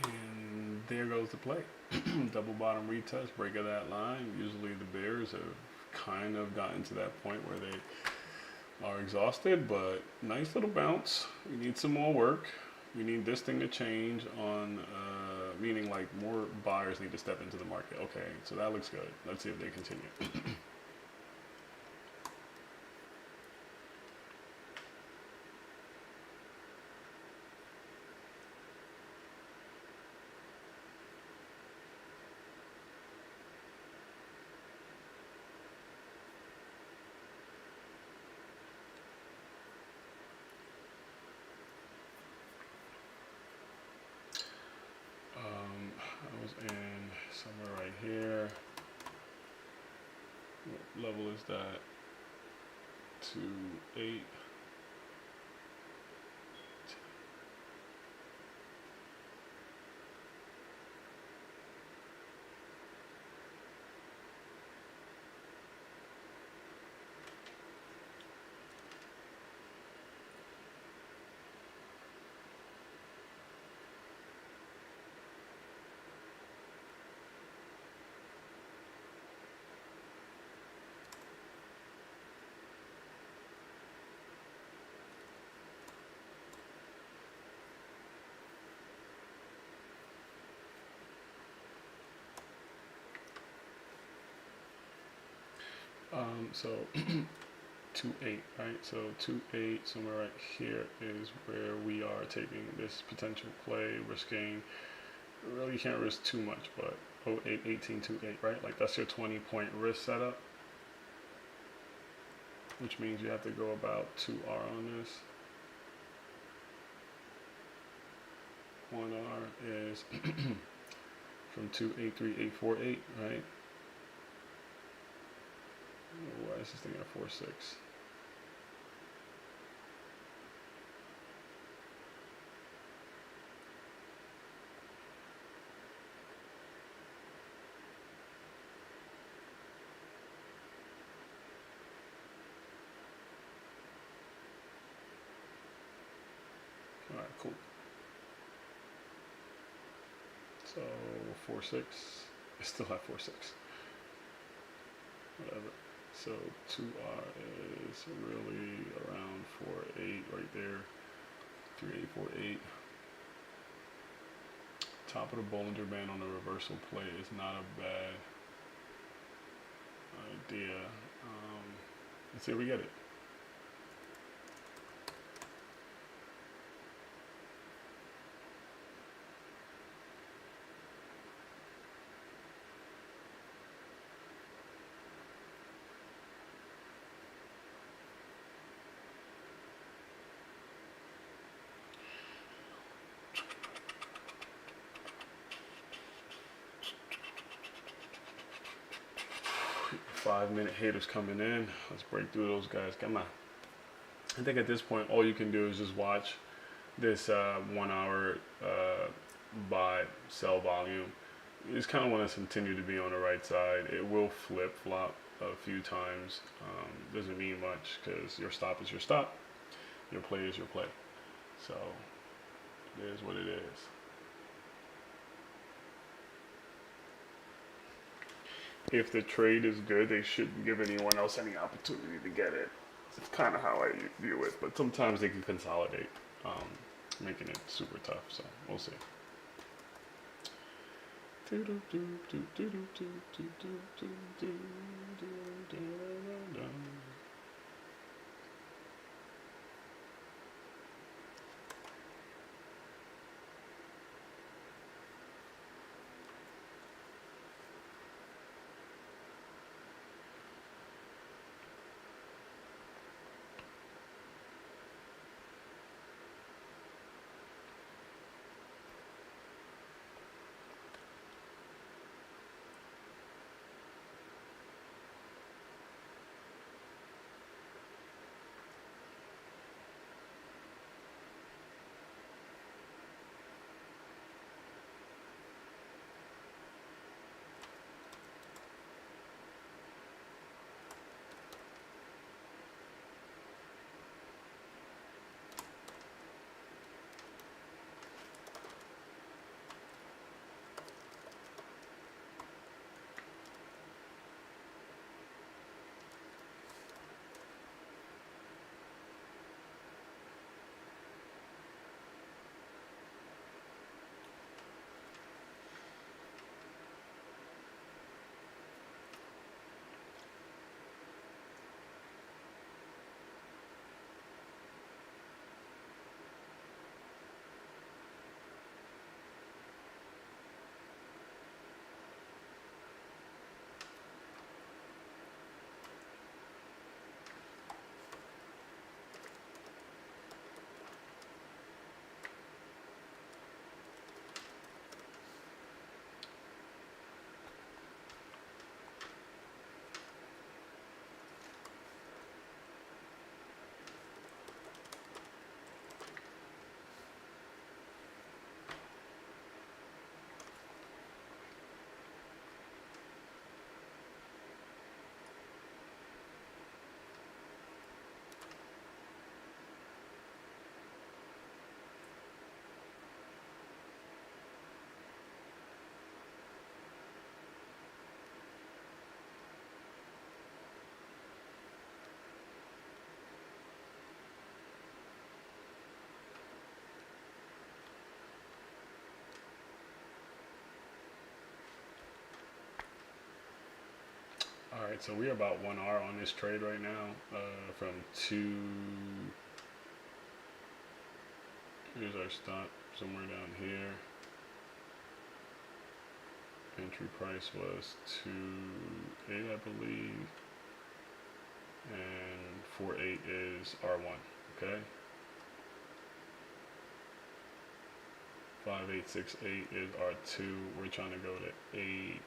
And there goes the play. Double bottom retest, break of that line. Usually the Bears have kind of gotten to that point where they are exhausted, but nice little bounce. We need some more work. We need this thing to change on, meaning like more buyers need to step into the market. Okay, so that looks good. Let's see if they continue. I was in somewhere right here. What level is that? 2.8. So 2.8, right? So 2.8, somewhere right here is where we are taking this potential play, risking, really you can't risk too much, but 0.8, 18, 2.8, right? Like that's your 20-point risk setup, which means you have to go about 2R on this. 1R is from 2.83, 848, right? Why is this thing at 4.6? All right, cool. So 4.6, it's still at 4.6. Whatever. So 2R is really around 4.8 right there. 3.848. Top of the Bollinger Band on the reversal play is not a bad idea. Let's see if we get it. Five-minute haters coming in. Let's break through those guys. Come on. I think at this point, all you can do is just watch this 1 hour buy sell volume. You just kind of want to continue to be on the right side. It will flip flop a few times. Doesn't mean much because your stop is your stop. Your play is your play. So it is what it is. if the trade is good, they shouldn't give anyone else any opportunity to get it. It's kind of how I view it, but sometimes they can consolidate, making it super tough. So we'll see. All right, so we're about 1 hour on this trade right now. From two, here's our stop somewhere down here. Entry price was 2.8, I believe, and 4.8 is R1. Okay. 5.868 is R2. We're trying to go to 8.0,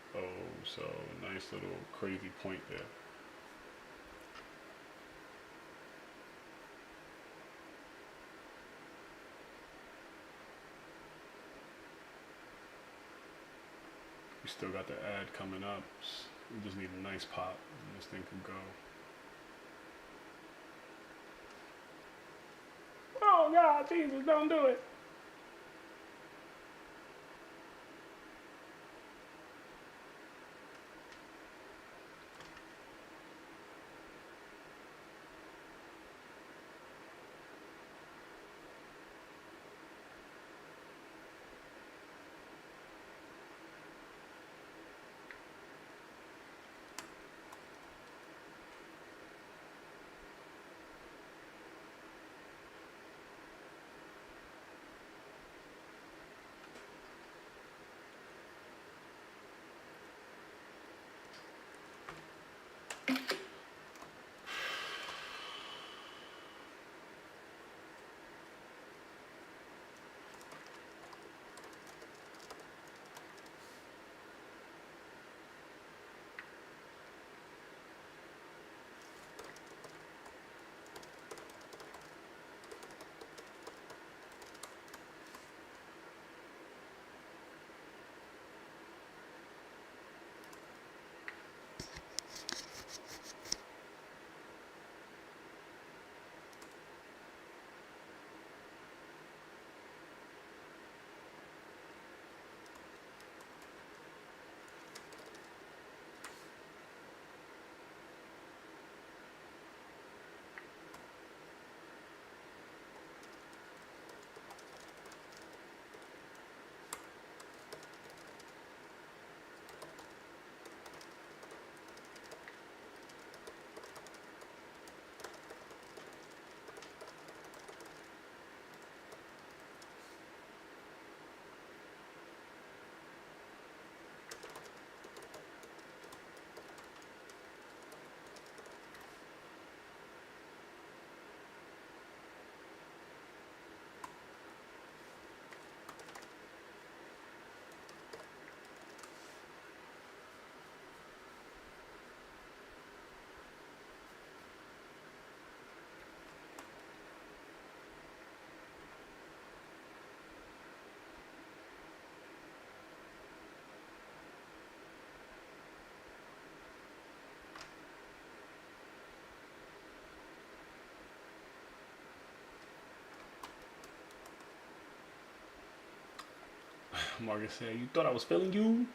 so nice little crazy point there. We still got the ad coming up. We just need a nice pop, and this thing can go. Oh God, Jesus, don't do it. Marcus said, "You thought I was feeling you?"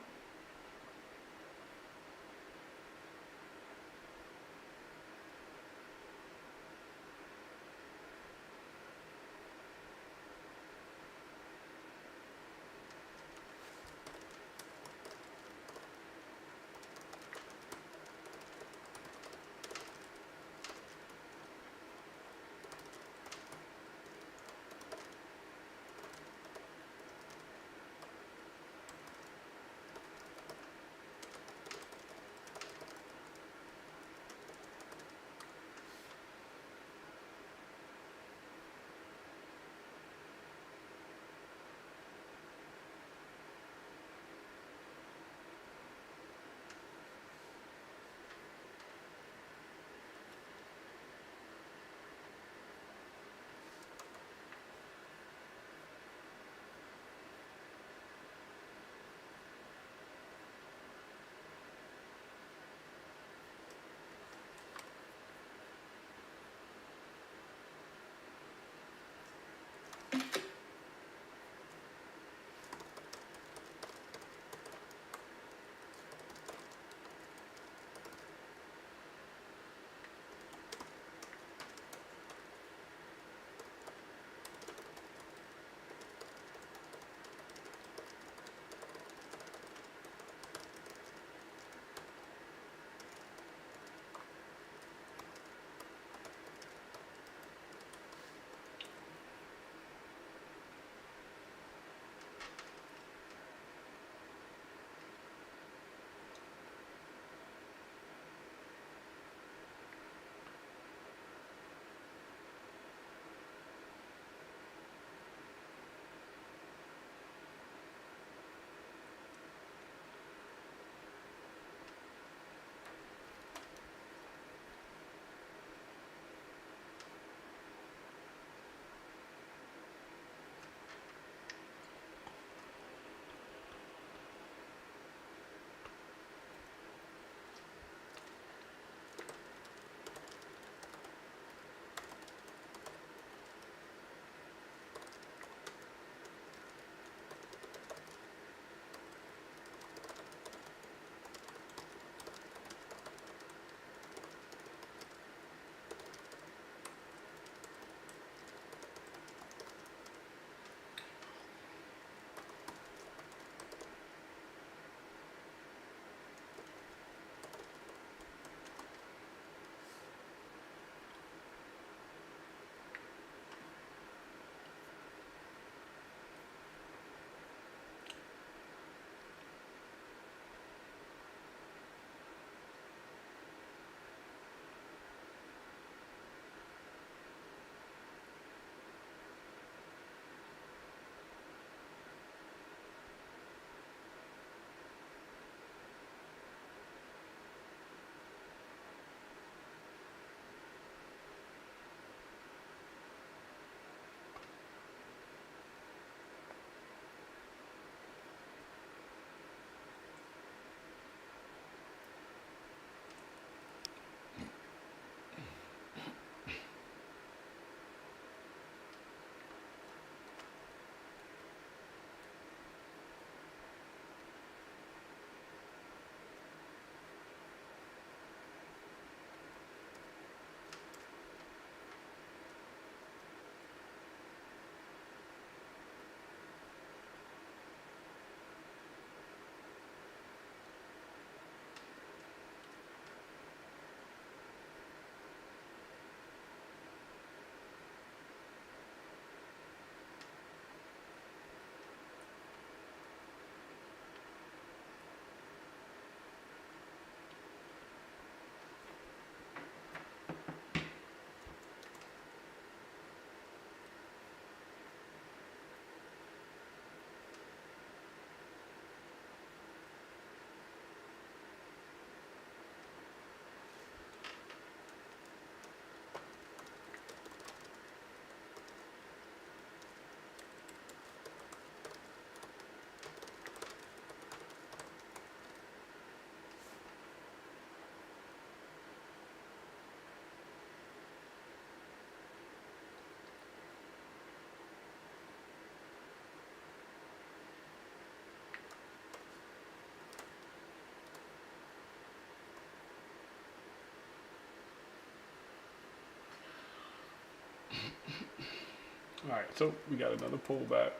Alright, so we got another pullback.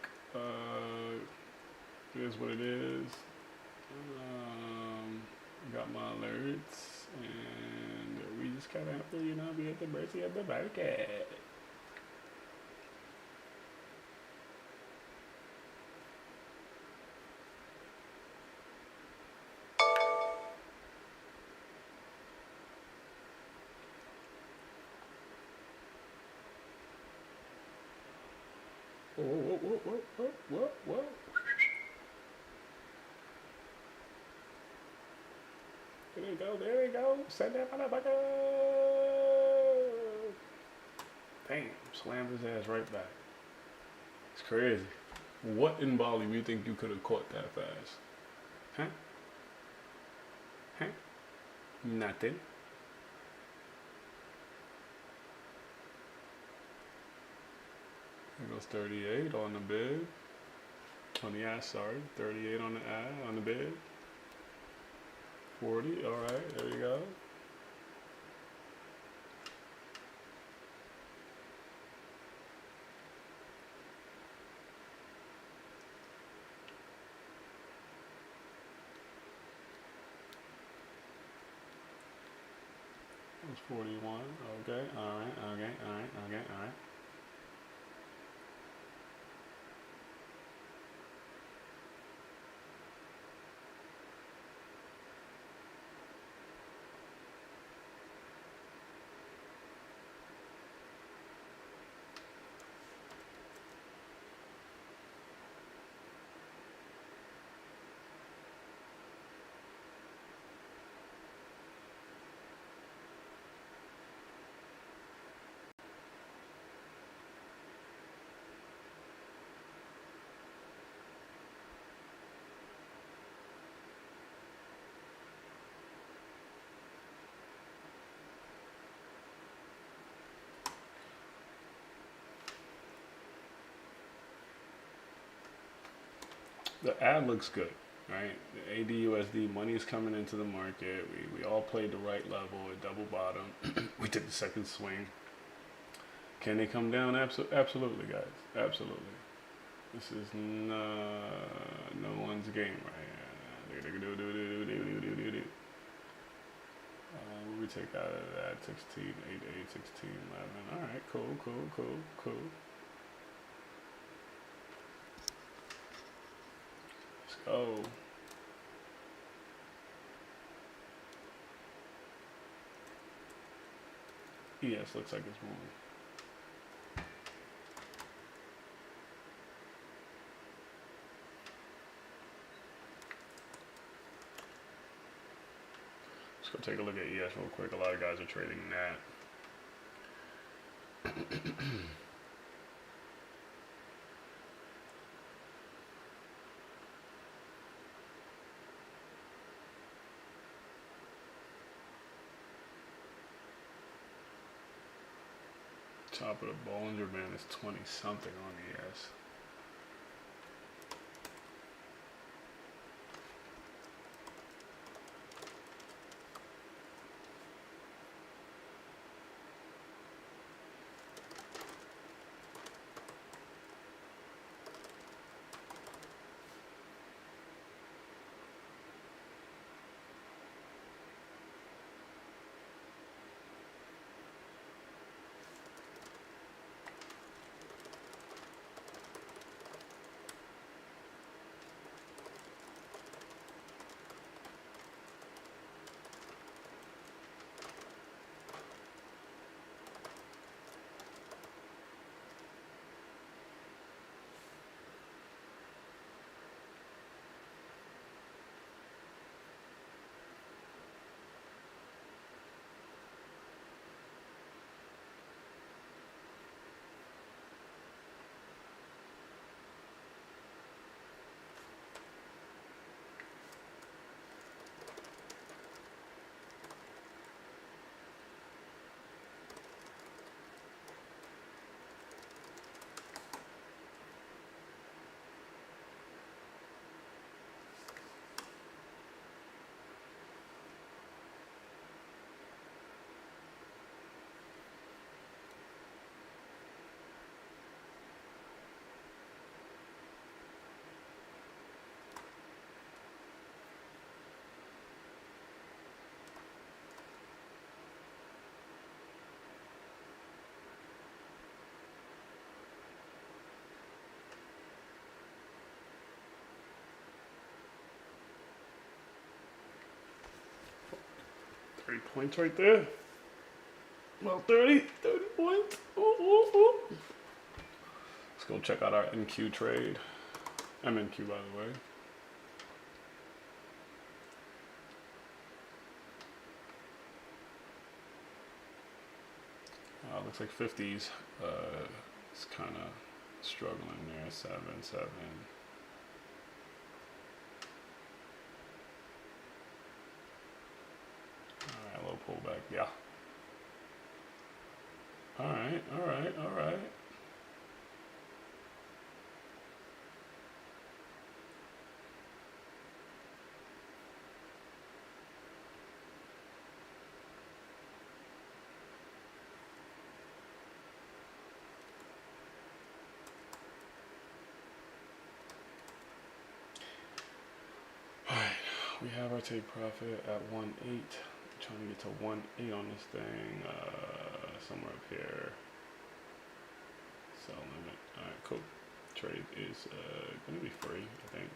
It is what it is. Got my alerts, and we just kind of have to, you know, be at the mercy of the market. Whoa, whoa, whoa, whoa, whoa, whoa, whoa. There you go. Send that motherfucker. Damn, slammed his ass right back. It's crazy. What in volume you think you could have caught that fast? Huh? Huh? Nothing. There goes 38 on the bid. On the ass, sorry. 38 on the ad, on the bid. 40, alright, there you go. That was 41, okay, alright. The ad looks good, right? The ADUSD money is coming into the market. We all played the right level at double bottom. We took the second swing. Can they come down? Absolutely, guys. Absolutely. This is no one's game right here. We take out of that 16, 8, 8, 16, 11. All right, cool. Let's go. Yes, looks like it's moving. Let's go take a look at ES real quick. A lot of guys are trading that. Top of the Bollinger Band is 20 something on ES. 30 points right there. Well, 30 points. Ooh, ooh, ooh. Let's go check out our NQ trade. MNQ, by the way. Looks like 50s. It's kind of struggling there. 7, 7. All right, a little pullback. Yeah. All right, all right, all right. Alright, we have our take profit at 1.8. Trying to get to 1.8 on this thing. Somewhere up here. Sell limit. Alright, cool. Trade is gonna be free, I think.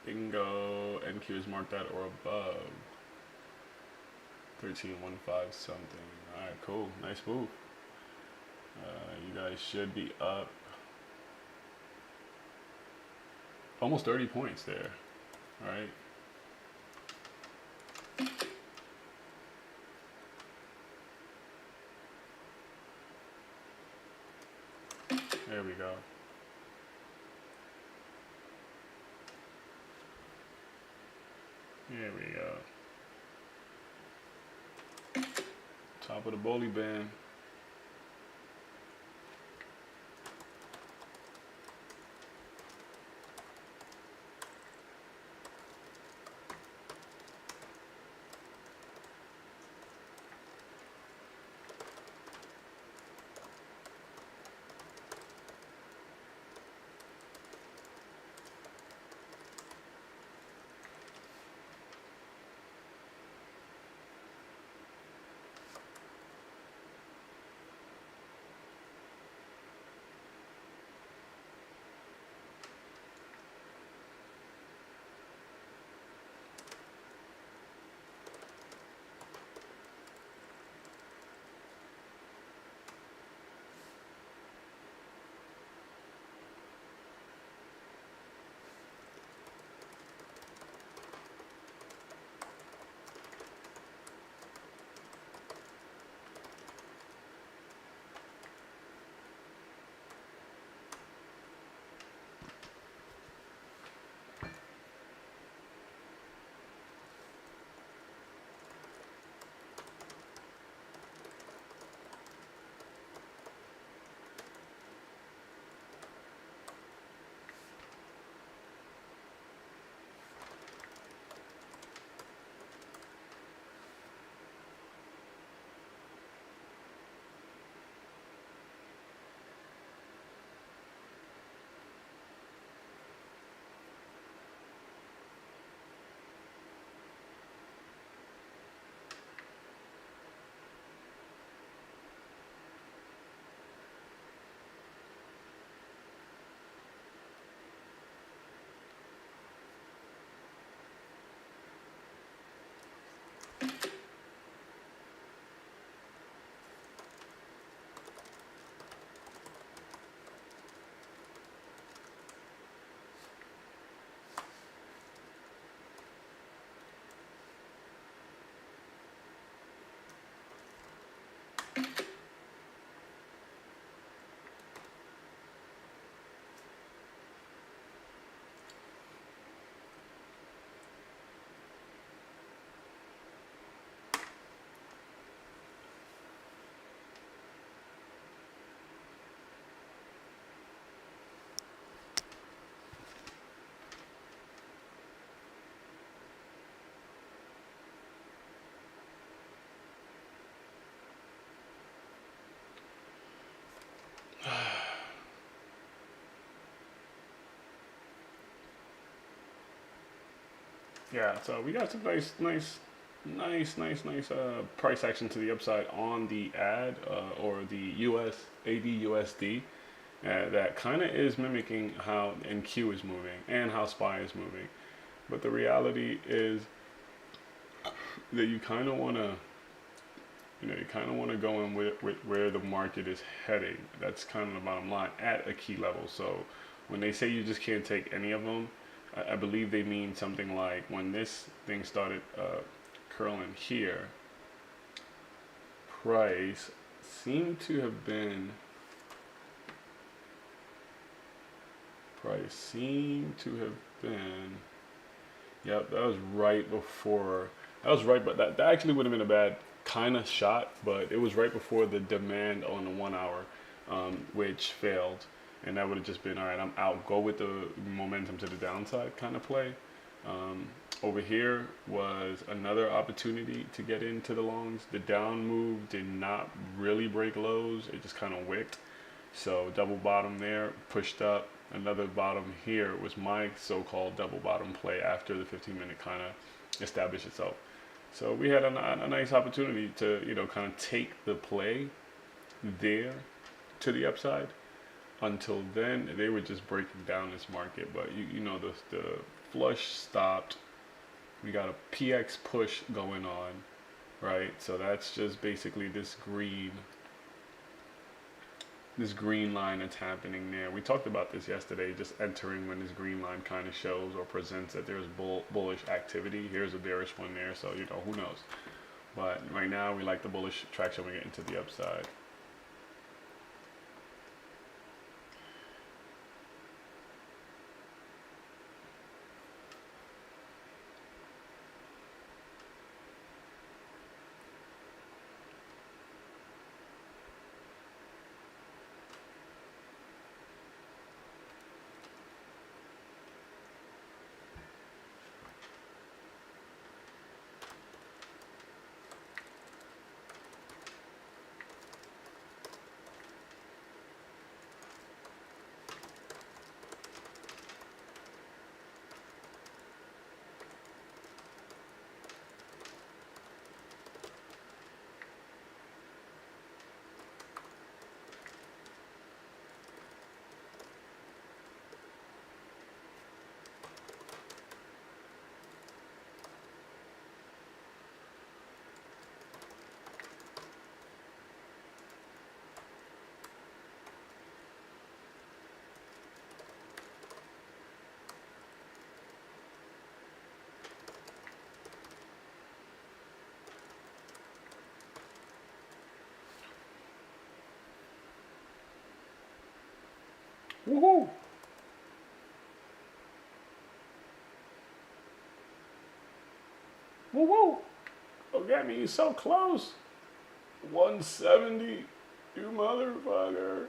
Bingo. NQ is marked at or above. 13.15 something. Alright, cool. Nice move. You guys should be up almost 30 points there. Alright. There we go. There we go. Top of the bully band. Yeah, so we got some nice price action to the upside on the ad or the USD that kind of is mimicking how NQ is moving and how SPY is moving. But the reality is that you kind of want to, go in with where the market is heading. That's kind of the bottom line at a key level. So when they say you just can't take any of them, I believe they mean something like when this thing started curling here, price seemed to have been, yep, that was right before, but that actually would have been a bad kind of shot, but it was right before the demand on the 1 hour, which failed. And that would have just been, all right, I'm out. Go with the momentum to the downside kind of play. Over here was another opportunity to get into the longs. The down move did not really break lows. It just kind of wicked. So double bottom there, pushed up. Another bottom here was my so-called double bottom play after the 15-minute kind of established itself. So we had a nice opportunity to, kind of take the play there to the upside. Until then, they were just breaking down this market. But the flush stopped. We got a PX push going on, right? So that's just basically this green line that's happening there. We talked about this yesterday, just entering when this green line kind of shows or presents that there's bullish activity. Here's a bearish one there, so who knows. But right now, we like the bullish traction we get into the upside. Woohoo! Woo-woo! Look at me, you're so close. 170, you motherfucker.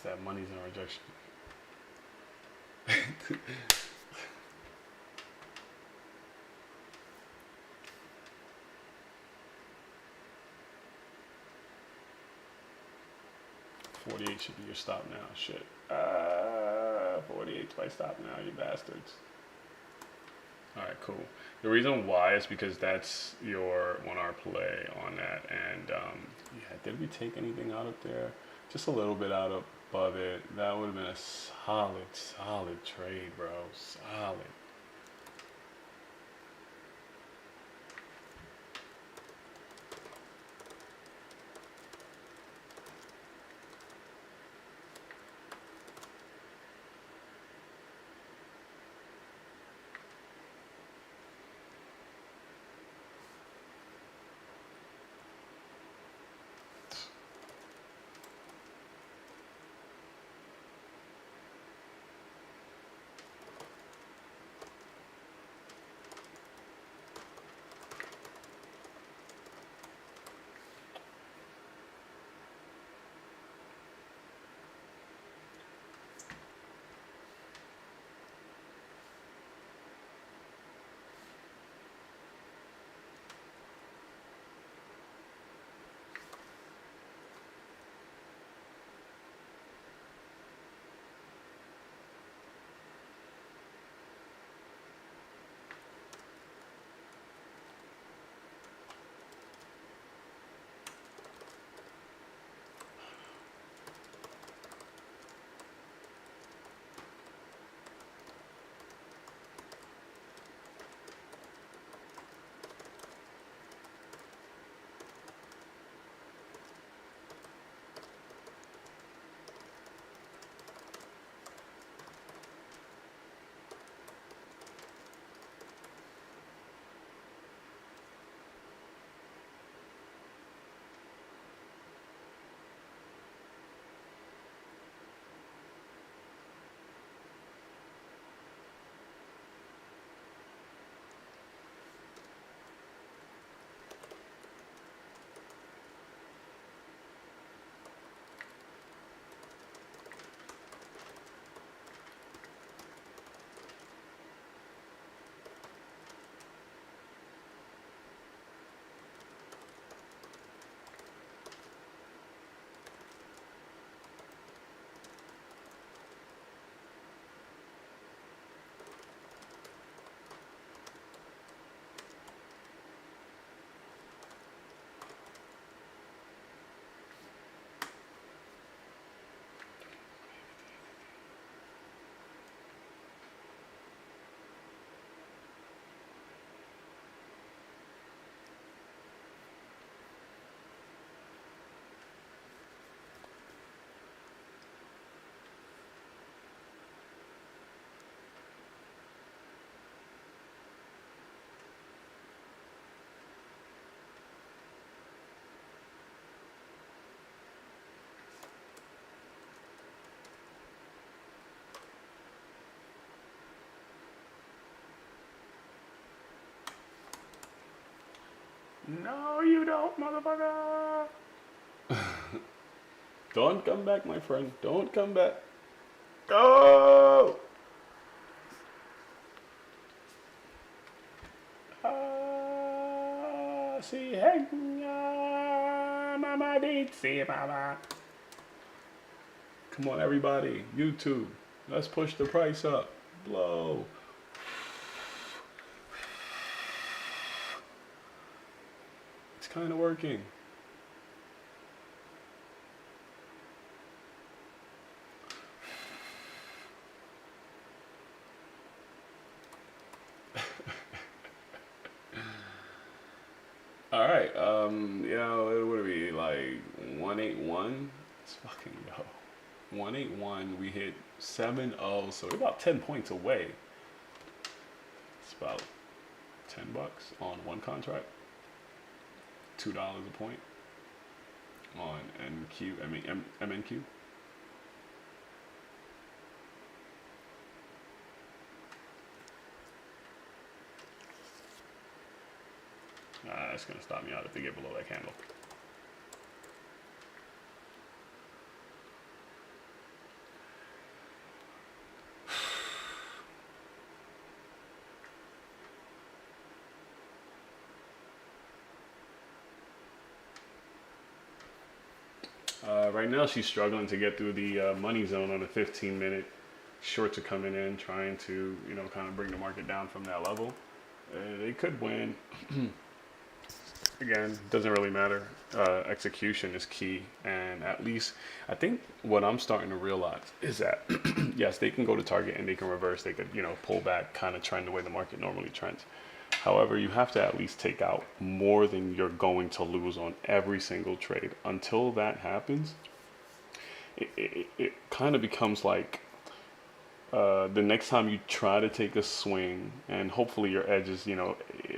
That money's in rejection. $48 should be your stop now. Shit. 48's my stop now, you bastards. Alright, cool. The reason why is because that's your 1 hour play on that. And yeah, did we take anything out up there? Just a little bit out above it. That would have been a solid trade, bro. Solid. No, you don't, motherfucker. Don't come back, my friend. Don't come back. Go! Si mama did see mama. Come on, everybody. YouTube. Let's push the price up. Blow. It's kind of working. All right, what are we, like 181? Let's fucking go. 181, we hit 7-0, so we're about 10 points away. It's about $10 on one contract, $2 a point on MNQ. That's gonna stop me out if they get below that candle. Right now she's struggling to get through the money zone on a 15-minute. Shorts are coming in, trying to, kind of bring the market down from that level. They could win. Again, doesn't really matter. Execution is key, and at least I think what I'm starting to realize is that yes, they can go to target and they can reverse. They could, pull back, kind of trend the way the market normally trends. However, you have to at least take out more than you're going to lose on every single trade. Until that happens, it kind of becomes like the next time you try to take a swing, and hopefully your edge is,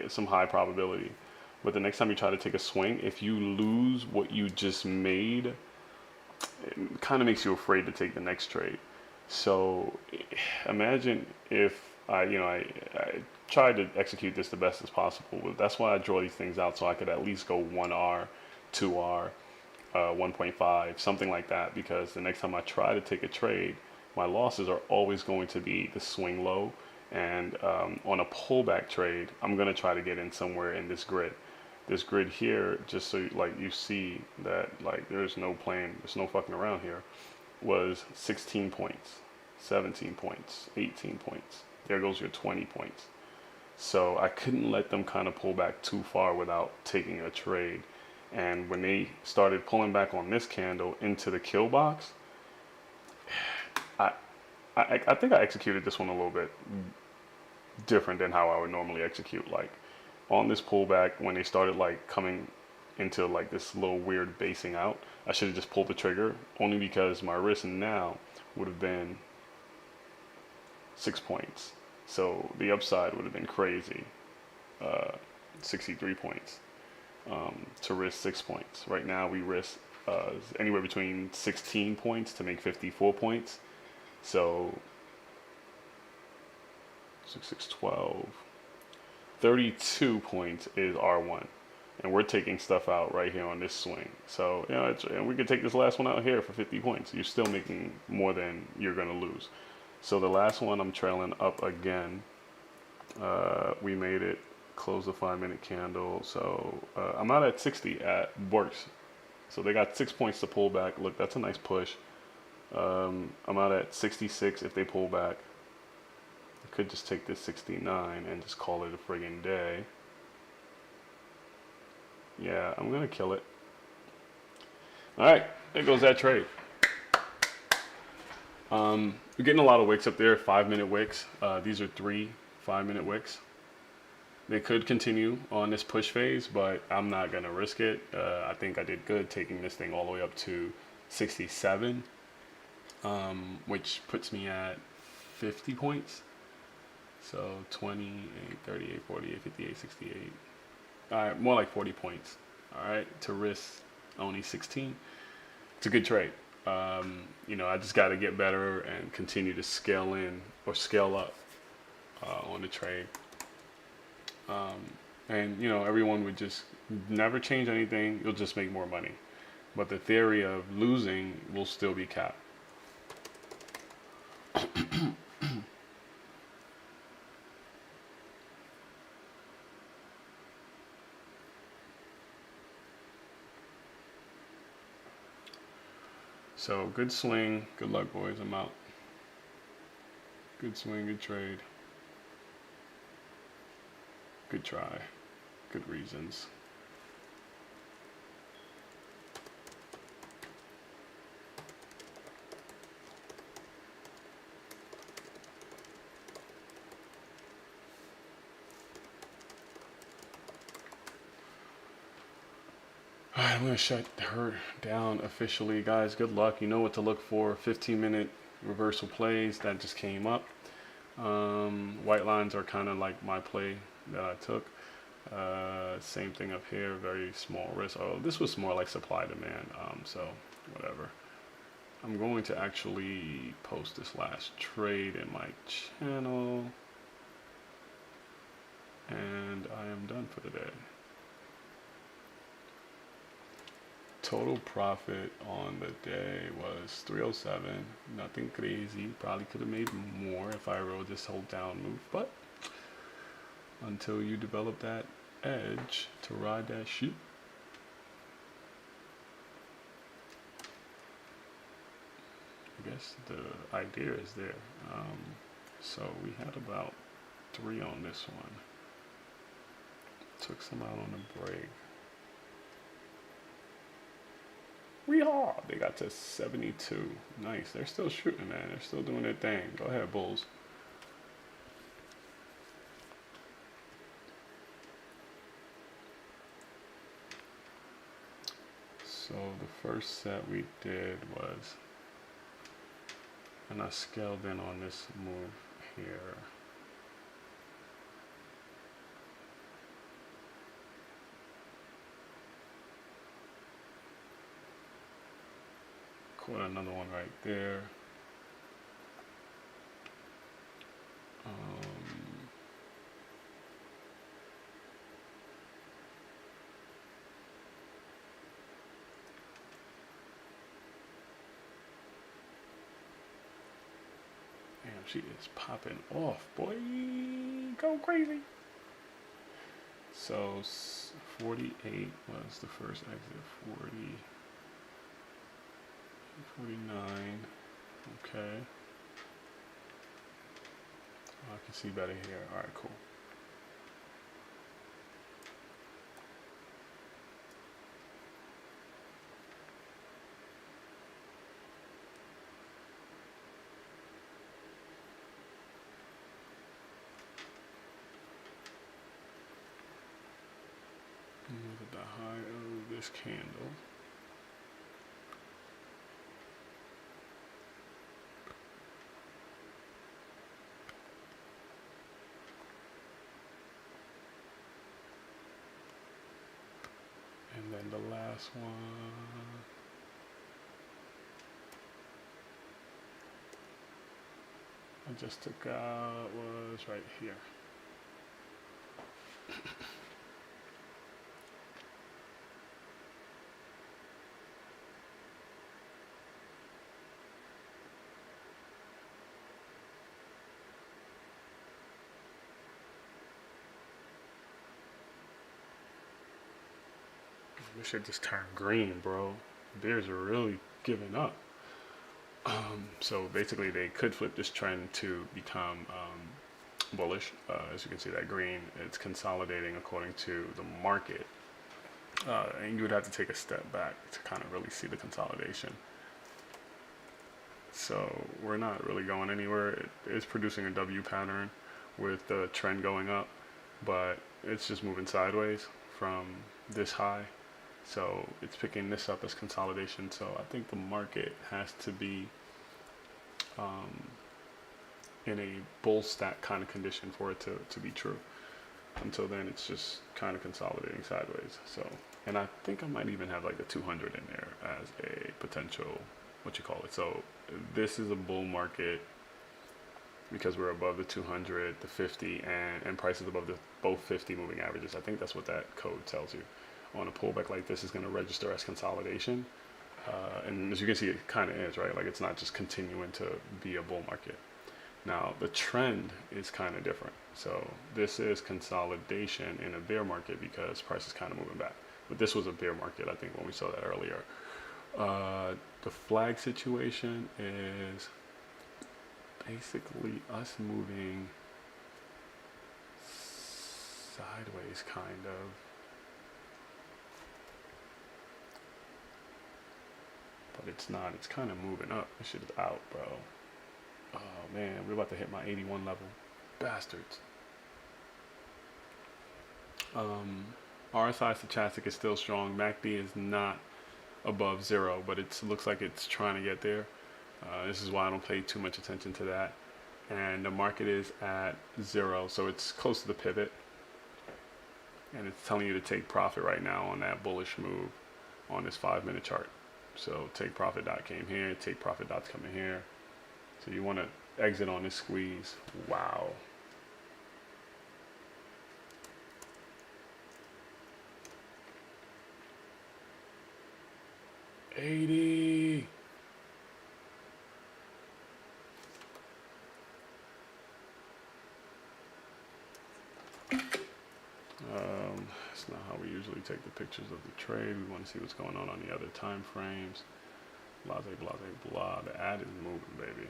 some high probability. But the next time you try to take a swing, if you lose what you just made, it kind of makes you afraid to take the next trade. So imagine if I tried to execute this the best as possible. That's why I draw these things out, so I could at least go 1R, 2R, 1.5, something like that. Because the next time I try to take a trade, my losses are always going to be the swing low. And on a pullback trade, I'm going to try to get in somewhere in this grid. This grid here, just so you see that there's no playing, there's no fucking around here, was 16 points, 17 points, 18 points. There goes your 20 points. So I couldn't let them kind of pull back too far without taking a trade. And when they started pulling back on this candle into the kill box, I think I executed this one a little bit different than how I would normally execute. On this pullback, when they started coming into this little weird basing out, I should have just pulled the trigger, only because my risk now would have been 6 points. So the upside would have been crazy, 63 points to risk 6 points. Right now we risk anywhere between 16 points to make 54 points. So 6, 6, 12. 32 points is R1, and we're taking stuff out right here on this swing. So and we could take this last one out here for 50 points. You're still making more than you're gonna lose. So the last one I'm trailing up again. We made it, close the 5-minute candle. So I'm out at 60 at works. So they got 6 points to pull back. Look, that's a nice push. I'm out at 66 if they pull back. Could just take this 69 and just call it a friggin' day. Yeah, I'm gonna kill it. All right, there goes that trade. We're getting a lot of wicks up there, 5-minute wicks. These are 3 5-minute wicks. They could continue on this push phase, but I'm not gonna risk it. I think I did good taking this thing all the way up to 67, which puts me at 50 points. So 28, 38, 48, 58, 68. All right, more like 40 points. All right, to risk only 16. It's a good trade. I just got to get better and continue to scale in or scale up on the trade. And everyone would just never change anything, you'll just make more money. But the theory of losing will still be capped. So good swing, good luck, boys. I'm out. Good swing, good trade. Good try, good reasons. Alright, I'm gonna shut her down officially, guys. Good luck. You know what to look for. 15-minute reversal plays that just came up. White lines are kind of like my play that I took. Same thing up here, very small risk. Oh, this was more like supply demand. So whatever. I'm going to actually post this last trade in my channel, and I am done for the day. Total profit on the day was 307. Nothing crazy. Probably could have made more if I rode this whole down move, but until you develop that edge to ride that shit, I guess the idea is there. So we had about 3 on this one. Took some out on the break. They got to 72. Nice. They're still shooting, man. They're still doing their thing. Go ahead, Bulls. So the first set we did was, and I scaled in on this move here. Caught another one right there. Damn, she is popping off, boy. Go crazy. So 48 was the first exit. 40. 49. Okay. Oh, I can see better here. Alright, cool. Look at the high of this candle. And then the last one, I just took out was right here. This shit just turned green, bro. Bears are really giving up. So basically they could flip this trend to become bullish. As you can see, that green, it's consolidating according to the market. And you would have to take a step back to kind of really see the consolidation. So we're not really going anywhere. It is producing a W pattern with the trend going up, but it's just moving sideways from this high. So it's picking this up as consolidation. So I think the market has to be in a bull stack kind of condition for it to be true. Until then, it's just kind of consolidating sideways. So, and I think I might even have like a 200 in there as a potential, what you call it. So this is a bull market because we're above the 200, the 50, and prices above the both 50 moving averages. I think that's what that code tells you. on a pullback like this is going to register as consolidation. And as you can see, it kind of is, right? Like it's not just continuing to be a bull market. Now, the trend is kind of different. So this is consolidation in a bear market because price is kind of moving back. But this was a bear market, I think, when we saw that earlier. The flag situation is basically us moving sideways, kind of. But it's not. It's kind of moving up. This shit is out, bro. Oh, man. We're about to hit my 81 level. Bastards. RSI stochastic is still strong. MACD is not above 0, but it looks like it's trying to get there. This is why I don't pay too much attention to that. And the market is at 0, so it's close to the pivot. And it's telling you to take profit right now on that bullish move on this 5-minute chart. So take profit dot came here, take profit dot's coming here. So you want to exit on this squeeze. Wow. $80. That's not how we usually take the pictures of the trade. We want to see what's going on the other time frames. Blase, blase, blah. The ad is moving, baby.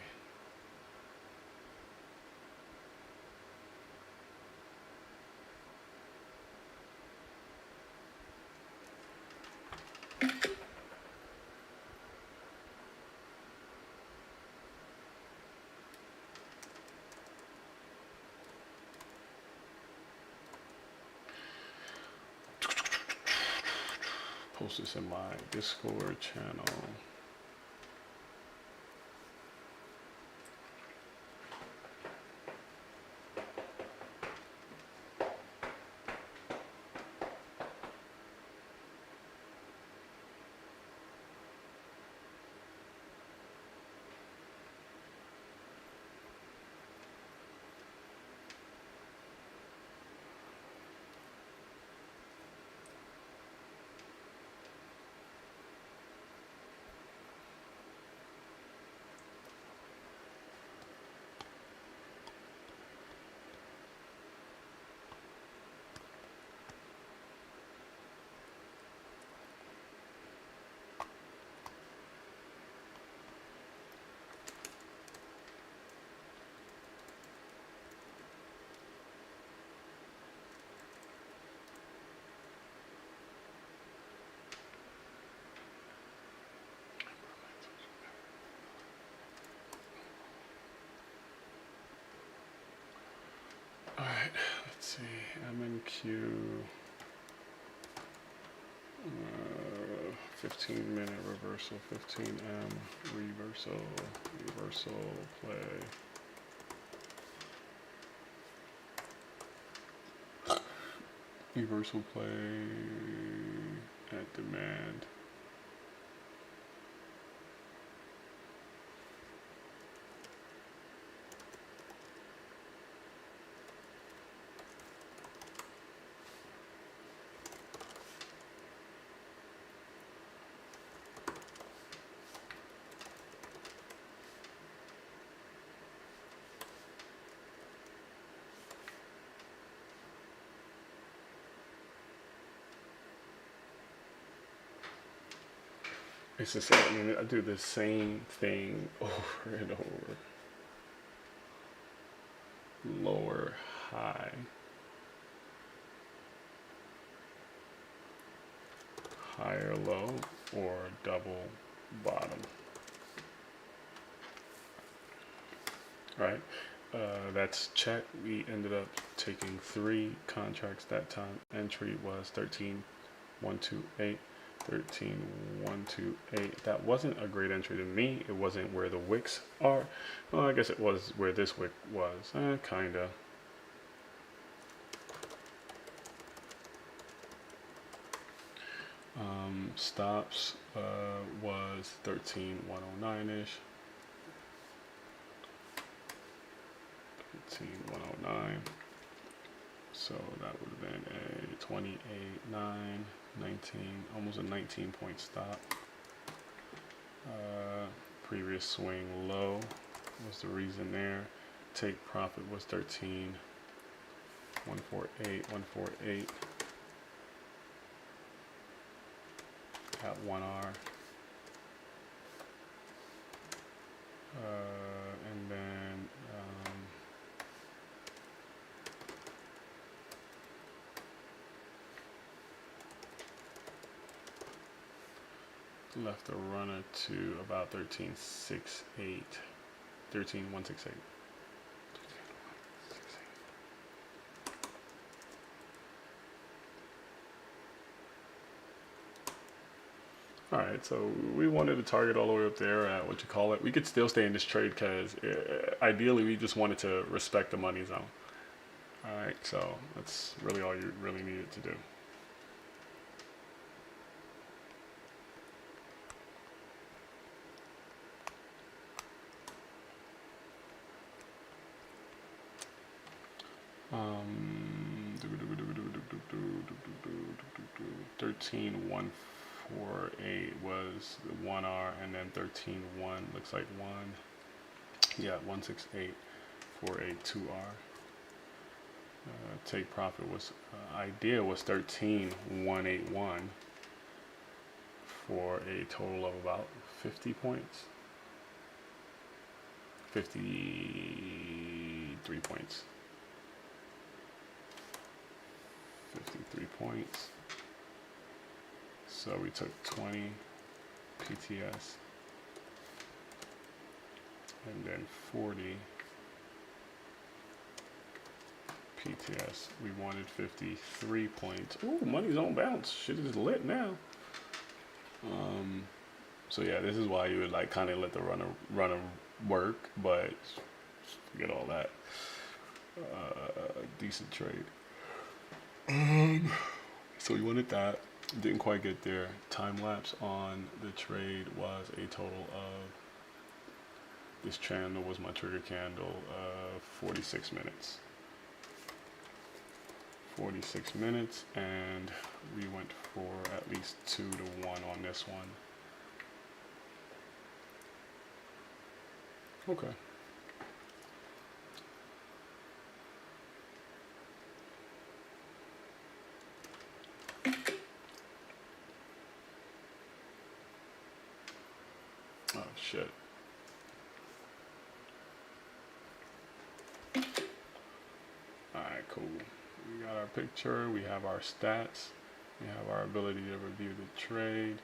Post this in my Discord channel. Alright, let's see. MNQ. 15-minute reversal, 15M, reversal, play. Reversal play at demand. It's the same. I mean, I do the same thing over and over. Lower, high. Higher low or double bottom. Right? That's check. We ended up taking 3 contracts that time. Entry was 13,128. 13,128. That wasn't a great entry to me. It wasn't where the wicks are. Well, I guess it was where this wick was. Kinda. Stops was 13,109-ish. 13,109. So that would have been a 28.9. 19, almost a 19-point stop. Previous swing low was the reason there. Take profit was 13. 148, 148 at 1R. And then left a runner to about 13.68, 13.168. All right, so we wanted to target all the way up there at what you call it. We could still stay in this trade because ideally we just wanted to respect the money zone. All right, so that's really all you really needed to do. Thirteen 148 was the 1R, and then 13.1 looks like 168 for a 2R. Take profit was idea was 13.181 for a total of about 50 points. 53 points. 53 points. So we took 20 PTS and then 40 PTS. We wanted 53 points. Ooh, money's on bounce. Shit is lit now. So yeah, this is why you would like kind of let the runner work, but forget all that. Decent trade. So we wanted that. Didn't quite get there. Time lapse on the trade was a total of, this candle was my trigger candle, 46 minutes. 46 minutes, and we went for at least 2 to 1 on this one. Okay. Oh shit. Alright, cool. We got our picture, we have our stats, we have our ability to review the trade.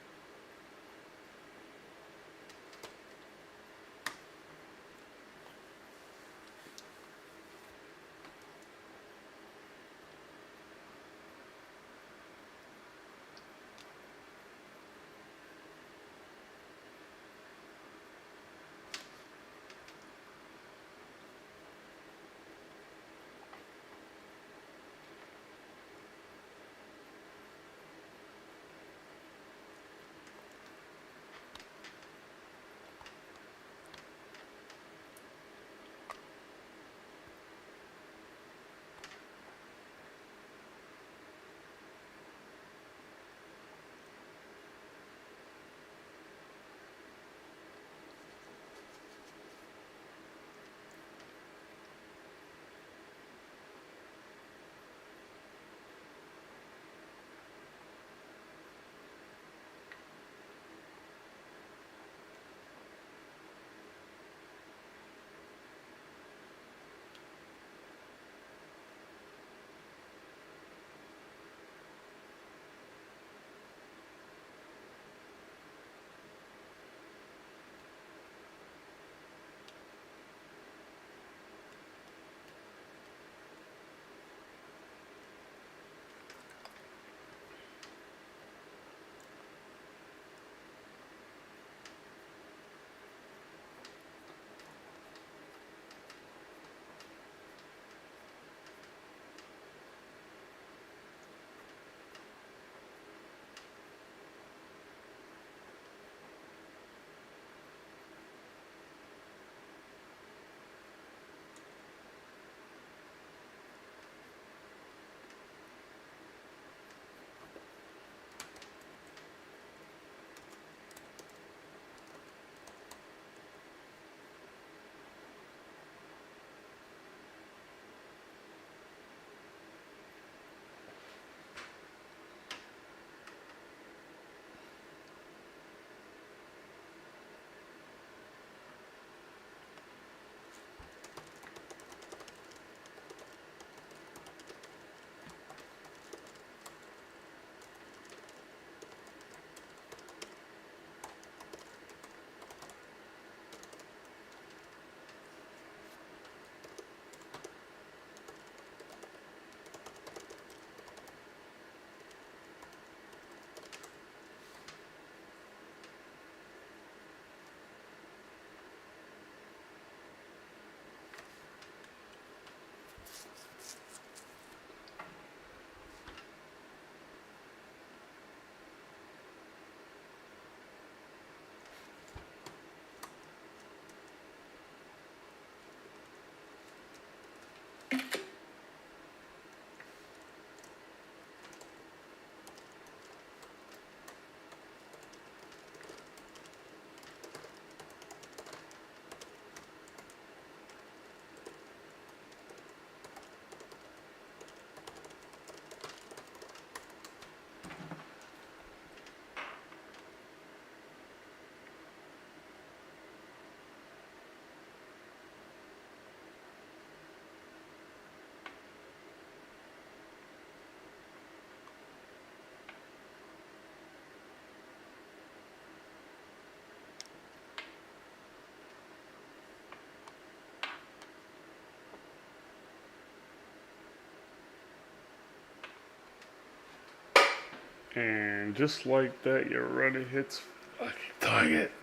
And just like that, your runner hits fucking target.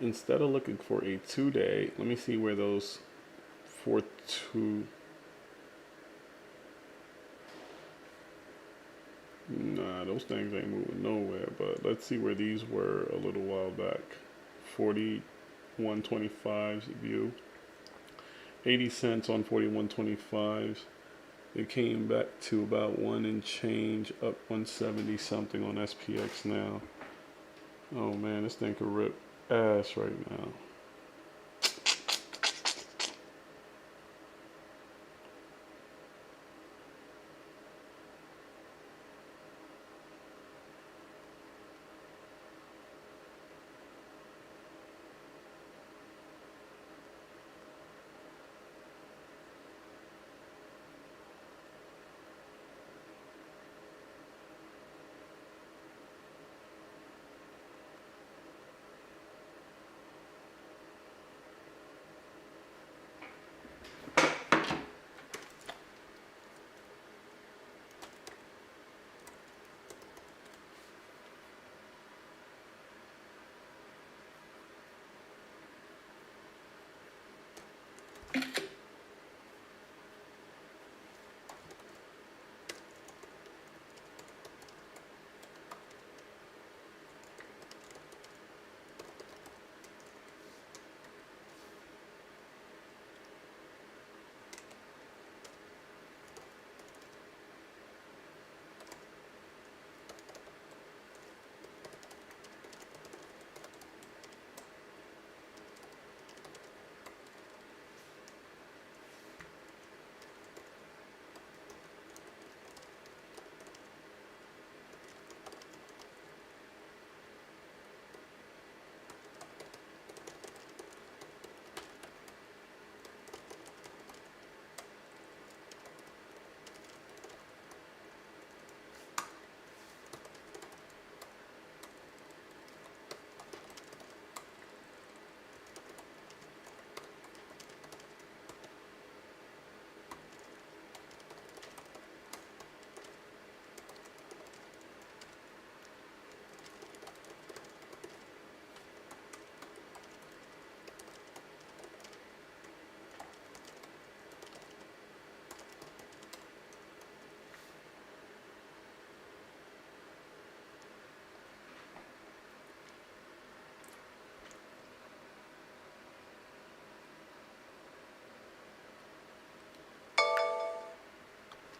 Instead of looking for a 2-day, let me see where those 4-2. Nah, those things ain't moving nowhere. But let's see where these were a little while back. 41.25's view. 80 cents on 41.25s. It came back to about 1 and change, up 170 something on SPX now. Oh man, this thing could rip ass right now.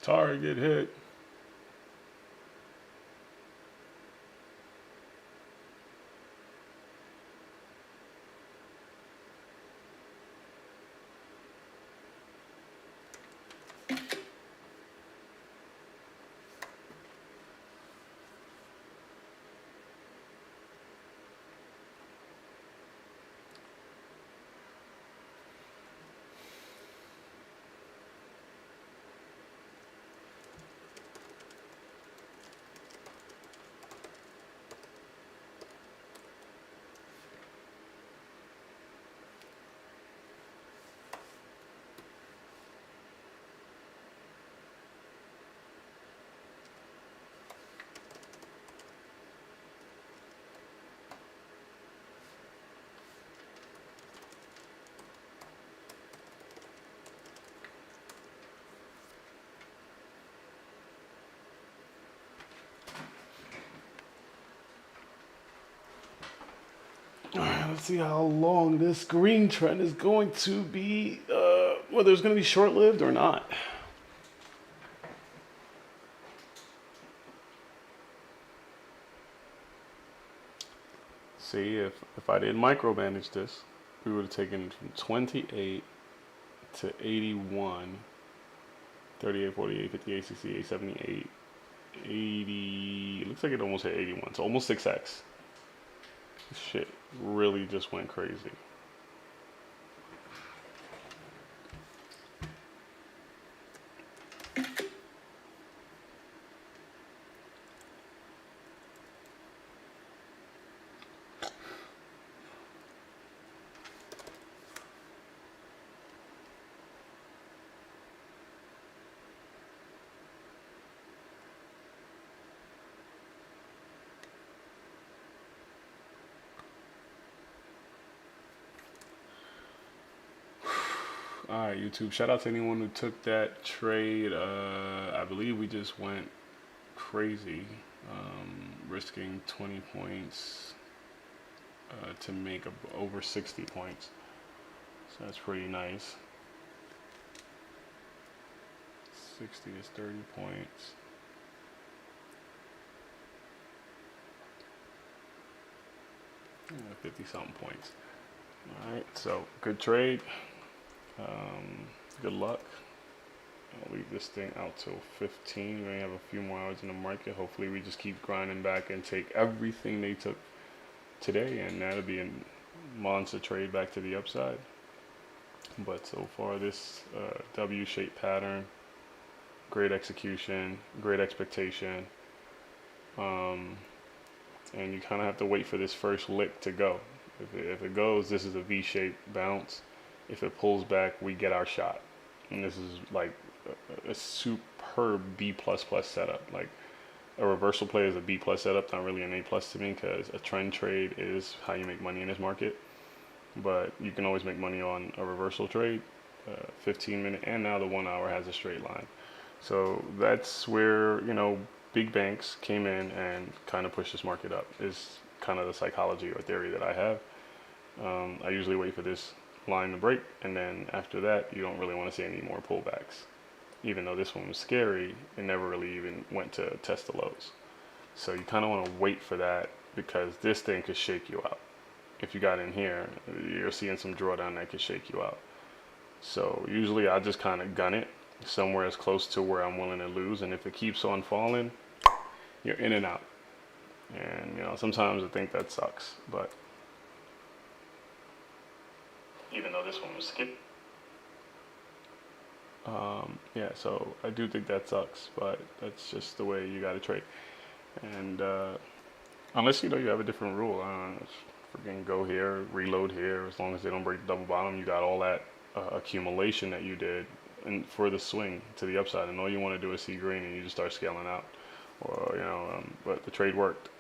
Target hit. Alright, let's see how long this green trend is going to be, whether it's going to be short-lived or not. See, if I didn't micromanage this, we would have taken it from 28 to 81, 38, 48, 58, 68, 78, 80, it looks like it almost hit 81, so almost 6x. This shit really just went crazy. Alright, YouTube, shout out to anyone who took that trade. I believe we just went crazy, risking 20 points to make over 60 points. So that's pretty nice. 60 is 30 points. Yeah, 50 something points. Alright, so good trade. Good luck. I'll leave this thing out till 15. We may have a few more hours in the market. Hopefully we just keep grinding back and take everything they took today, and that'll be a monster trade back to the upside. But so far this W-shaped pattern, great execution, great expectation, and you kind of have to wait for this first lick to go. If it goes, this is a V-shaped bounce. If it pulls back, we get our shot. And this is like a superb B++ setup. Like a reversal play is a B+ setup, not really an A+ to me, because a trend trade is how you make money in this market. But you can always make money on a reversal trade. 15-minute, and now the 1 hour has a straight line. So that's where, you know, big banks came in and kind of pushed this market up, is kind of the psychology or theory that I have. I usually wait for this line to break, and then after that you don't really want to see any more pullbacks. Even though this one was scary, it never really even went to test the lows. So you kind of want to wait for that, because this thing could shake you out. If you got in here, you're seeing some drawdown that could shake you out. So usually I just kind of gun it somewhere as close to where I'm willing to lose, and if it keeps on falling, you're in and out. And you know, sometimes I think that sucks, but even though this one was skipped, yeah, so I do think that sucks, but that's just the way you got to trade. And unless you know you have a different rule, freaking go here, reload here. As long as they don't break the double bottom, you got all that accumulation that you did and for the swing to the upside, and all you want to do is see green, and you just start scaling out. Or you know, but the trade worked,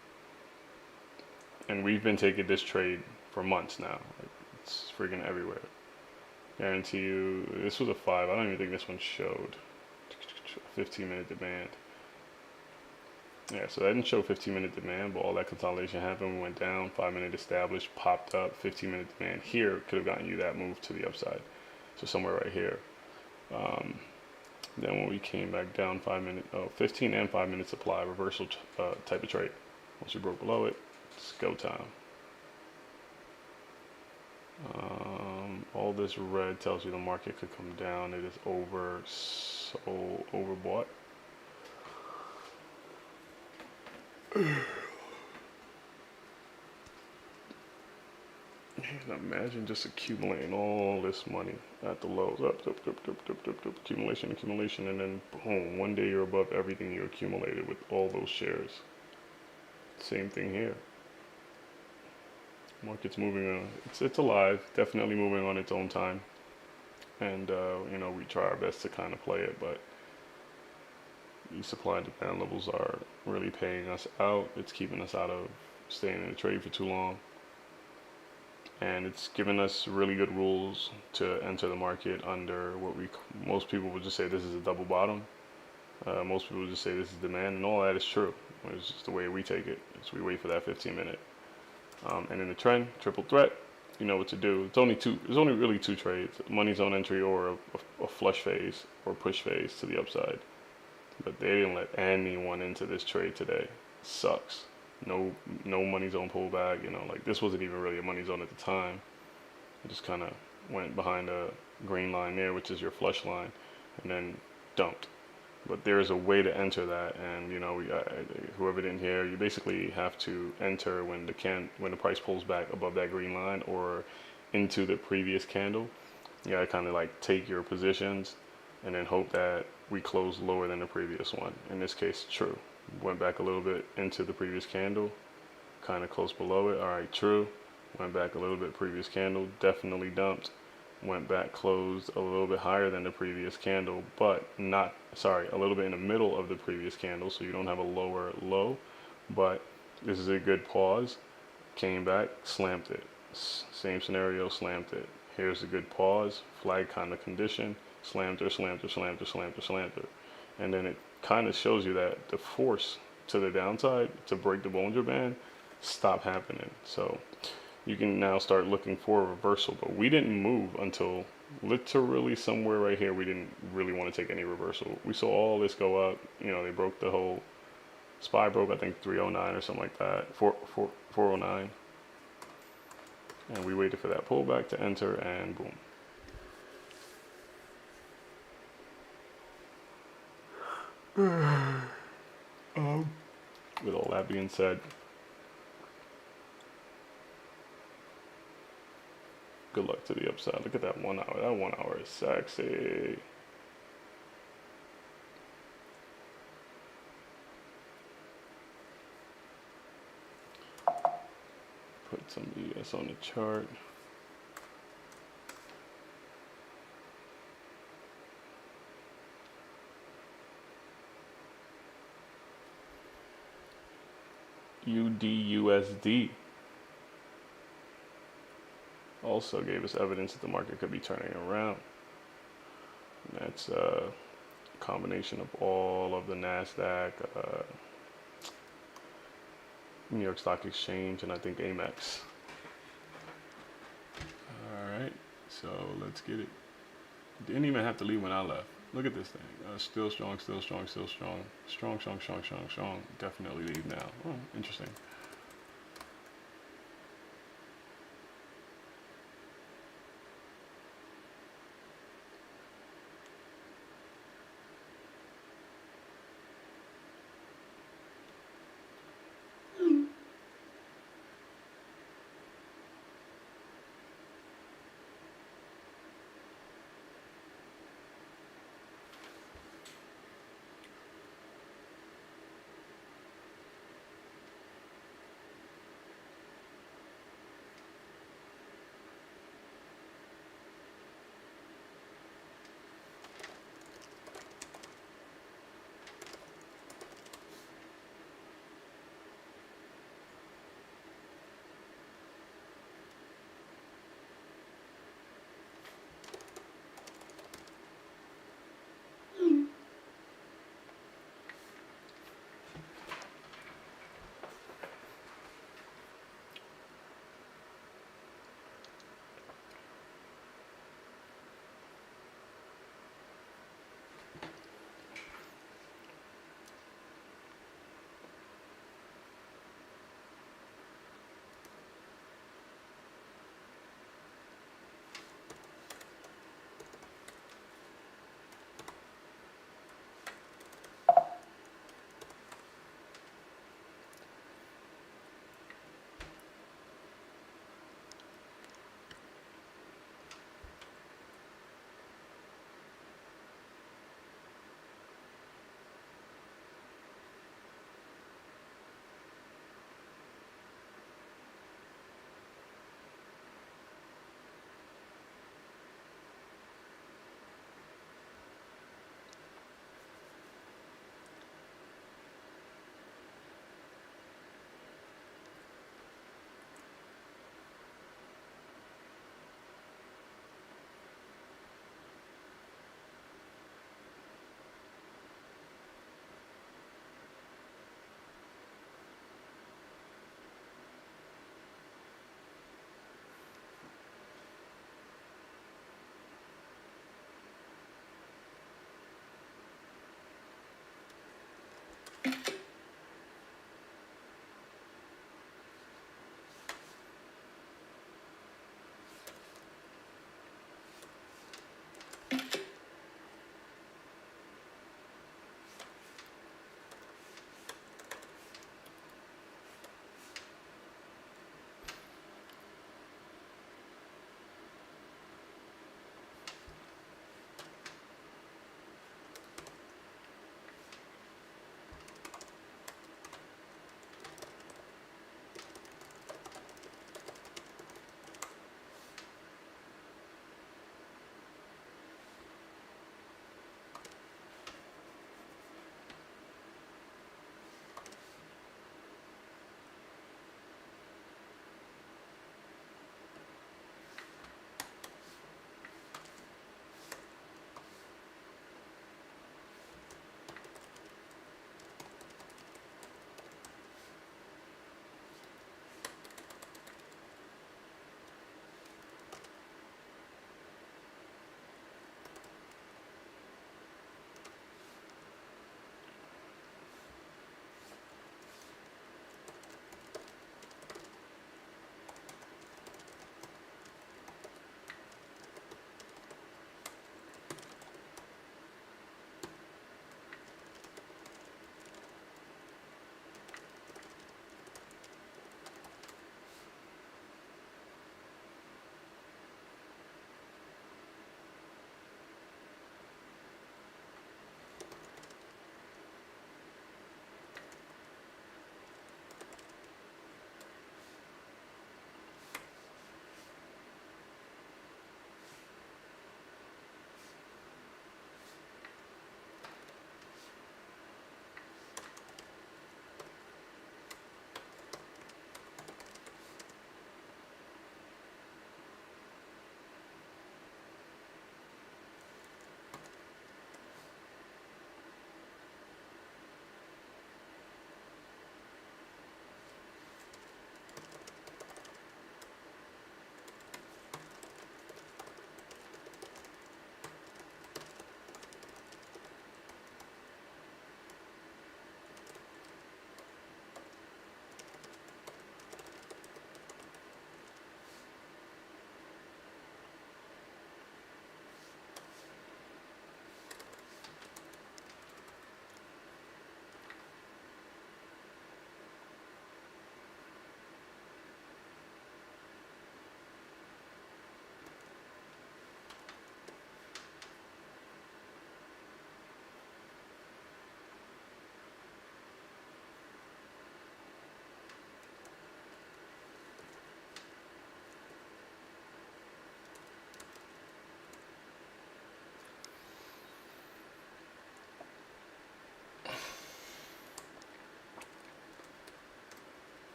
and we've been taking this trade for months now. It's freaking everywhere. Guarantee you, this was a 5. I don't even think this one showed 15-minute demand. Yeah, so that didn't show 15-minute demand, but all that consolidation happened. We went down, 5-minute established, popped up, 15-minute demand. Here could have gotten you that move to the upside. So somewhere right here. Then when we came back down 15 and 5-minute supply, reversal type of trade. Once we broke below it, it's go time. All this red tells you the market could come down. It is so overbought. Imagine just accumulating all this money at the lows, up, accumulation, and then boom, one day you're above everything you accumulated with all those shares. Same thing here. Market's moving on. It's alive, definitely moving on its own time, and you know, we try our best to kind of play it, but these supply and demand levels are really paying us out. It's keeping us out of staying in the trade for too long, and it's given us really good rules to enter the market under what most people would just say this is a double bottom. Most people would just say this is demand, and all that is true. It's just the way we take it. So we wait for that 15-minute. And in the trend, triple threat, you know what to do. It's only two. There's only really two trades: money zone entry or a flush phase or push phase to the upside. But they didn't let anyone into this trade today. Sucks. No money zone pullback. You know, like this wasn't even really a money zone at the time. It just kind of went behind a green line there, which is your flush line, and then dumped. But there is a way to enter that, and you know, whoever didn't hear, you basically have to enter when the price pulls back above that green line or into the previous candle. You gotta kind of like take your positions and then hope that we close lower than the previous one. In this case, true. Went back a little bit into the previous candle, kind of close below it. All right, true. Went back a little bit previous candle, definitely dumped. Went back, closed a little bit higher than the previous candle, but a little bit in the middle of the previous candle, so you don't have a lower low, but this is a good pause. Came back, slammed it. Same scenario, slammed it. Here's a good pause, flag kind of condition, slammed her, slammed her, slammed her, slammed her, slammed her. And then it kind of shows you that the force to the downside to break the Bollinger Band stop happening. So you can now start looking for a reversal, but we didn't move until literally somewhere right here. We didn't really want to take any reversal. We saw all this go up. You know, they broke the whole, SPY broke, I think 309 or something like that, 409. And we waited for that pullback to enter, and boom. With all that being said, good luck to the upside. Look at that 1 hour. That 1 hour is sexy. Put some ES on the chart. UDUSD also gave us evidence that the market could be turning around. And that's a combination of all of the NASDAQ, New York Stock Exchange, and I think Amex. All right, so let's get it. Didn't even have to leave when I left. Look at this thing. Still strong, still strong, still strong. Strong, strong, strong, strong, strong. Definitely leave now. Oh, interesting.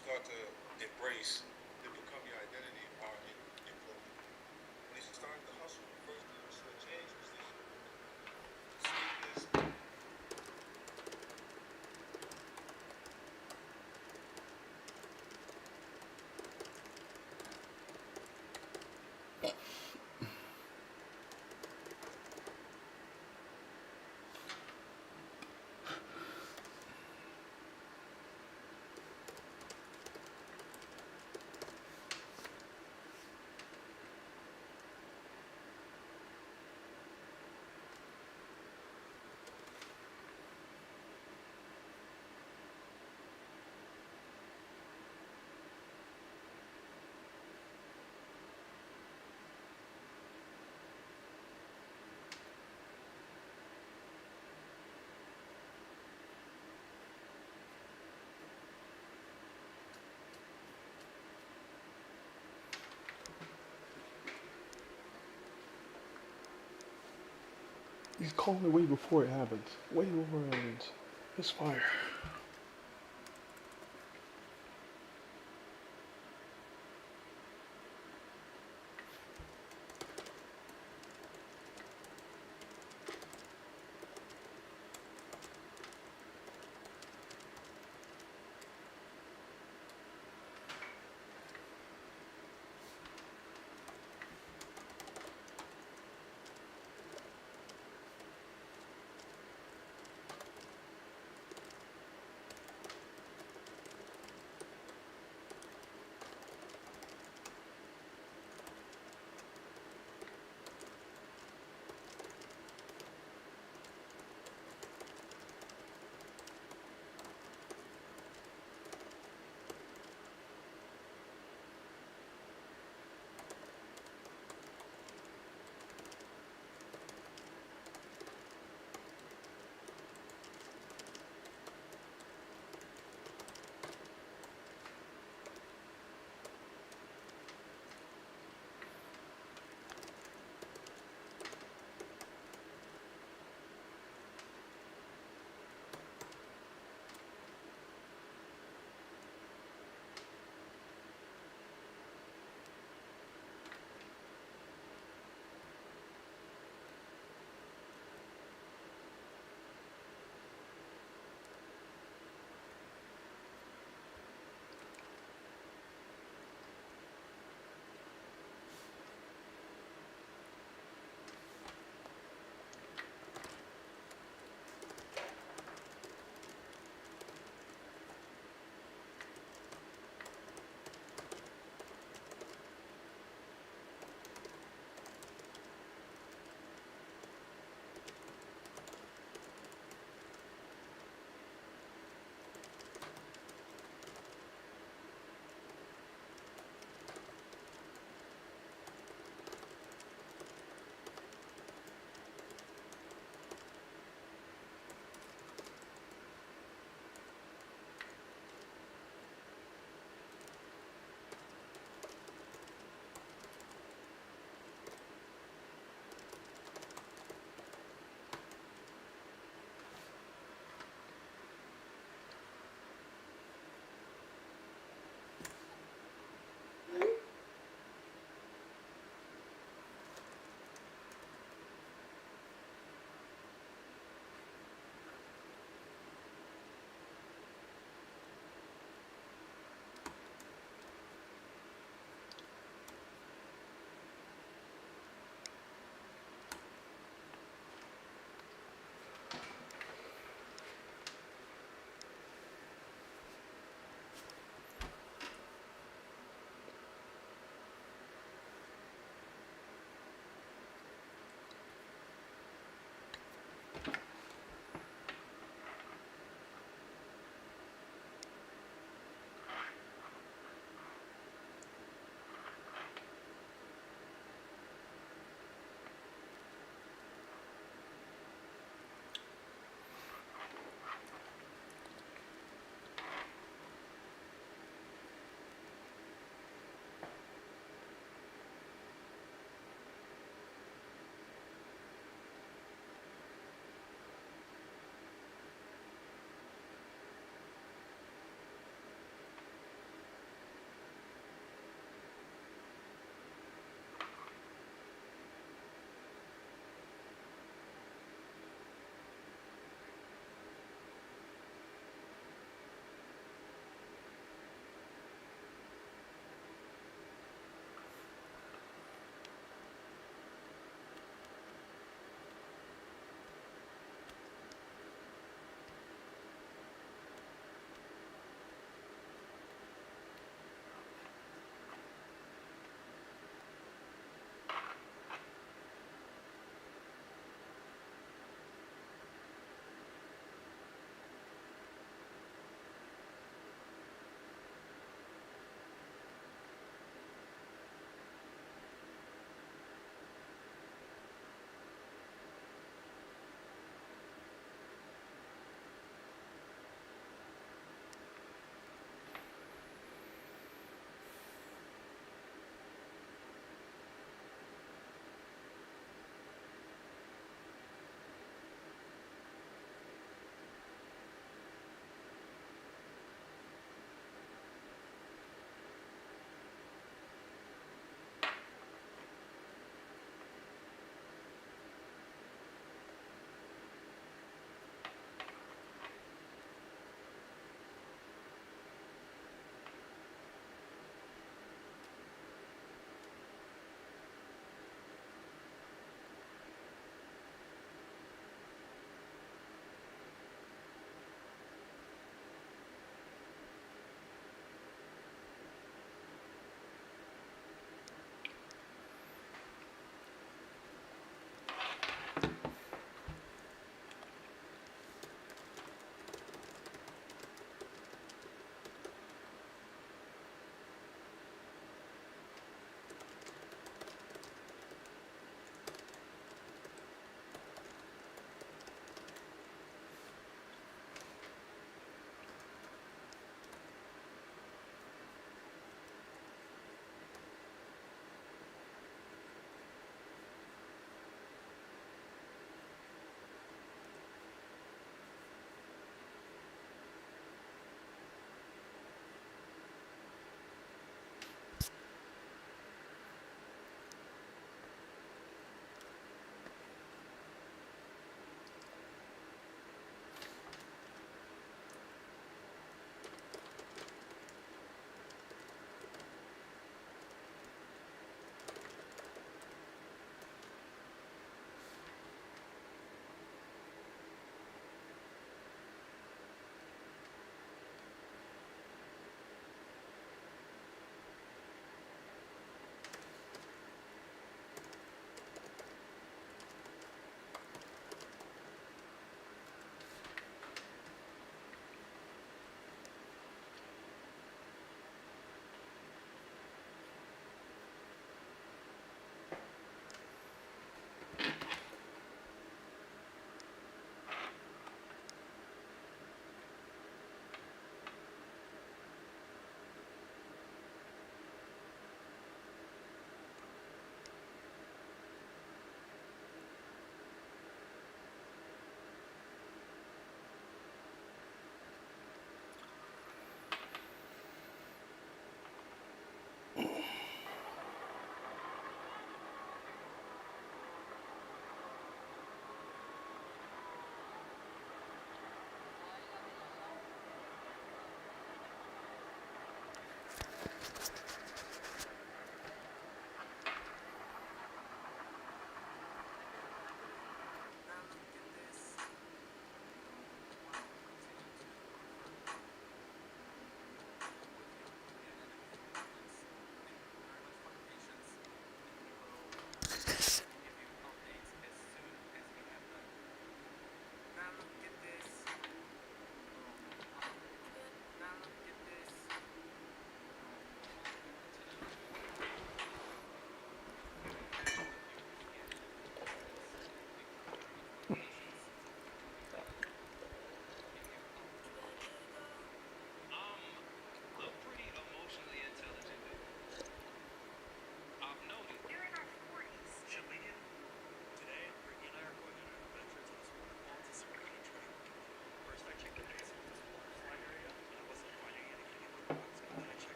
start to embrace, it become your identity or your clothing. When you start to hustle, first to change position, sneakers. He's calling it way before it happens. Way before it happens. It's fire.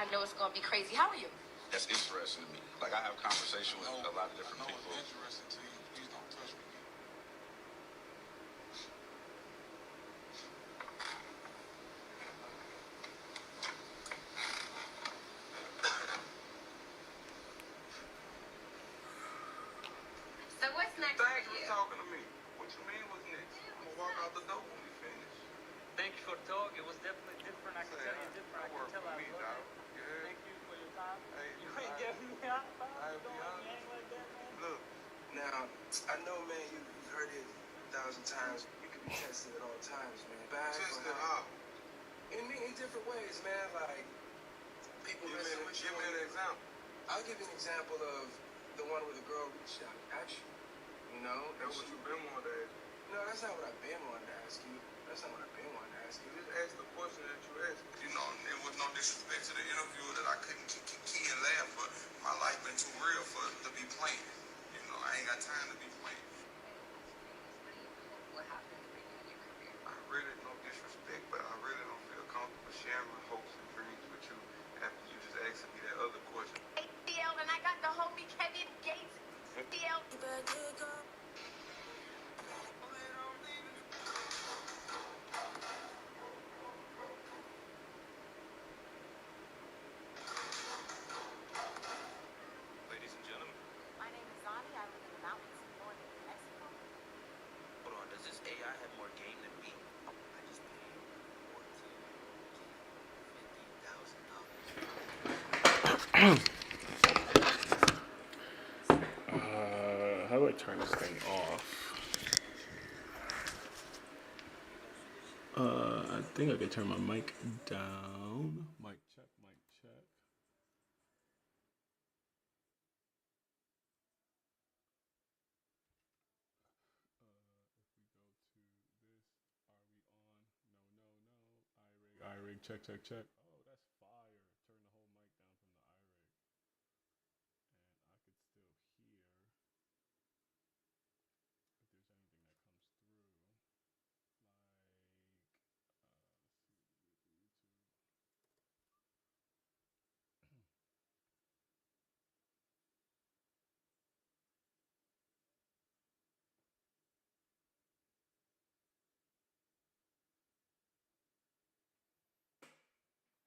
I know it's gonna be crazy. How are you? That's interesting to me. Like, I have conversation with a lot of different I know people. it's interesting to you. Please don't touch me. So what's next Thanks for for you? talking to me. What you mean what's next? I'm gonna walk out the door when we finish. Thank you for the talk. It was definitely different. I can tell you different. I That can work tell for I me, love dog. it. You heard? Thank you for your time. Hey, You ain't giving me out. I'll be Don't let me honest. hang like that, man. Look, Now, I know, man, you've heard it 1,000 times. You can be tested at all times, man. Bad just or it how- out. in different ways, man. Like, people messing with you. Give me an example. I'll give you an example of the one where the girl reached out at you. You know? That's what you been wanting to ask. No, that's not what I've been wanting to ask you. That's not what I've been wanting to ask you. Just ask the question that you asked. You know, it was no disrespect to the interviewer that I couldn't key and laugh, but my life been too real for to be playing. You know, I ain't got time to be playing. What happened for you in your career? I really, no disrespect, but I really don't feel comfortable sharing my hopes and dreams with you after you just asking me that other question. ATL, and I got the homie Kevin Gates. ATL. Ladies and gentlemen, My name is Zani. I live in the mountains in northern New Mexico. hold on. Does this AI have more game than me? I just paid $14,50,000. How do I turn this thing off? I think I can turn my mic down. Mic check, mic check. iRig, check, check, check. Oh, that's fire. Turn the whole mic down from the iRig. And I could still hear if there's anything that comes through. Let's see, YouTube.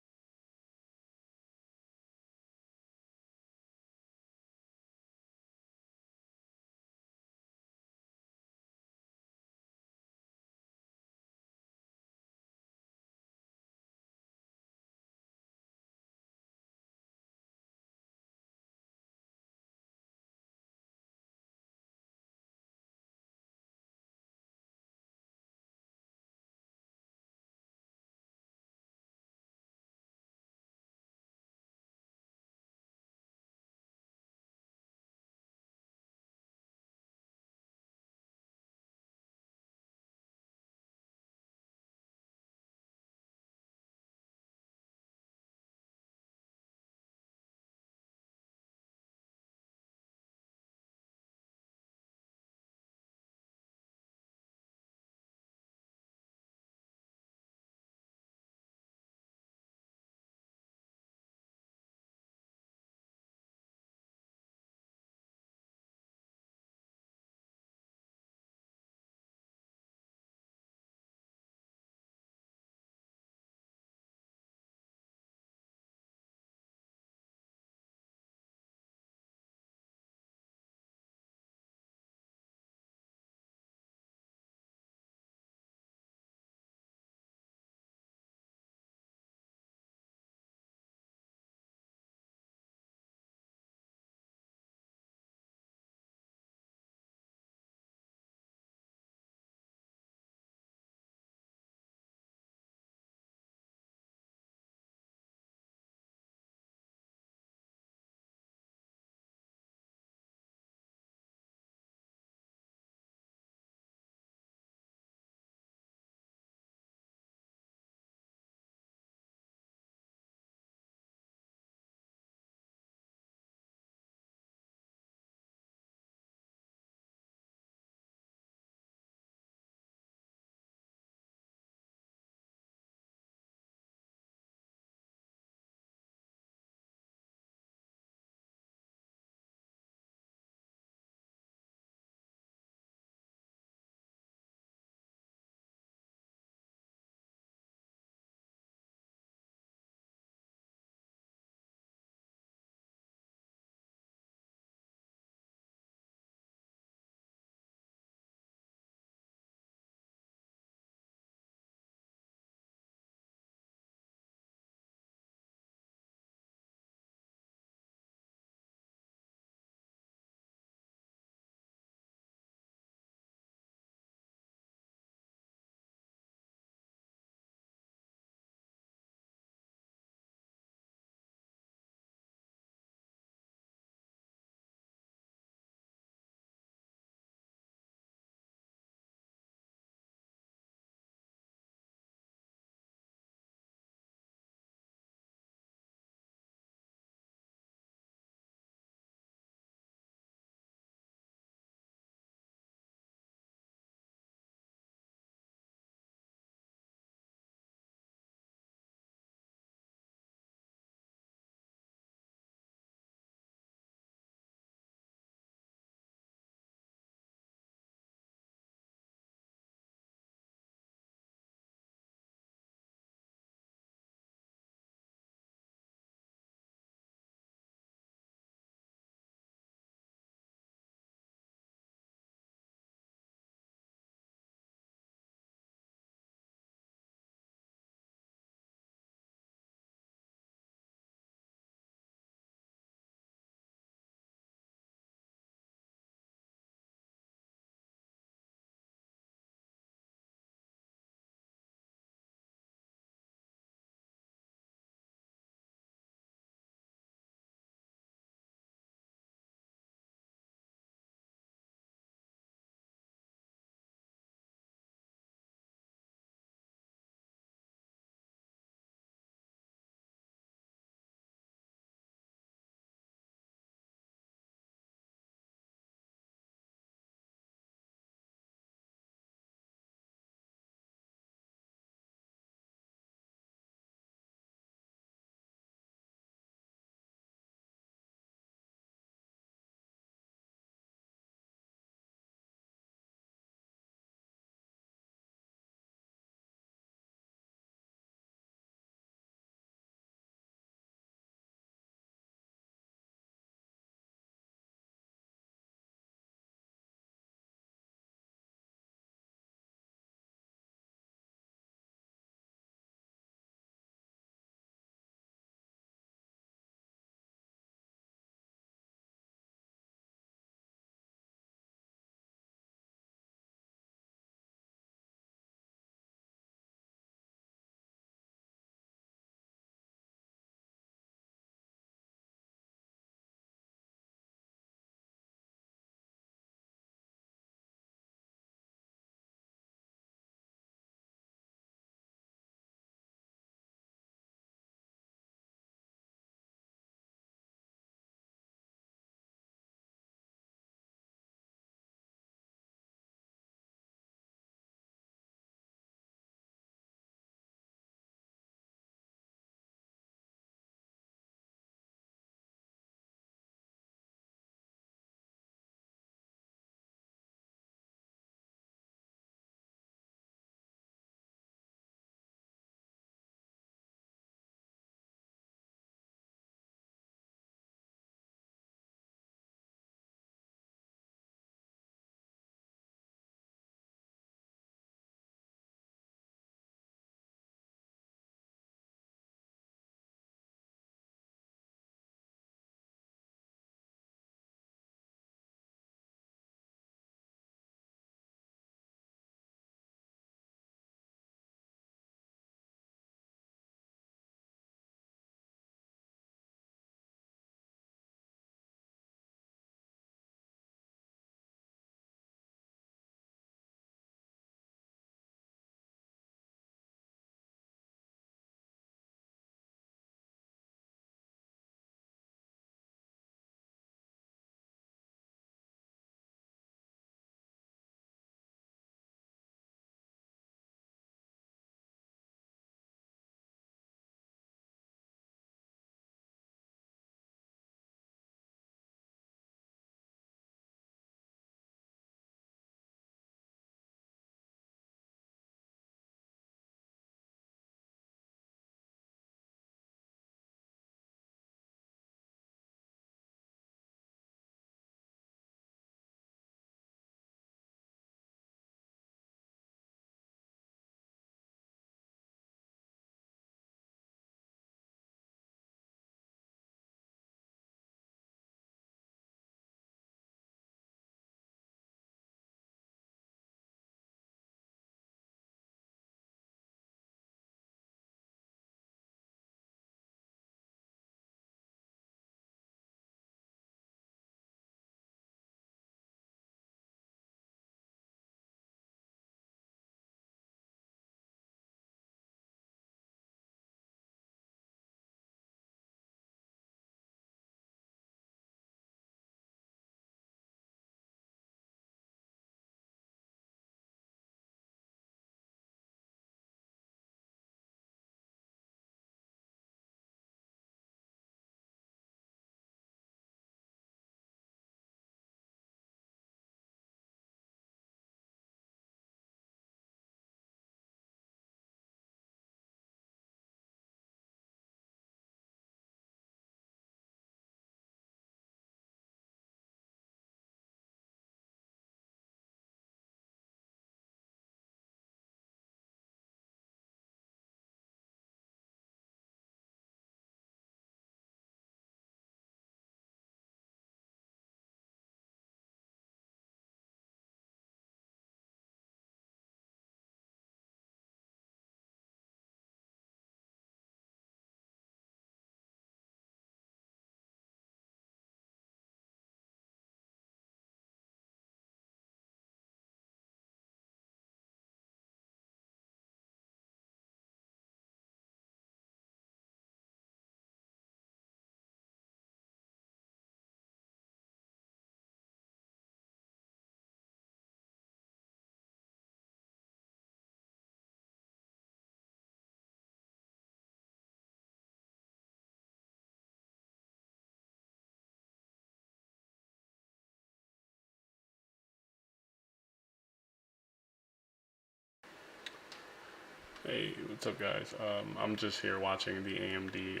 Hey, what's up, guys? I'm just here watching the AMD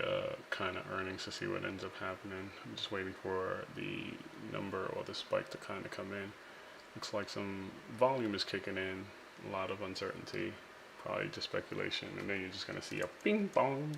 kind of earnings to see what ends up happening. I'm just waiting for the number or the spike to kind of come in. Looks like some volume is kicking in, a lot of uncertainty, probably just speculation, and then you're just gonna see a bing bong.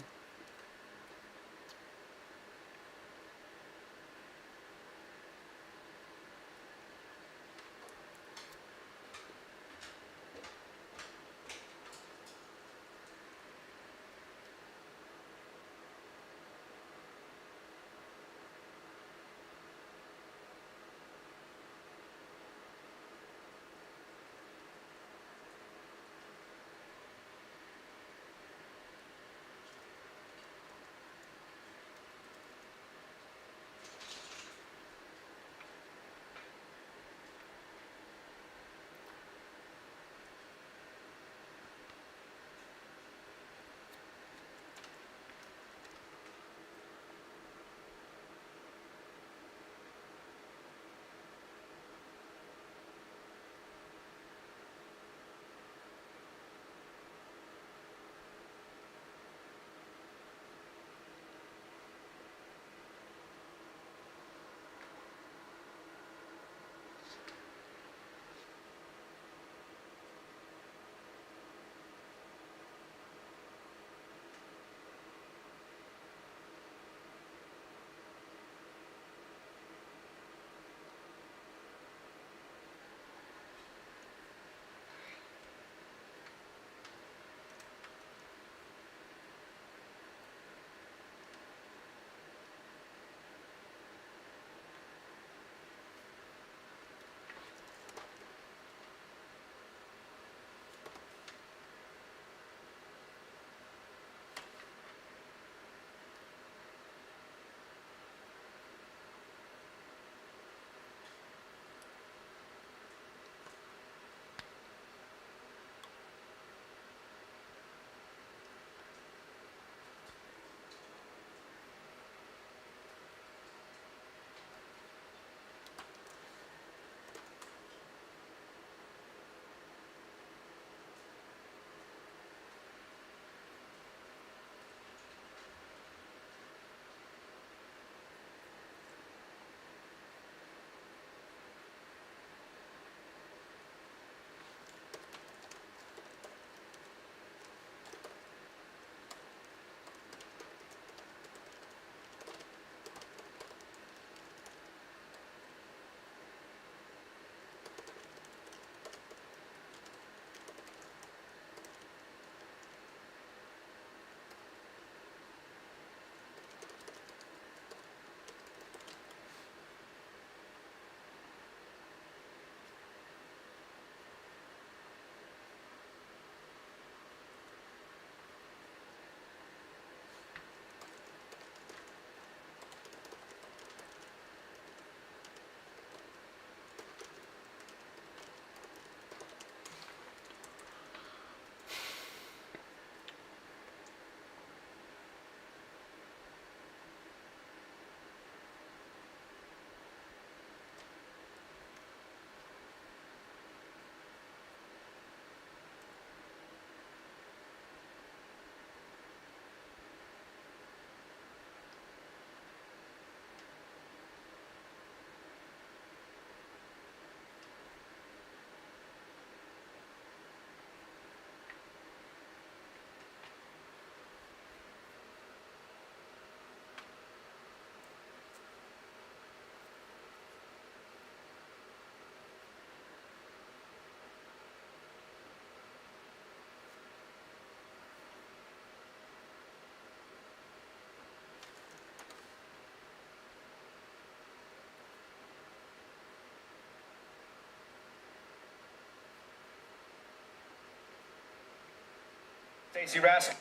Stacy Rask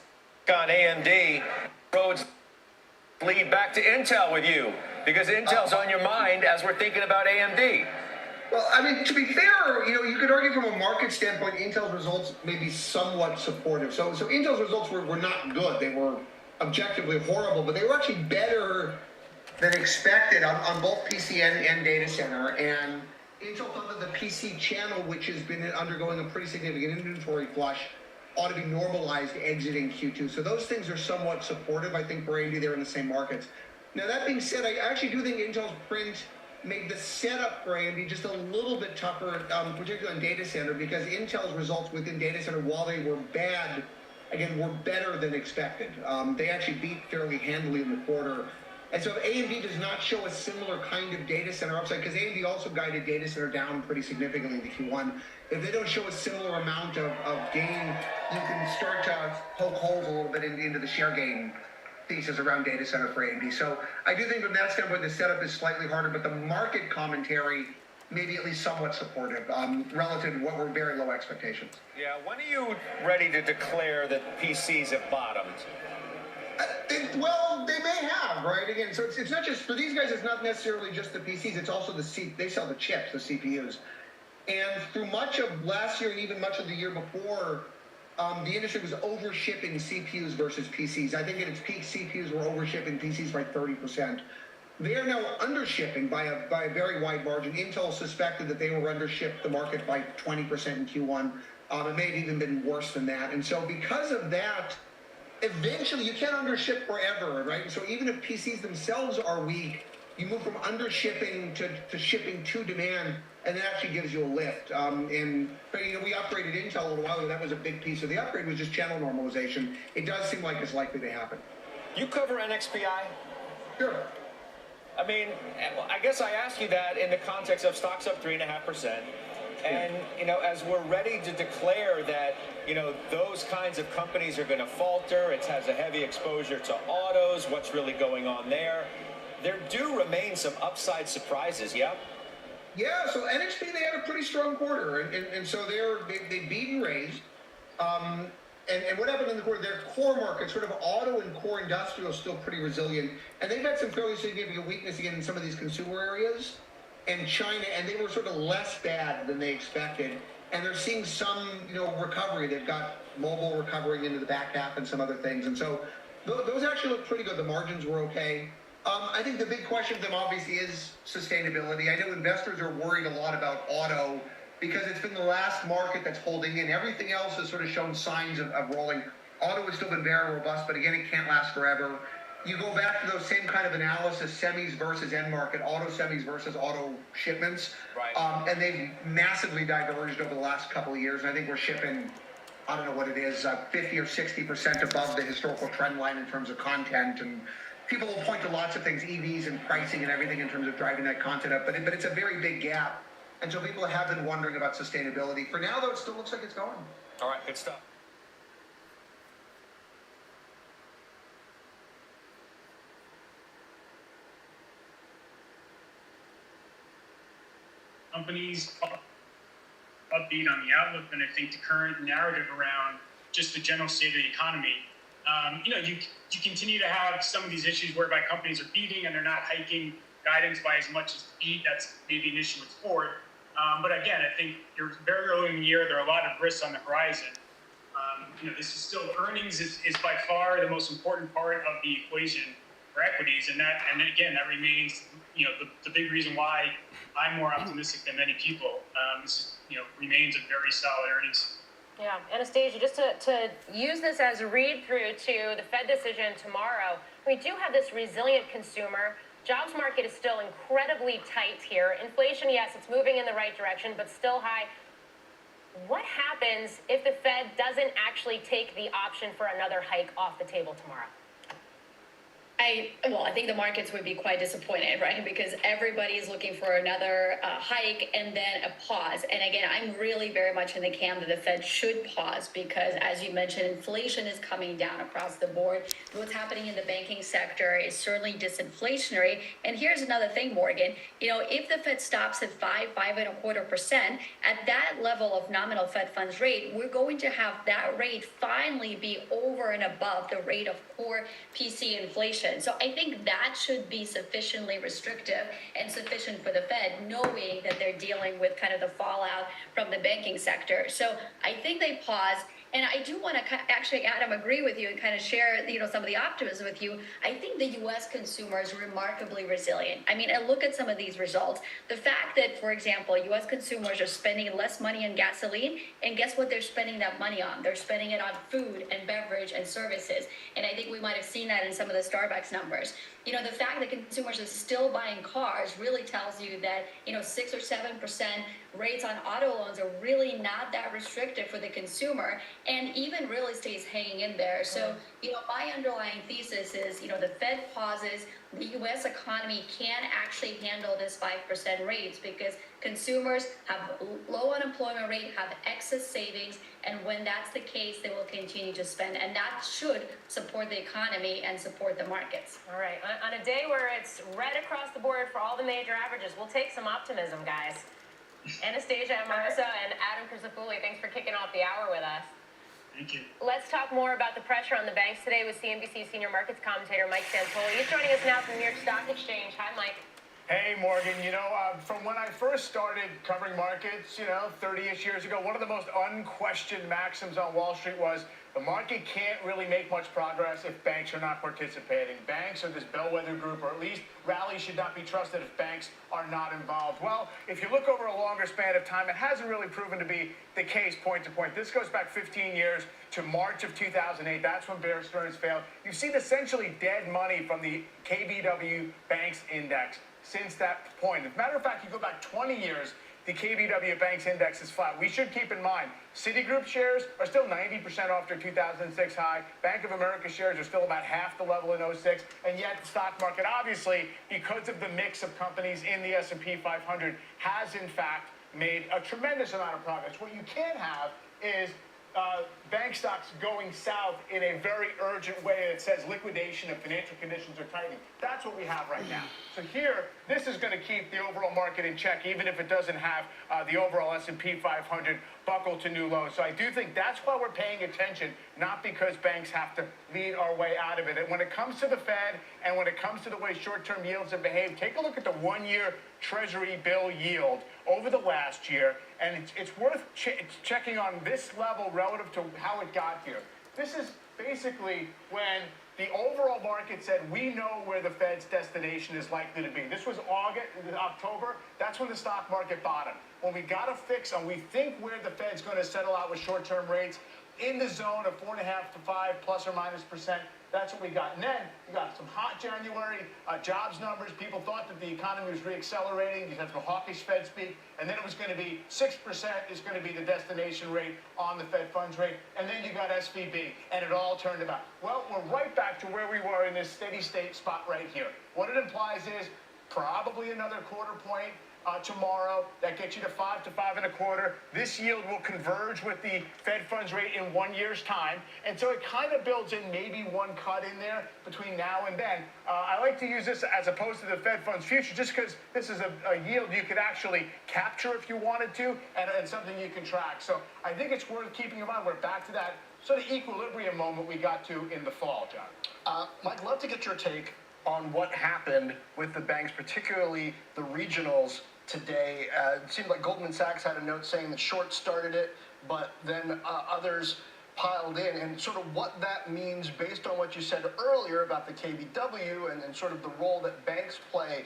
on AMD. Roads lead back to Intel with you because Intel's on your mind as we're thinking about AMD. Well, I mean, to be fair, you could argue from a market standpoint, Intel's results may be somewhat supportive. So Intel's results were not good. They were objectively horrible, but they were actually better than expected on both PC and data center. And Intel thought that the PC channel, which has been undergoing a pretty significant inventory flush, ought to be normalized exiting Q2. So those things are somewhat supportive, I think, for AMD. They're in the same markets. Now, that being said, I actually do think Intel's print made the setup for AMD just a little bit tougher, particularly on data center, because Intel's results within data center, while they were bad, again, were better than expected. They actually beat fairly handily in the quarter. And so if AMD does not show a similar kind of data center upside, because AMD also guided data center down pretty significantly into Q1, if they don't show a similar amount of gain, you can start to poke holes a little bit into the share gain thesis around data center for AMD. So I do think from that standpoint, the setup is slightly harder, but the market commentary may be at least somewhat supportive relative to what were very low expectations. Yeah, when are you ready to declare that PCs have bottomed? Well, they may have, right? Again, so it's not just, for these guys, it's not necessarily just the PCs, it's also they sell the chips, the CPUs. And through much of last year and even much of the year before, the industry was over-shipping CPUs versus PCs. I think at its peak, CPUs were over-shipping PCs by 30%. They are now under-shipping by a very wide margin. Intel suspected that they were under-shipped the market by 20% in Q1. It may have even been worse than that. And so because of that, eventually you can't under-ship forever, right? So even if PCs themselves are weak, you move from under-shipping to shipping to demand, and that actually gives you a lift. But we upgraded Intel a little while ago. That was a big piece of the upgrade, was just channel normalization. It does seem like it's likely to happen. You cover NXPI? Sure. I mean, I guess I ask you that in the context of stocks up 3.5%. And, as we're ready to declare that, those kinds of companies are going to falter, it has a heavy exposure to autos, what's really going on there? There do remain some upside surprises, yeah? Yeah, so NXP, they had a pretty strong quarter, and so they beat and raised. And what happened in the quarter, their core market, sort of auto and core industrial, is still pretty resilient. And they've had some fairly significant weakness again in some of these consumer areas and China, and they were sort of less bad than they expected. And they're seeing some, recovery. They've got mobile recovering into the back half and some other things. And so those actually look pretty good. The margins were okay. I think the big question for them obviously is sustainability. I know investors are worried a lot about auto because it's been the last market that's holding in. Everything else has sort of shown signs of rolling. Auto has still been very robust, but again, it can't last forever. You go back to those same kind of analysis, semis versus end market, auto semis versus auto shipments. Right. And they've massively diverged over the last couple of years. And I think we're shipping, I don't know what it is, 50 or 60% above the historical trend line in terms of content. And people will point to lots of things, EVs and pricing and everything in terms of driving that content up. But it's a very big gap. And so people have been wondering about sustainability. For now, though, it still looks like it's going. All right, good stuff. Companies upbeat on the outlook, and I think the current narrative around just the general state of the economy, you continue to have some of these issues whereby companies are beating and they're not hiking guidance by as much as beat. That's maybe an issue with Ford. But again, I think you're very early in the year. There are a lot of risks on the horizon. This is still, earnings is by far the most important part of the equation for equities, and again, that remains, the big reason why I'm more optimistic than many people. This remains a very solid earnings. Yeah, Anastasia, just to use this as a read-through to the Fed decision tomorrow, we do have this resilient consumer. Jobs market is still incredibly tight here. Inflation, yes, it's moving in the right direction, but still high. What happens if the Fed doesn't actually take the option for another hike off the table tomorrow? I think the markets would be quite disappointed, right? Because everybody's looking for another hike and then a pause. And again, I'm really very much in the camp that the Fed should pause because, as you mentioned, inflation is coming down across the board. What's happening in the banking sector is certainly disinflationary. And here's another thing, Morgan. If the Fed stops at 5.25%, at that level of nominal Fed funds rate, we're going to have that rate finally be over and above the rate of core PC inflation. So I think that should be sufficiently restrictive and sufficient for the Fed, knowing that they're dealing with kind of the fallout from the banking sector. So I think they pause. And I do want to actually, Adam, agree with you and kind of share, some of the optimism with you. I think the U.S. consumer is remarkably resilient. I mean, and look at some of these results. The fact that, for example, U.S. consumers are spending less money on gasoline, and guess what they're spending that money on? They're spending it on food and beverage and services. And I think we might have seen that in some of the Starbucks numbers. The fact that consumers are still buying cars really tells you that, 6 or 7% rates on auto loans are really not that restrictive for the consumer, and even real estate is hanging in there. So, my underlying thesis is, the Fed pauses, the U.S. economy can actually handle this 5% rates because consumers have low unemployment rate, have excess savings, and when that's the case, they will continue to spend, and that should support the economy and support the markets. All right, on a day where it's red across the board for all the major averages, we'll take some optimism, guys. Anastasia, Marissa, and Adam Kristofouli, thanks for kicking off the hour with us. Thank you. Let's talk more about the pressure on the banks today with CNBC senior markets commentator Mike Santoli. He's joining us now from the New York Stock Exchange. Hi, Mike. Hey, Morgan. From when I first started covering markets, 30-ish years ago, one of the most unquestioned maxims on Wall Street was the market can't really make much progress if banks are not participating. Banks are this bellwether group, or at least rallies should not be trusted if banks are not involved. Well, if you look over a longer span of time, it hasn't really proven to be the case point to point. This goes back 15 years to March of 2008. That's when Bear Stearns failed. You've seen essentially dead money from the KBW Banks Index since that point. As a matter of fact, you go back 20 years, the KBW Banks Index is flat. We should keep in mind, Citigroup shares are still 90% off their 2006 high. Bank of America shares are still about half the level in 06. And yet the stock market, obviously, because of the mix of companies in the S&P 500, has in fact made a tremendous amount of progress. What you can't have is bank stocks going south in a very urgent way that says liquidation and financial conditions are tightening. That's what we have right now. So here, this is going to keep the overall market in check, even if it doesn't have the overall S&P 500 buckle to new lows. So I do think that's why we're paying attention, not because banks have to lead our way out of it. And when it comes to the Fed and when it comes to the way short-term yields have behaved, take a look at the one-year Treasury bill yield over the last year, and it's worth checking on this level relative to how it got here. This is basically when the overall market said, we know where the Fed's destination is likely to be. This was October. That's when the stock market bottomed. When we got a fix on, we think where the Fed's going to settle out with short-term rates in the zone of 4.5 to 5 plus or minus %. That's what we got. And then you got some hot January jobs numbers. People thought that the economy was reaccelerating. You had some hawkish Fed speak. And then it was going to be 6% is going to be the destination rate on the Fed funds rate. And then you got SVB, and it all turned about. Well, we're right back to where we were in this steady state spot right here. What it implies is probably another quarter point tomorrow. That gets you to 5 to 5.25. This yield will converge with the Fed funds rate in 1 year's time. And so it kind of builds in maybe one cut in there between now and then. I like to use this as opposed to the Fed funds future just because this is a yield you could actually capture if you wanted to and something you can track. So I think it's worth keeping in mind. We're back to that sort of equilibrium moment we got to in the fall, John. Mike, love to get your take on what happened with the banks, particularly the regionals today. It seemed like Goldman Sachs had a note saying that short started it, but then others piled in, and sort of what that means based on what you said earlier about the KBW and sort of the role that banks play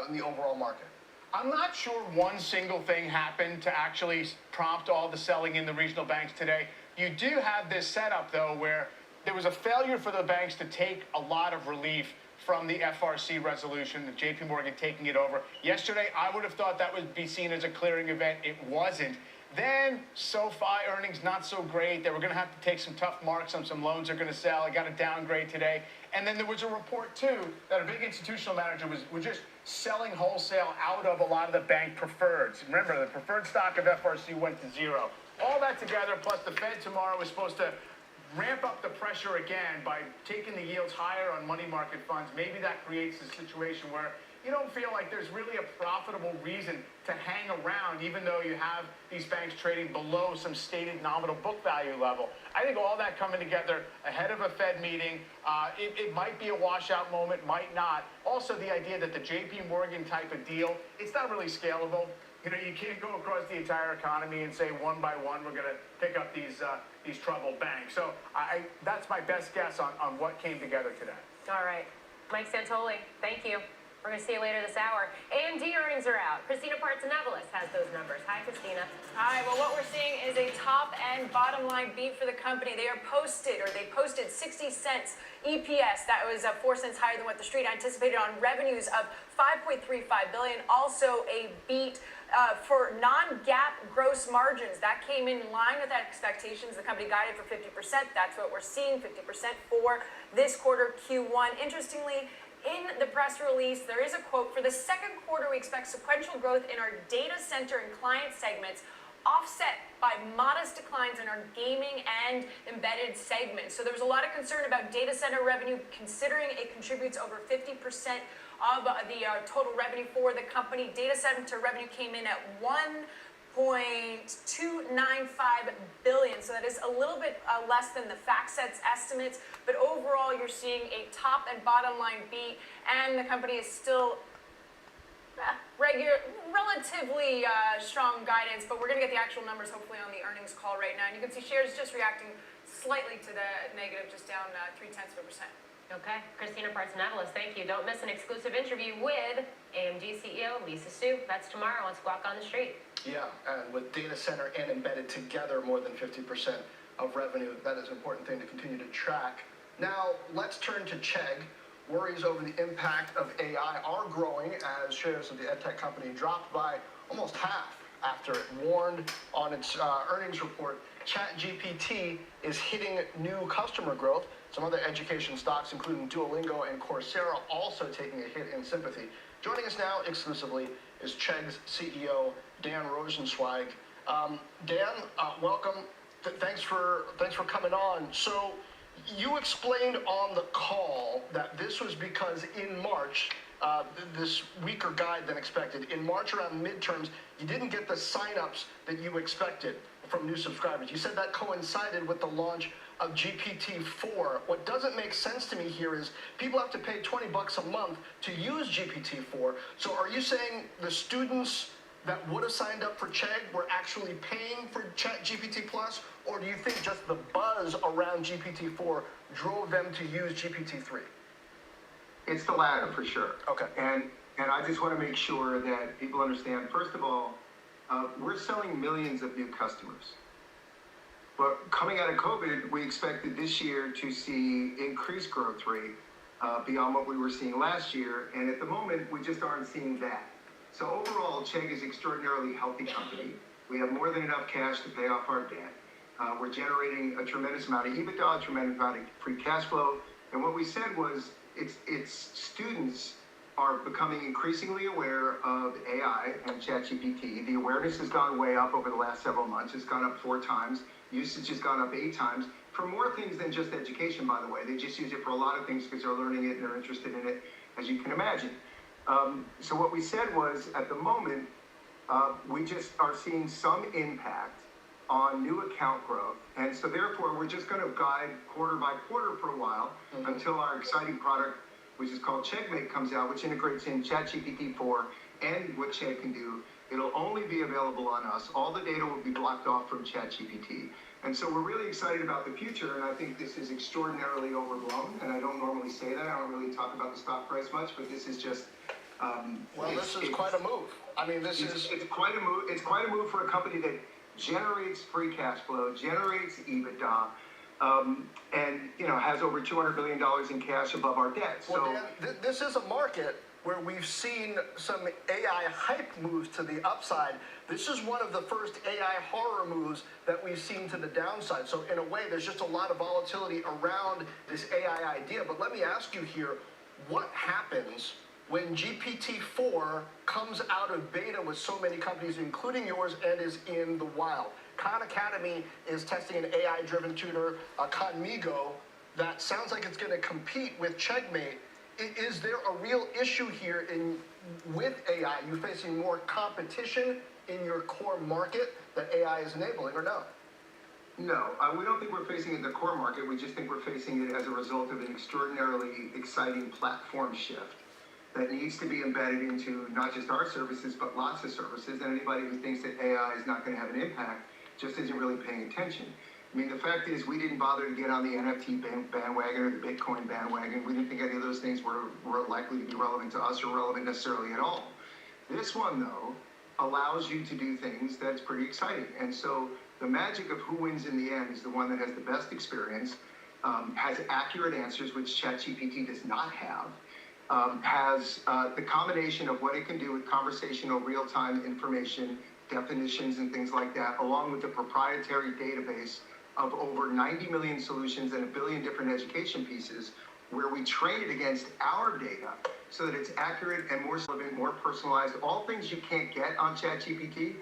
in the overall market. I'm not sure one single thing happened to actually prompt all the selling in the regional banks today. You do have this setup, though, where there was a failure for the banks to take a lot of relief from the FRC resolution, the JP Morgan taking it over. Yesterday, I would have thought that would be seen as a clearing event. It wasn't. Then SoFi earnings not so great. They were going to have to take some tough marks on some loans they're going to sell. I got a downgrade today. And then there was a report, too, that a big institutional manager was just selling wholesale out of a lot of the bank preferreds. Remember, the preferred stock of FRC went to zero. All that together, plus the Fed tomorrow is supposed to ramp up the pressure again by taking the yields higher on money market funds. Maybe that creates a situation where you don't feel like there's really a profitable reason to hang around, even though you have these banks trading below some stated nominal book value level. I think all that coming together ahead of a Fed meeting, it might be a washout moment, might not. Also, the idea that the JP Morgan type of deal, it's not really scalable. You know, you can't go across the entire economy and say one by one we're going to pick up these these troubled banks. So that's my best guess on what came together today. All right. Mike Santoli, thank you. We're going to see you later this hour. AMD earnings are out. Christina Partzenopoulos has those numbers. Hi, Christina. Hi. Well, what we're seeing is a top and bottom line beat for the company. They posted 60 cents EPS. That was 4 cents higher than what the street anticipated on revenues of $5.35 billion. Also a beat for non-GAAP gross margins. That came in line with expectations. The company guided for 50%. That's what we're seeing, 50% for this quarter, Q1. Interestingly, in the press release, there is a quote, for the second quarter, we expect sequential growth in our data center and client segments, offset by modest declines in our gaming and embedded segments. So there was a lot of concern about data center revenue, considering it contributes over 50% of the total revenue for the company. Data center revenue came in at $1.295 billion, so that is a little bit less than the FactSet's estimates, but overall you're seeing a top and bottom line beat, and the company is still relatively strong guidance, but we're going to get the actual numbers hopefully on the earnings call right now, and you can see shares just reacting slightly to the negative, just down 0.3%. Okay, Christina Partzenopoulos, thank you. Don't miss an exclusive interview with AMD CEO Lisa Su. That's tomorrow on Squawk on the Street. Yeah, and with data center and embedded together more than 50% of revenue, that is an important thing to continue to track. Now, let's turn to Chegg. Worries over the impact of AI are growing as shares of the edtech company dropped by almost half after it warned on its earnings report. ChatGPT is hitting new customer growth. Some other education stocks, including Duolingo and Coursera, also taking a hit in sympathy. Joining us now exclusively is Chegg's CEO, Dan Rosenzweig. Dan, welcome. Thanks for coming on. So you explained on the call that this was because in March, this weaker guide than expected. In March around midterms, you didn't get the signups that you expected from new subscribers. You said that coincided with the launch of GPT-4. What doesn't make sense to me here is people have to pay $20 a month to use GPT-4. So are you saying the students that would have signed up for Chegg were actually paying for ChatGPT Plus, or do you think just the buzz around GPT-4 drove them to use GPT-3? It's the latter for sure. Okay. And I just want to make sure that people understand, first of all, we're selling millions of new customers. But coming out of COVID, we expected this year to see increased growth rate beyond what we were seeing last year. And at the moment, we just aren't seeing that. So overall, Chegg is an extraordinarily healthy company. We have more than enough cash to pay off our debt. We're generating a tremendous amount of EBITDA, a tremendous amount of free cash flow. And what we said was its students are becoming increasingly aware of AI and ChatGPT. The awareness has gone way up over the last several months. It's gone up 4 times. Usage has gone up 8 times for more things than just education, by the way. They just use it for a lot of things because they're learning it and they're interested in it, as you can imagine. So what we said was, at the moment, we just are seeing some impact on new account growth. And so therefore, we're just going to guide quarter by quarter for a while until our exciting product, which is called Cheggmate, comes out, which integrates in ChatGPT-4 and what Chegg can do. It'll only be available on us. All the data will be blocked off from ChatGPT. And so we're really excited about the future, and I think this is extraordinarily overblown, and I don't normally say that. I don't really talk about the stock price much, but this is just... this is quite a move. I mean, it's quite a move. It's quite a move for a company that generates free cash flow, generates EBITDA, and has over $200 billion in cash above our debt. Well, Dan, this is a market where we've seen some AI hype moves to the upside. This is one of the first AI horror moves that we've seen to the downside. So in a way, there's just a lot of volatility around this AI idea. But let me ask you here, what happens when GPT-4 comes out of beta with so many companies, including yours, and is in the wild? Khan Academy is testing an AI-driven tutor, Conmigo, that sounds like it's going to compete with Cheggmate. Is there a real issue here with AI? You facing more competition in your core market that AI is enabling, or no? No, we don't think we're facing it in the core market. We just think we're facing it as a result of an extraordinarily exciting platform shift that needs to be embedded into not just our services, but lots of services. And anybody who thinks that AI is not going to have an impact just isn't really paying attention. I mean, the fact is we didn't bother to get on the NFT bandwagon or the Bitcoin bandwagon. We didn't think any of those things were likely to be relevant to us or relevant necessarily at all. This one, though, allows you to do things that's pretty exciting. And so the magic of who wins in the end is the one that has the best experience, has accurate answers, which ChatGPT does not have, has the combination of what it can do with conversational real-time information, definitions and things like that, along with the proprietary database of over 90 million solutions and 1 billion different education pieces, where we train it against our data so that it's accurate and more relevant, more personalized, all things you can't get on ChatGPT.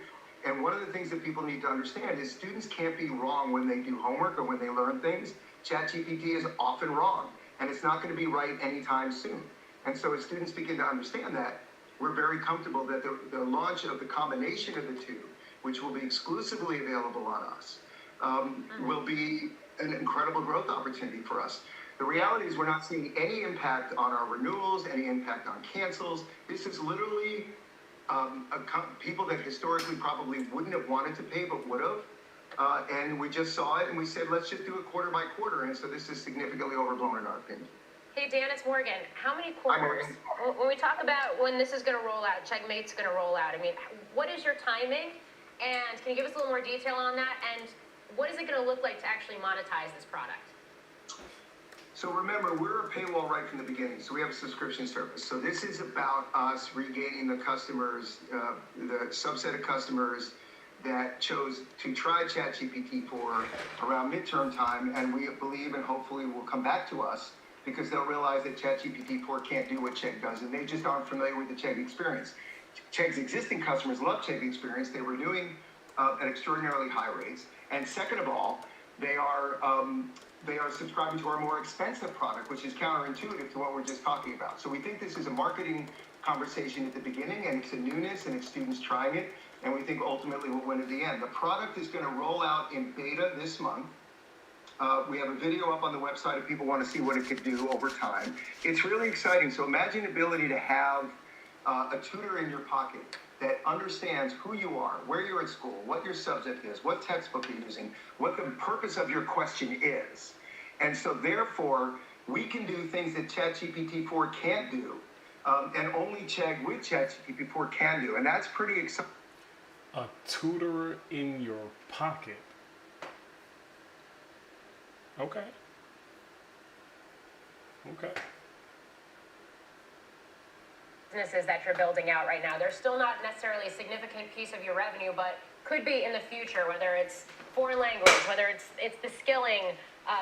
And one of the things that people need to understand is students can't be wrong when they do homework or when they learn things. ChatGPT is often wrong, and it's not going to be right anytime soon. And so as students begin to understand that, we're very comfortable that the launch of the combination of the two, which will be exclusively available on us, will be an incredible growth opportunity for us. The reality is we're not seeing any impact on our renewals, any impact on cancels. This is literally people that historically probably wouldn't have wanted to pay but would have. And we just saw it and we said, let's just do it quarter by quarter. And so this is significantly overblown in our opinion. Hey, Dan, it's Morgan. How many quarters? When we talk about when this is going to roll out, Checkmate's going to roll out, I mean, what is your timing? And can you give us a little more detail on that? And what is it going to look like to actually monetize this product? So remember, we're a paywall right from the beginning. So we have a subscription service. So this is about us regaining the customers, the subset of customers that chose to try ChatGPT for around midterm time. And we believe and hopefully will come back to us because they'll realize that ChatGPT 4 can't do what Chegg does. And they just aren't familiar with the Chegg experience. Chegg's existing customers love Chegg experience. They were doing at extraordinarily high rates. And second of all, they are subscribing to our more expensive product, which is counterintuitive to what we're just talking about. So we think this is a marketing conversation at the beginning, and it's a newness, and it's students trying it, and we think ultimately we'll win at the end. The product is going to roll out in beta this month. We have a video up on the website if people want to see what it could do over time. It's really exciting. So imagine the ability to have a tutor in your pocket that understands who you are, where you're at school, what your subject is, what textbook you're using, what the purpose of your question is. And so therefore, we can do things that ChatGPT 4 can't do, and only Chegg with ChatGPT 4 can do. And that's pretty exciting. A tutor in your pocket. Okay. Okay. Businesses that you're building out right now, they're still not necessarily a significant piece of your revenue, but could be in the future, whether it's foreign language, whether it's the skilling,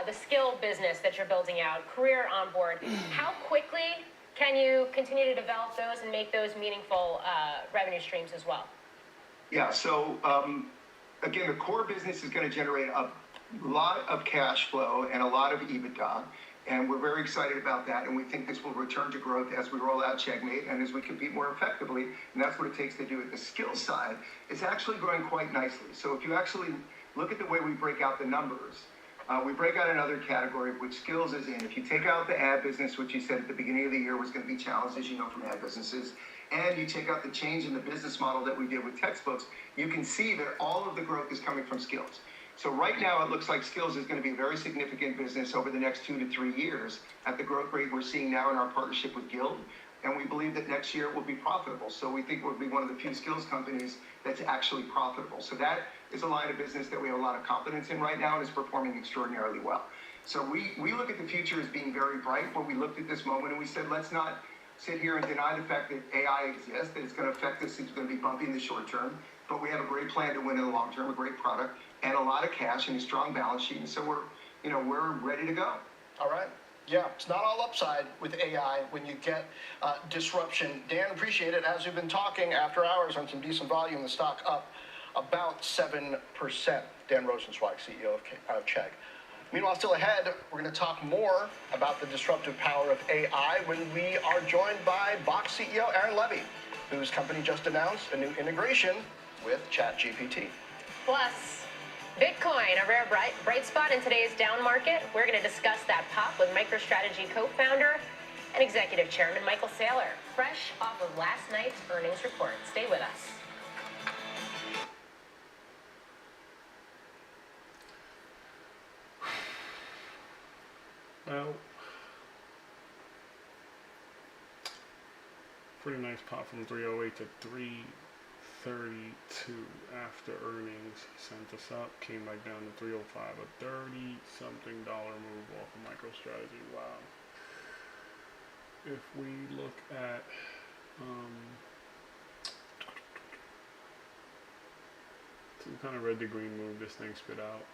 the skill business that you're building out, career on board. How quickly can you continue to develop those and make those meaningful revenue streams as well? Yeah, so again, the core business is going to generate a lot of cash flow and a lot of EBITDA. And we're very excited about that, and we think this will return to growth as we roll out Checkmate and as we compete more effectively, and that's what it takes to do it. The skill side is actually growing quite nicely. So if you actually look at the way we break out the numbers, we break out another category, which skills is in. If you take out the ad business, which you said at the beginning of the year was going to be challenged, as you know, from ad businesses, and you take out the change in the business model that we did with textbooks, you can see that all of the growth is coming from skills. So right now, it looks like skills is going to be a very significant business over the next 2 to 3 years at the growth rate we're seeing now in our partnership with Guild. And we believe that next year it will be profitable. So we think we'll be one of the few skills companies that's actually profitable. So that is a line of business that we have a lot of confidence in right now and is performing extraordinarily well. So we look at the future as being very bright, but we looked at this moment and we said, let's not sit here and deny the fact that AI exists, that it's going to affect us, it's going to be bumpy in the short term. But we have a great plan to win in the long term, a great product, and a lot of cash and a strong balance sheet. And so we're ready to go. All right. Yeah, it's not all upside with AI when you get disruption. Dan, appreciate it. As we've been talking after hours on some decent volume, the stock up about 7%. Dan Rosenzweig, CEO of Chegg. Meanwhile, still ahead, we're going to talk more about the disruptive power of AI when we are joined by Box CEO Aaron Levy, whose company just announced a new integration with ChatGPT. Plus, Bitcoin, a rare bright spot in today's down market. We're going to discuss that pop with MicroStrategy co-founder and executive chairman Michael Saylor, fresh off of last night's earnings report. Stay with us. out. Pretty nice pop from 308 to 332 after earnings sent us up, came back down to 305, a 30 something dollar move off of MicroStrategy. Wow. If we look at some kind of red to green move this thing spit out.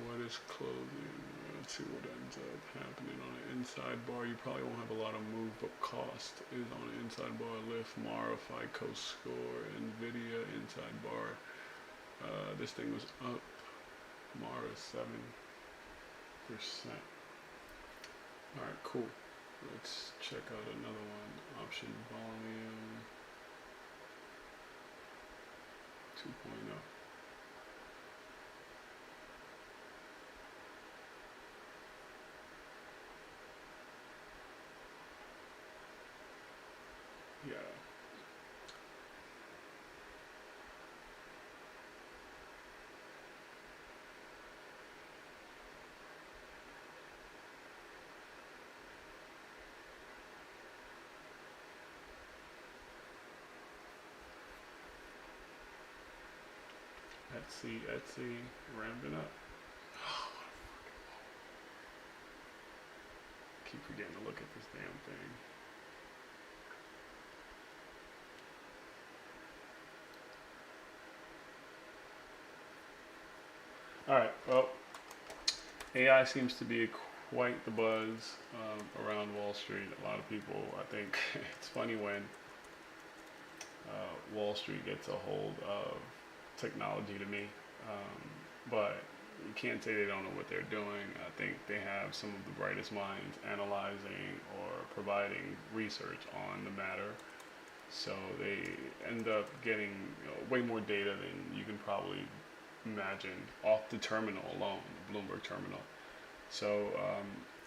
What is closing? Let's see what ends up happening on the inside bar. You probably won't have a lot of move, but cost is on the inside bar. Lyft, Mara, FICO score, Nvidia inside bar. This thing was up. Mara 7%. Alright, cool. Let's check out another one. Option volume 2.0. Yeah. Etsy, ramping up. Oh, keep forgetting to look at this damn thing. Alright, well, AI seems to be quite the buzz around Wall Street. A lot of people, I think, it's funny when Wall Street gets a hold of technology to me, but you can't say they don't know what they're doing. I think they have some of the brightest minds analyzing or providing research on the matter, so they end up getting way more data than you can probably imagine off the terminal alone, the Bloomberg terminal. So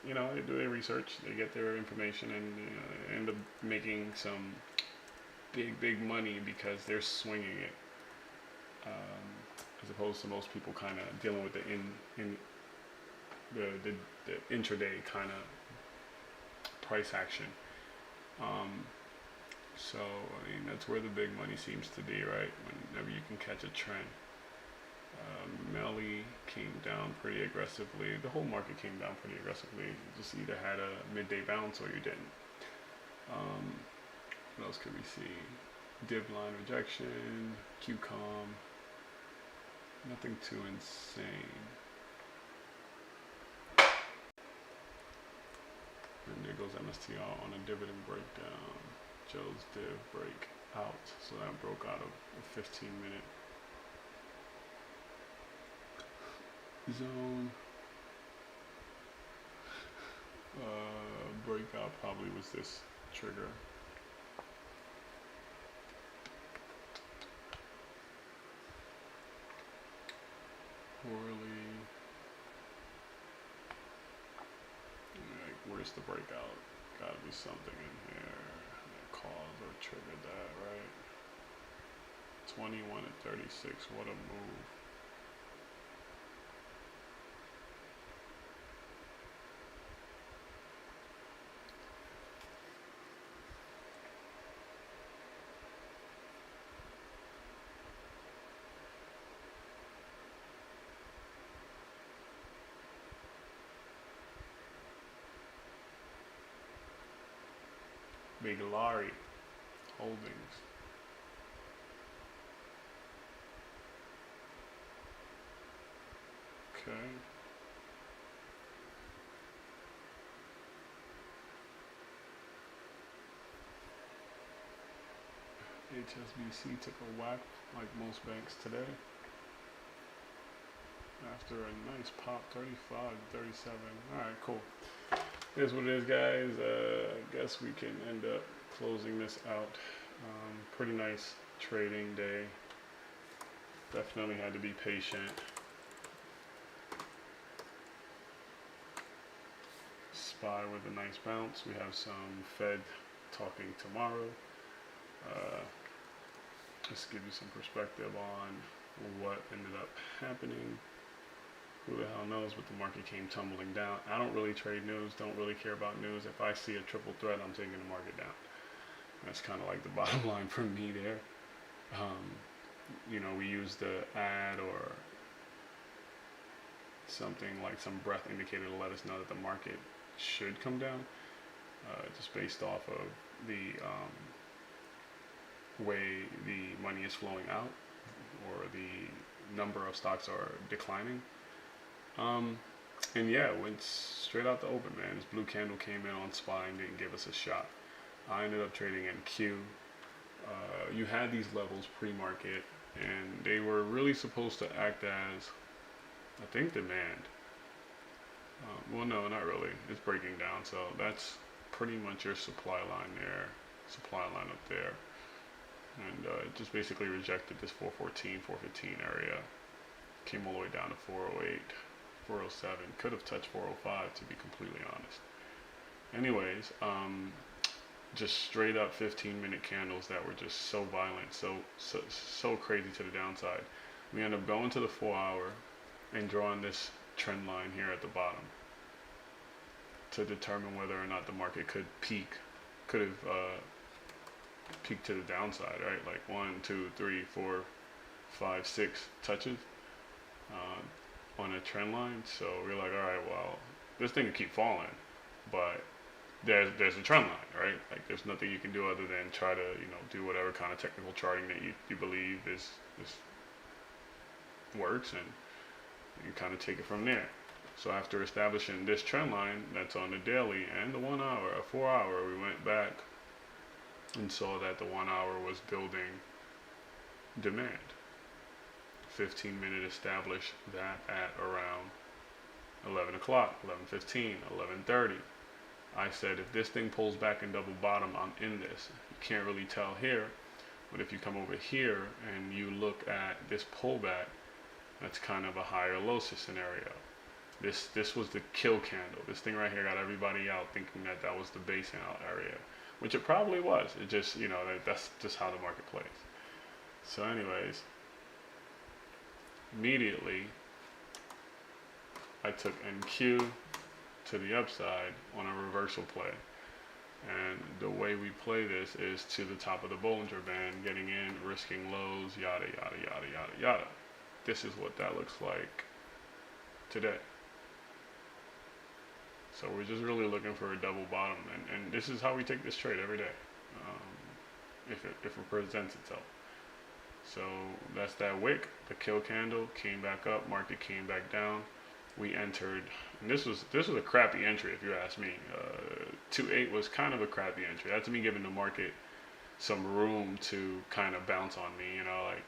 they do their research, they get their information, and they end up making some big money because they're swinging it, as opposed to most people kind of dealing with the intraday kind of price action. So I mean, that's where the big money seems to be, right? Whenever you can catch a trend. Melly came down pretty aggressively. The whole market came down pretty aggressively. You just either had a midday bounce or you didn't. What else could we see? Div line rejection, QCOM. Nothing too insane. And there goes MSTR on a dividend breakdown. Joe's div break out. So that broke out of a 15-minute zone. Breakout probably was this trigger. Poorly. Like, where's the breakout? Gotta be something in here that caused or triggered that, right? 21 at 36. What a move. Big Larry Holdings. Okay. HSBC took a whack like most banks today. After a nice pop, 35, 37. Alright, cool. Here's what it is, guys. I guess we can end up closing this out. Pretty nice trading day. Definitely had to be patient. SPY with a nice bounce. We have some Fed talking tomorrow. just give you some perspective on what ended up happening. Who the hell knows, but the market came tumbling down. I don't really trade news, don't really care about news. If I see a triple threat, I'm taking the market down. That's kind of like the bottom line for me there. You know, we use the ad or something like some breath indicator to let us know that the market should come down, just based off of the way the money is flowing out or the number of stocks are declining. And yeah, it went straight out the open, man. This blue candle came in on SPY and didn't give us a shot. I ended up trading in Q. You had these levels pre-market, and they were really supposed to act as, I think, demand. Well, no, not really. It's breaking down, so that's pretty much your supply line there, supply line up there. And it just basically rejected this 414, 415 area. Came all the way down to 408, 407. Could have touched 405, to be completely honest. Anyways, just straight up 15-minute candles that were just so violent, so crazy to the downside. We end up going to the 4-hour and drawing this trend line here at the bottom to determine whether or not the market could have peaked to the downside, right? Like 1, 2, 3, 4, 5, 6 touches on a trend line. So we're like, all right, well, this thing could keep falling, but there's a trend line, right? Like there's nothing you can do other than try to, you know, do whatever kind of technical charting that you believe is works, and you kind of take it from there. So after establishing this trend line that's on the daily and the 1 hour, a 4-hour, we went back and saw that the 1 hour was building demand. 15-minute established that at around 11 o'clock, 11:15, 11:30. I said, if this thing pulls back and double bottom, I'm in this. You can't really tell here, but if you come over here and you look at this pullback, that's kind of a higher low scenario. This was the kill candle. This thing right here got everybody out thinking that that was the basing out area, which it probably was. It just, you know, that's just how the market plays. So anyways, immediately I took NQ to the upside on a reversal play. And the way we play this is to the top of the Bollinger Band, getting in, risking lows, yada, yada, yada, yada, yada. This is what that looks like today. So we're just really looking for a double bottom, and this is how we take this trade every day, if it presents itself. So that's that wick. The kill candle came back up, market came back down. We entered, and this was a crappy entry if you ask me. 2.8 was kind of a crappy entry. That's me giving the market some room to kind of bounce on me. You know, like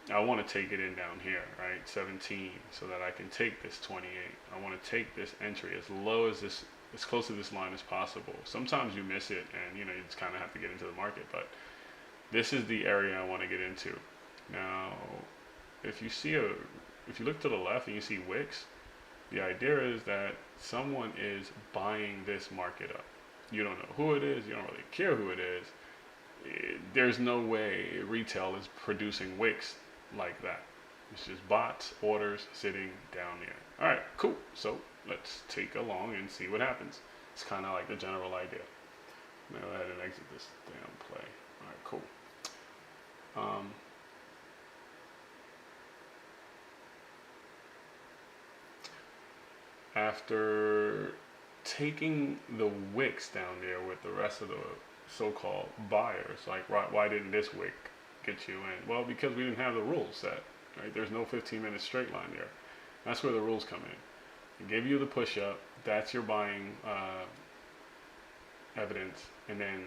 I want to take it in down here, right? 17, so that I can take this 28. I want to take this entry as low as this, as close to this line as possible. Sometimes you miss it, and you know, you just kind of have to get into the market. But this is the area I want to get into. Now, if you look to the left and you see wicks, the idea is that someone is buying this market up. You don't know who it is. You don't really care who it is. There's no way retail is producing wicks like that. It's just bots, orders sitting down there. All right, cool. So let's take along and see what happens. It's kind of like the general idea. Now go ahead and exit this damn play. All right, cool. After taking the wicks down there with the rest of the so-called buyers, like why didn't this wick get you in? Well, because we didn't have the rules set, right? There's no 15-minute straight line there. That's where the rules come in. It gave you the push-up. That's your buying evidence, and then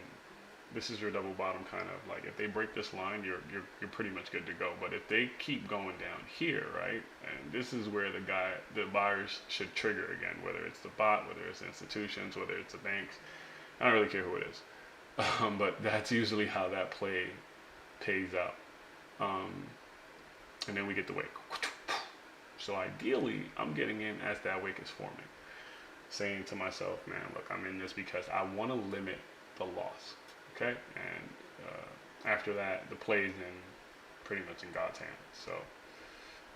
this is your double bottom kind of like, if they break this line, you're pretty much good to go. But if they keep going down here, right, and this is where the buyers should trigger again, whether it's the bot, whether it's institutions, whether it's the banks, I don't really care who it is. But that's usually how that play pays out. And then we get the wick. So ideally, I'm getting in as that wick is forming, saying to myself, man, look, I'm in this because I want to limit the loss. Okay, and after that, the plays pretty much in God's hands. So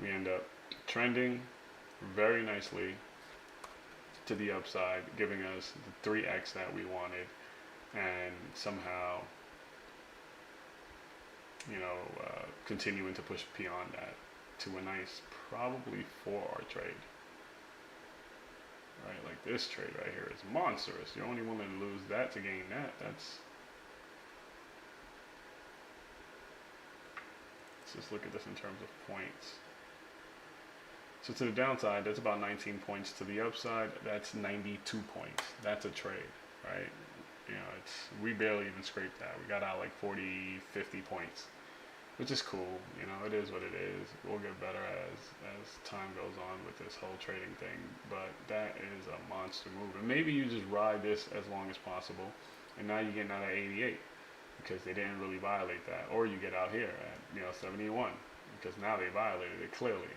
we end up trending very nicely to the upside, giving us the 3x that we wanted, and somehow, continuing to push beyond that to a nice, probably 4R trade. Right, like this trade right here is monstrous. You're only willing to lose that to gain that. Let's just look at this in terms of points. So to the downside, that's about 19 points. To the upside, that's 92 points. That's a trade, right? We barely even scraped that. We got out like 40, 50 points, which is cool. It is what it is. We'll get better as time goes on with this whole trading thing, but that is a monster move. And maybe you just ride this as long as possible, and now you're getting out at 88 because they didn't really violate that, or you get out here at 71 because now they violated it clearly.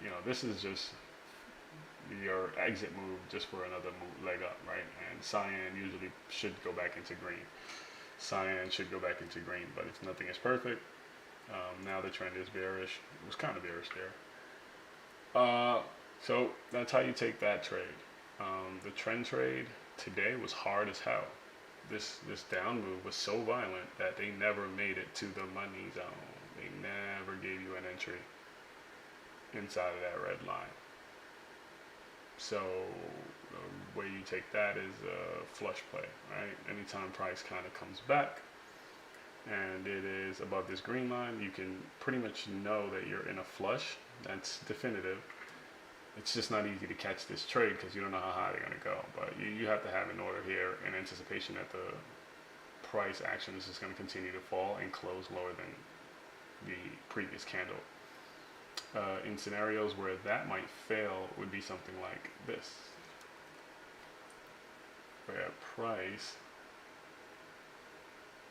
And this is just your exit move just for another leg up, right? And Cyan usually should go back into green. Cyan should go back into green, but if nothing is perfect, now the trend is bearish. It was kind of bearish there. So that's how you take that trade. The trend trade today was hard as hell. This down move was so violent that they never made it to the money zone. They never gave you an entry inside of that red line. So the way you take that is a flush play, right? Anytime price kind of comes back and it is above this green line, you can pretty much know that you're in a flush. That's definitive. It's just not easy to catch this trade because you don't know how high they're going to go. But you have to have an order here in anticipation that the price action is just going to continue to fall and close lower than the previous candle. In scenarios where that might fail would be something like this, where price,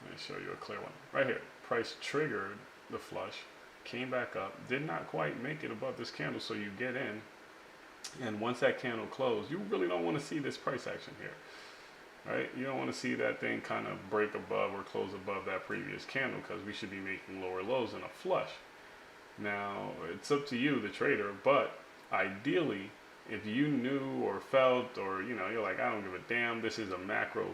let me show you a clear one right here. Price triggered the flush, came back up, did not quite make it above this candle, so you get in, and once that candle closed, you really don't want to see this price action here, right? You don't want to see that thing kind of break above or close above that previous candle because we should be making lower lows in a flush. Now, it's up to you, the trader, but ideally, if you knew or felt or, you're like, I don't give a damn, this is a macro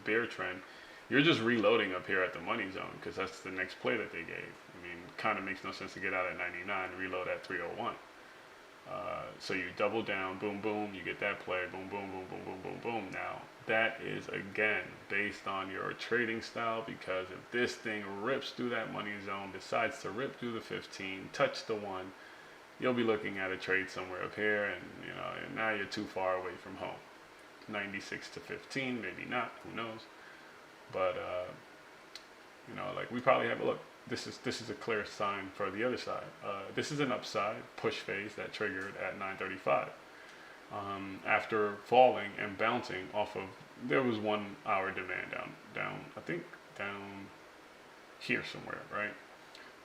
bear trend, you're just reloading up here at the money zone because that's the next play that they gave. Kind of makes no sense to get out at 99 and reload at 301. So you double down, boom, boom, you get that play, boom, boom, boom, boom, boom, boom, boom. Now, that is, again, based on your trading style, because if this thing rips through that money zone, decides to rip through the 15, touch the 1, you'll be looking at a trade somewhere up here, and, and now you're too far away from home. 96 to 15, maybe not, who knows. But, like we probably have a look. This is a clear sign for the other side. This is an upside push phase that triggered at 9:35. After falling and bouncing off of, there was 1 hour demand down, I think down here somewhere, right?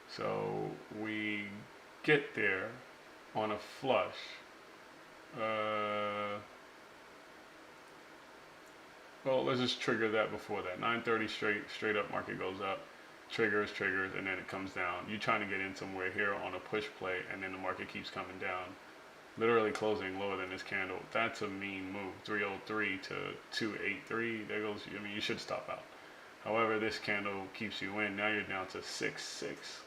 So we get there on a flush. Well, let's just trigger that before that. 9:30 straight up market goes up. Triggers, and then it comes down. You're trying to get in somewhere here on a push play, and then the market keeps coming down, literally closing lower than this candle. That's a mean move. 303 to 283. There goes. You should stop out. However, this candle keeps you in. Now you're down to 6.6.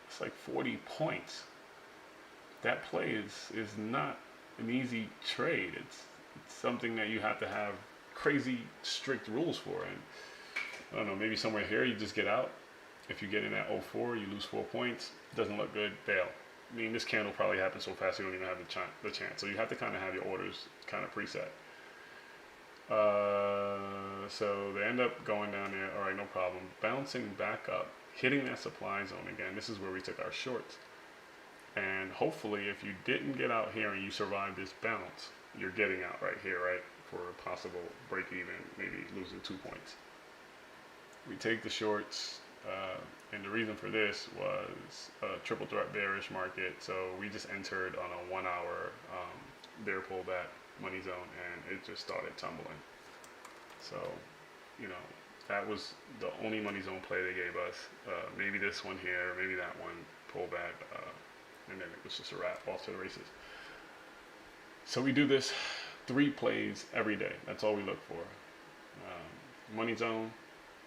It's like 40 points. That play is not an easy trade. It's something that you have to have crazy strict rules for. And I don't know, maybe somewhere here you just get out. If you get in at 04, you lose 4 points. Doesn't look good, bail. This candle probably happened so fast you don't even have the chance. So you have to kind of have your orders kind of preset. So they end up going down there. All right, no problem. Bouncing back up, hitting that supply zone again. This is where we took our shorts. And hopefully if you didn't get out here and you survive this bounce, you're getting out right here, right? For a possible break even, maybe losing 2 points. We take the shorts, and the reason for this was a triple threat bearish market. So we just entered on a 1 hour bear pullback money zone, and it just started tumbling. So, that was the only money zone play they gave us. Maybe this one here, maybe that one, pullback, and then it was just a wrap, off to the races. So we do this 3 plays every day. That's all we look for. Money zone,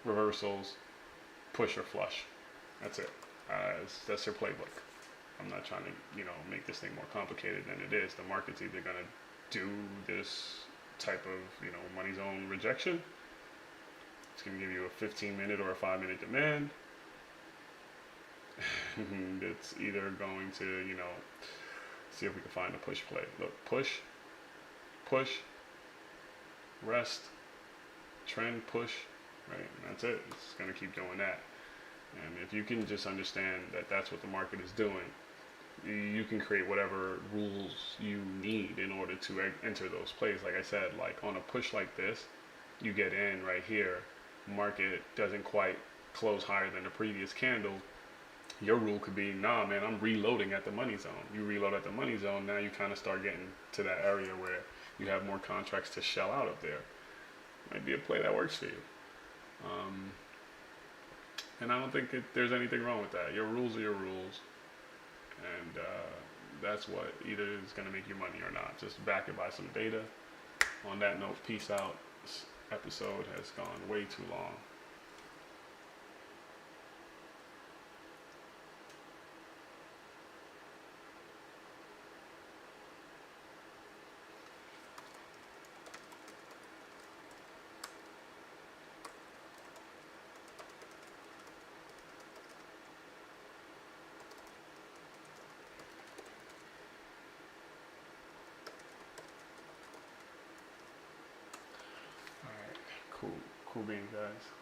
reversals, push or flush. That's it. That's your playbook. I'm not trying to, make this thing more complicated than it is. The market's either gonna do this type of, money zone rejection. It's gonna give you a 15-minute or a 5-minute demand. It's either going to, see if we can find a push play. Look, push, rest, trend, push, right? And that's it. It's gonna keep doing that. And if you can just understand that that's what the market is doing, you can create whatever rules you need in order to enter those plays. Like I said, like on a push like this, you get in right here, market doesn't quite close higher than the previous candle. Your rule could be, nah, man, I'm reloading at the money zone. You reload at the money zone, now you kind of start getting to that area where you have more contracts to shell out of there. Might be a play that works for you. And I don't think there's anything wrong with that. Your rules are your rules. And that's what either is going to make you money or not. Just back it by some data. On that note, peace out. This episode has gone way too long. Cool beans, guys.